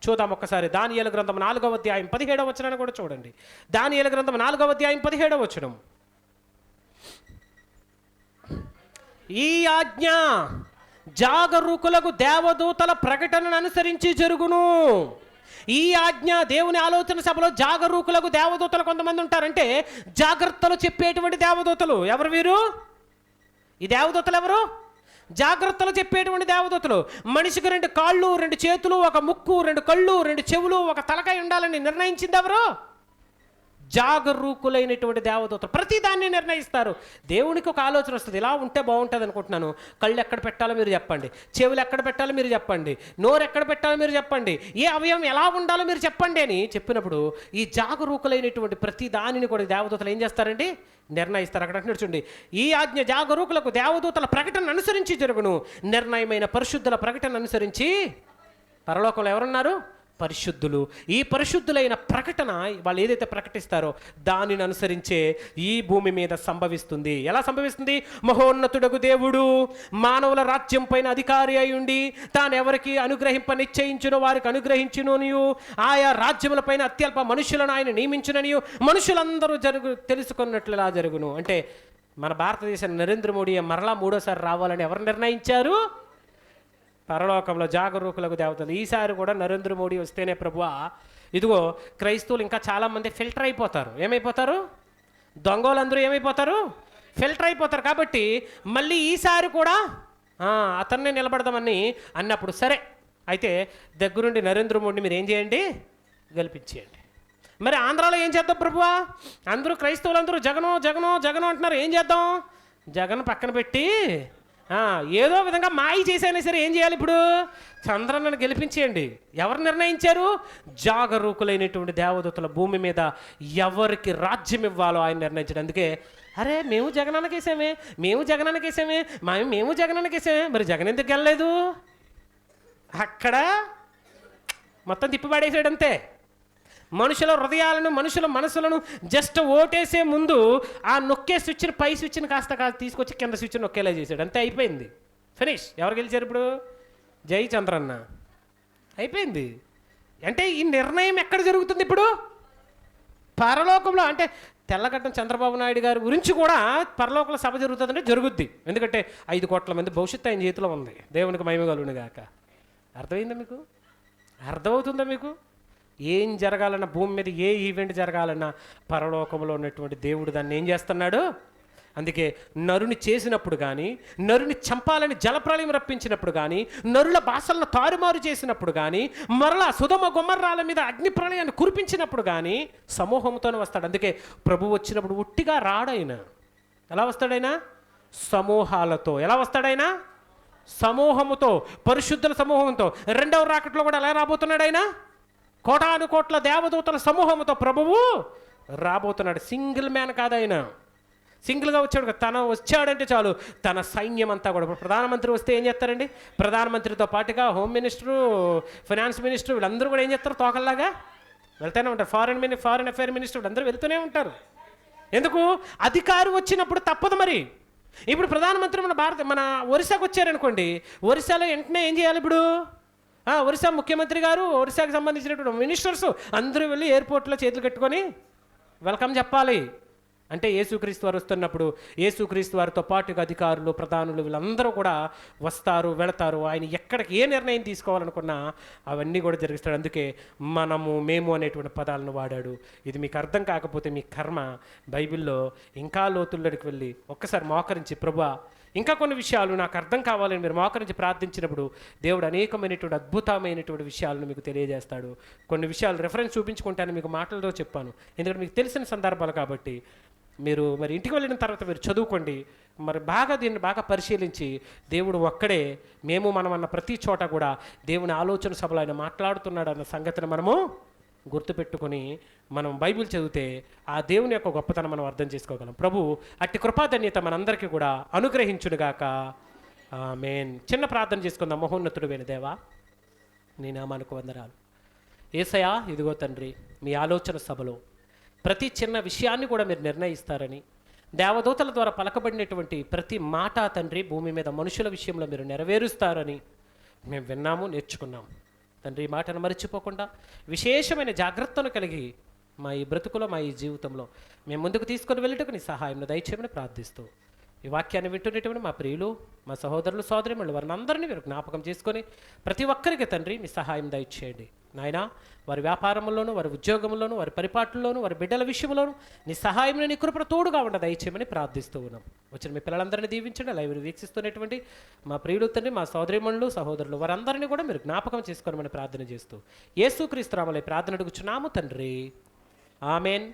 చూద్దాం ఒక్కసారి. దానియేలు గ్రంథం 4వ అధ్యాయం 17వ వచనాన్ని కూడా చూడండి. దానియేలు గ్రంథం 4వ అధ్యాయం 17వ వచనం. ఈ ఆజ్ఞ జాగరూకులకు దేవదూతల ప్రకటనను అనుసరించి జరుగును. ఈ ఆజ్ఞ దేవుని ఆలోచన సభలో జాగరూకులకు దేవదూతలు కొంతమంది ఉంటారంటే జాగ్రత్తలు చెప్పేటువంటి దేవదూతలు. ఎవరు వీరు? ఈ దేవదూతలు ఎవరు? జాగ్రత్తలు చెప్పేటువంటి దేవదూతలు. మనిషికి 2 కాళ్ళు, 2 చేతులు, 1 ముక్కు, 2 కళ్ళు, 2 చెవులు, 1 తలకాయ ఉండాలని నిర్ణయించింది ఎవరు? జాగరూకులైనటువంటి దేవదూతలు. ప్రతిదాన్ని నిర్ణయిస్తారు. దేవునికి ఒక ఆలోచన వస్తుంది, ఇలా ఉంటే బాగుంటుంది అనుకుంటున్నాను. కళ్ళు ఎక్కడ పెట్టాలో మీరు చెప్పండి, చెవులు ఎక్కడ పెట్టాలో మీరు చెప్పండి, నోరు ఎక్కడ పెట్టాలో మీరు చెప్పండి, ఏ అవయవం ఎలా ఉండాలో మీరు చెప్పండి అని చెప్పినప్పుడు ఈ జాగరూకులైనటువంటి ప్రతి దానిని కూడా దేవదూతలు ఏం చేస్తారండి? నిర్ణయిస్తారు. అక్కడ అంటున్నాడు చూడండి, ఈ ఆజ్ఞ జాగరూకులకు దేవదూతల ప్రకటన అనుసరించి జరుగును. నిర్ణయమైన పరిశుద్ధుల ప్రకటన అనుసరించి. పరలోకంలో ఎవరున్నారు? పరిశుద్ధులు. ఈ పరిశుద్ధులైన ప్రకటన వాళ్ళు ఏదైతే ప్రకటిస్తారో దానిని అనుసరించే ఈ భూమి మీద సంభవిస్తుంది. ఎలా సంభవిస్తుంది? మహోన్నతుడగు దేవుడు మానవుల రాజ్యం పైన అధికారి అయి ఉండి తాను ఎవరికి అనుగ్రహింప నిశ్చయించునో వారికి అనుగ్రహించుననియు, ఆయా రాజ్యముల పైన అత్యల్ప మనుషులను ఆయన నియమించుననియు మనుషులందరూ తెలుసుకున్నట్లు ఇలా జరుగును. అంటే మన భారతదేశం నరేంద్ర మోడీ మరలా 3వ సారి రావాలని ఎవరు నిర్ణయించారు? పరలోకంలో జాగరూకులకు దేవతలు. ఈసారి కూడా నరేంద్ర మోడీ వస్తేనే ప్రభువా, ఇదిగో క్రైస్తవులు ఇంకా చాలామంది ఫిల్టర్ అయిపోతారు. ఏమైపోతారు? దొంగలందరూ ఏమైపోతారు? ఫిల్టర్ అయిపోతారు. కాబట్టి మళ్ళీ ఈసారి కూడా అతన్నే నిలబడదామని అన్నప్పుడు సరే అయితే దగ్గరుండి నరేంద్ర మోడీని మీరు ఏం చేయండి? గెలిపించేయండి. మరి ఆంధ్రాలో ఏం చేద్దాం ప్రభువా? అందరూ క్రైస్తవులందరూ జగను జగను జగను అంటున్నారు. ఏం చేద్దాం? జగన్ పక్కన పెట్టి ఏదో విధంగా మాయ చేసైనా సరే ఏం చేయాలి? ఇప్పుడు చంద్రన్నను గెలిపించేయండి. ఎవరు నిర్ణయించారు? జాగరూకులైనటువంటి దేవదూతల భూమి మీద ఎవరికి రాజ్యం ఇవ్వాలో ఆయన నిర్ణయించాడు. అందుకే అరే మేము జగనన్నకేసామే, మేము జగనన్నకేసామే, మేము జగనన్నకేసామే, మరి జగన్ ఎందుకు వెళ్ళలేదు? అక్కడ మొత్తం తిప్పిపడేసాడు అంతే. మనుషుల హృదయాలను, మనుషుల మనసులను జస్ట్ ఓటేసే ముందు ఆ నొక్కే స్విచ్ని, పై స్విచ్ని కాస్త తీసుకొచ్చి కింద స్విచ్ నొక్కేలా చేశాడు. అంతే, అయిపోయింది, ఫినిష్. ఎవరు గెలిచారు ఇప్పుడు? జై చంద్రన్న. అయిపోయింది. అంటే ఈ నిర్ణయం ఎక్కడ జరుగుతుంది ఇప్పుడు? పరలోకంలో. అంటే తెల్లగడ్డం చంద్రబాబు నాయుడు గారి గురించి కూడా పరలోకంలో సభ జరుగుతుందంటే జరుగుద్ది. ఎందుకంటే 5 కోట్ల మంది భవిష్యత్తు ఆయన చేతిలో ఉంది. దేవునికి మహిమ కలుగును గాక. అర్థమైందా మీకు? అర్థమవుతుందా మీకు? ఏం జరగాలన్నా, భూమి మీద ఏ ఈవెంట్ జరగాలన్నా పరలోకంలో ఉన్నటువంటి దేవుడు దాన్ని ఏం చేస్తున్నాడు? అందుకే నరుని చేసినప్పుడు కానీ, నరుని చంపాలని జలప్రళయం రప్పించినప్పుడు కానీ, నరుల భాషలను తారుమారు చేసినప్పుడు కానీ, మరలా సుధమ గుమ్మర్రాల మీద అగ్ని ప్రళయాన్ని కురిపించినప్పుడు కానీ సమూహంతోనే వస్తాడు. అందుకే ప్రభు వచ్చినప్పుడు ఉట్టిగా రాడైనా. ఎలా వస్తాడైనా? సమూహాలతో. ఎలా వస్తాడైనా? సమూహముతో, పరిశుద్ధుల సమూహంతో. 2వ రాకట్లో కూడా ఎలా రాబోతున్నాడు ఆయన? కోటాను కోట్ల దేవదూతల సమూహంతో ప్రభువు రాబోతున్నాడు. సింగిల్ మ్యాన్ కాదు ఆయన, సింగిల్గా వచ్చాడు. తన వచ్చాడంటే చాలు తన సైన్యం అంతా కూడా. ప్రధానమంత్రి వస్తే ఏం చేస్తారండి? ప్రధానమంత్రితో పాటుగా హోమ్ మినిస్టరు, ఫైనాన్స్ మినిస్టర్ వీళ్ళందరూ కూడా ఏం చేస్తారు? తోకల్లాగా వెళ్తూనే ఉంటారు. ఫారిన్ అఫైర్ మినిస్టర్ అందరూ వెళ్తూనే ఉంటారు. ఎందుకు? అధికారి వచ్చినప్పుడు తప్పదు. మరి ఇప్పుడు ప్రధానమంత్రి మన ఒరిస్సాకు వచ్చారనుకోండి, ఒరిస్సాలో వెంటనే ఏం చేయాలి? ఇప్పుడు ఒరిస్సా ముఖ్యమంత్రి గారు, ఒరిస్సాకు సంబంధించినటువంటి మినిస్టర్స్ అందరూ వెళ్ళి ఎయిర్పోర్ట్లో చేతులు కట్టుకొని వెల్కమ్ చెప్పాలి. అంటే యేసుక్రీస్తు వారు వస్తున్నప్పుడు యేసుక్రీస్తు వారితో పాటుగా అధికారులు, ప్రధానులు వీళ్ళందరూ కూడా వస్తారు, వెళతారు. ఆయన ఎక్కడికి ఏ నిర్ణయం తీసుకోవాలనుకున్నా అవన్నీ కూడా జరిగిస్తాడు. అందుకే మేము అనేటువంటి పదాలను వాడాడు. ఇది మీకు అర్థం కాకపోతే మీ కర్మ. బైబిల్లో ఇంకా లోతుల్లోకి వెళ్ళి ఒక్కసారి మోకరించి, ప్రభువా ఇంకా కొన్ని విషయాలు నాకు అర్థం కావాలని మీరు మోకరించి ప్రార్థించినప్పుడు దేవుడు అనేకమైనటువంటి అద్భుతమైనటువంటి విషయాలను మీకు తెలియజేస్తాడు. కొన్ని విషయాలు రెఫరెన్స్ చూపించుకుంటాను, మీకు మాటలతో చెప్పాను, ఎందుకంటే మీకు తెలిసిన సందర్భాలు కాబట్టి. మీరు మరి ఇంటికి వెళ్ళిన తర్వాత మీరు చదువుకోండి, మరి దీన్ని బాగా పరిశీలించి దేవుడు ఒక్కడే మనం అన్న ప్రతి చోట కూడా దేవుని ఆలోచన సభలో ఆయన మాట్లాడుతున్నాడు అన్న సంగతిని మనము గుర్తుపెట్టుకొని మనం బైబిల్ చదివితే ఆ దేవుని యొక్క గొప్పతనం మనం అర్థం చేసుకోగలం. ప్రభు అట్టి కృపాధన్యత మనందరికీ కూడా అనుగ్రహించునుగాక. ఆమేన్. చిన్న ప్రార్థన చేసుకుందాం. మహోన్నతుడైన దేవా, నీ నామానికి వందనాలు. యేసయ్యా, ఇదిగో తండ్రి, మీ ఆలోచన సభలో ప్రతి చిన్న విషయాన్ని కూడా మీరు నిర్ణయిస్తారని, దేవదూతల ద్వారా పలకబడినటువంటి ప్రతి మాట తండ్రి భూమి మీద మనుషుల విషయంలో మీరు నెరవేరుస్తారని మేము విన్నాము, నేర్చుకున్నాము తండ్రి. ఈ మాటను మర్చిపోకుండా విశేషమైన జాగ్రత్తను కలిగి మా ఈ బ్రతుకులో, మా ఈ జీవితంలో మేము ముందుకు తీసుకొని వెళ్ళటకు నీ సహాయం దయచేయమని ప్రార్థిస్తూ, ఈ వాక్యాన్ని వింటున్నటువంటి మా ప్రియులు, మా సహోదరులు, సోదరిమణులు వారిని అందరినీ మీరు జ్ఞాపకం చేసుకొని ప్రతి ఒక్కరికి తండ్రి మీ సహాయం దయచేయండి నాయన. వారి వ్యాపారంలోనూ, వారి ఉద్యోగంలోనూ, వారి పరిపాట్లలోనూ, వారి బిడ్డల విషయంలోనూ నీ సహాయం, నీ కృప తోడుగా ఉండ దయచేయమని ప్రార్థిస్తూ ఉన్నాం. వచ్చిన మీ పిల్లలందరినీ దీవించండి. లైవ్ వీక్షిస్తున్నటువంటి మా ప్రియులు తండ్రి, మా సోదరిమణులు, సహోదరులు వారందరినీ కూడా మీరు జ్ఞాపకం చేసుకోమని ప్రార్థన చేస్తూ యేసుక్రీస్తు నామములో ప్రార్థన అడుగుచున్నాము తండ్రి. ఆమేన్.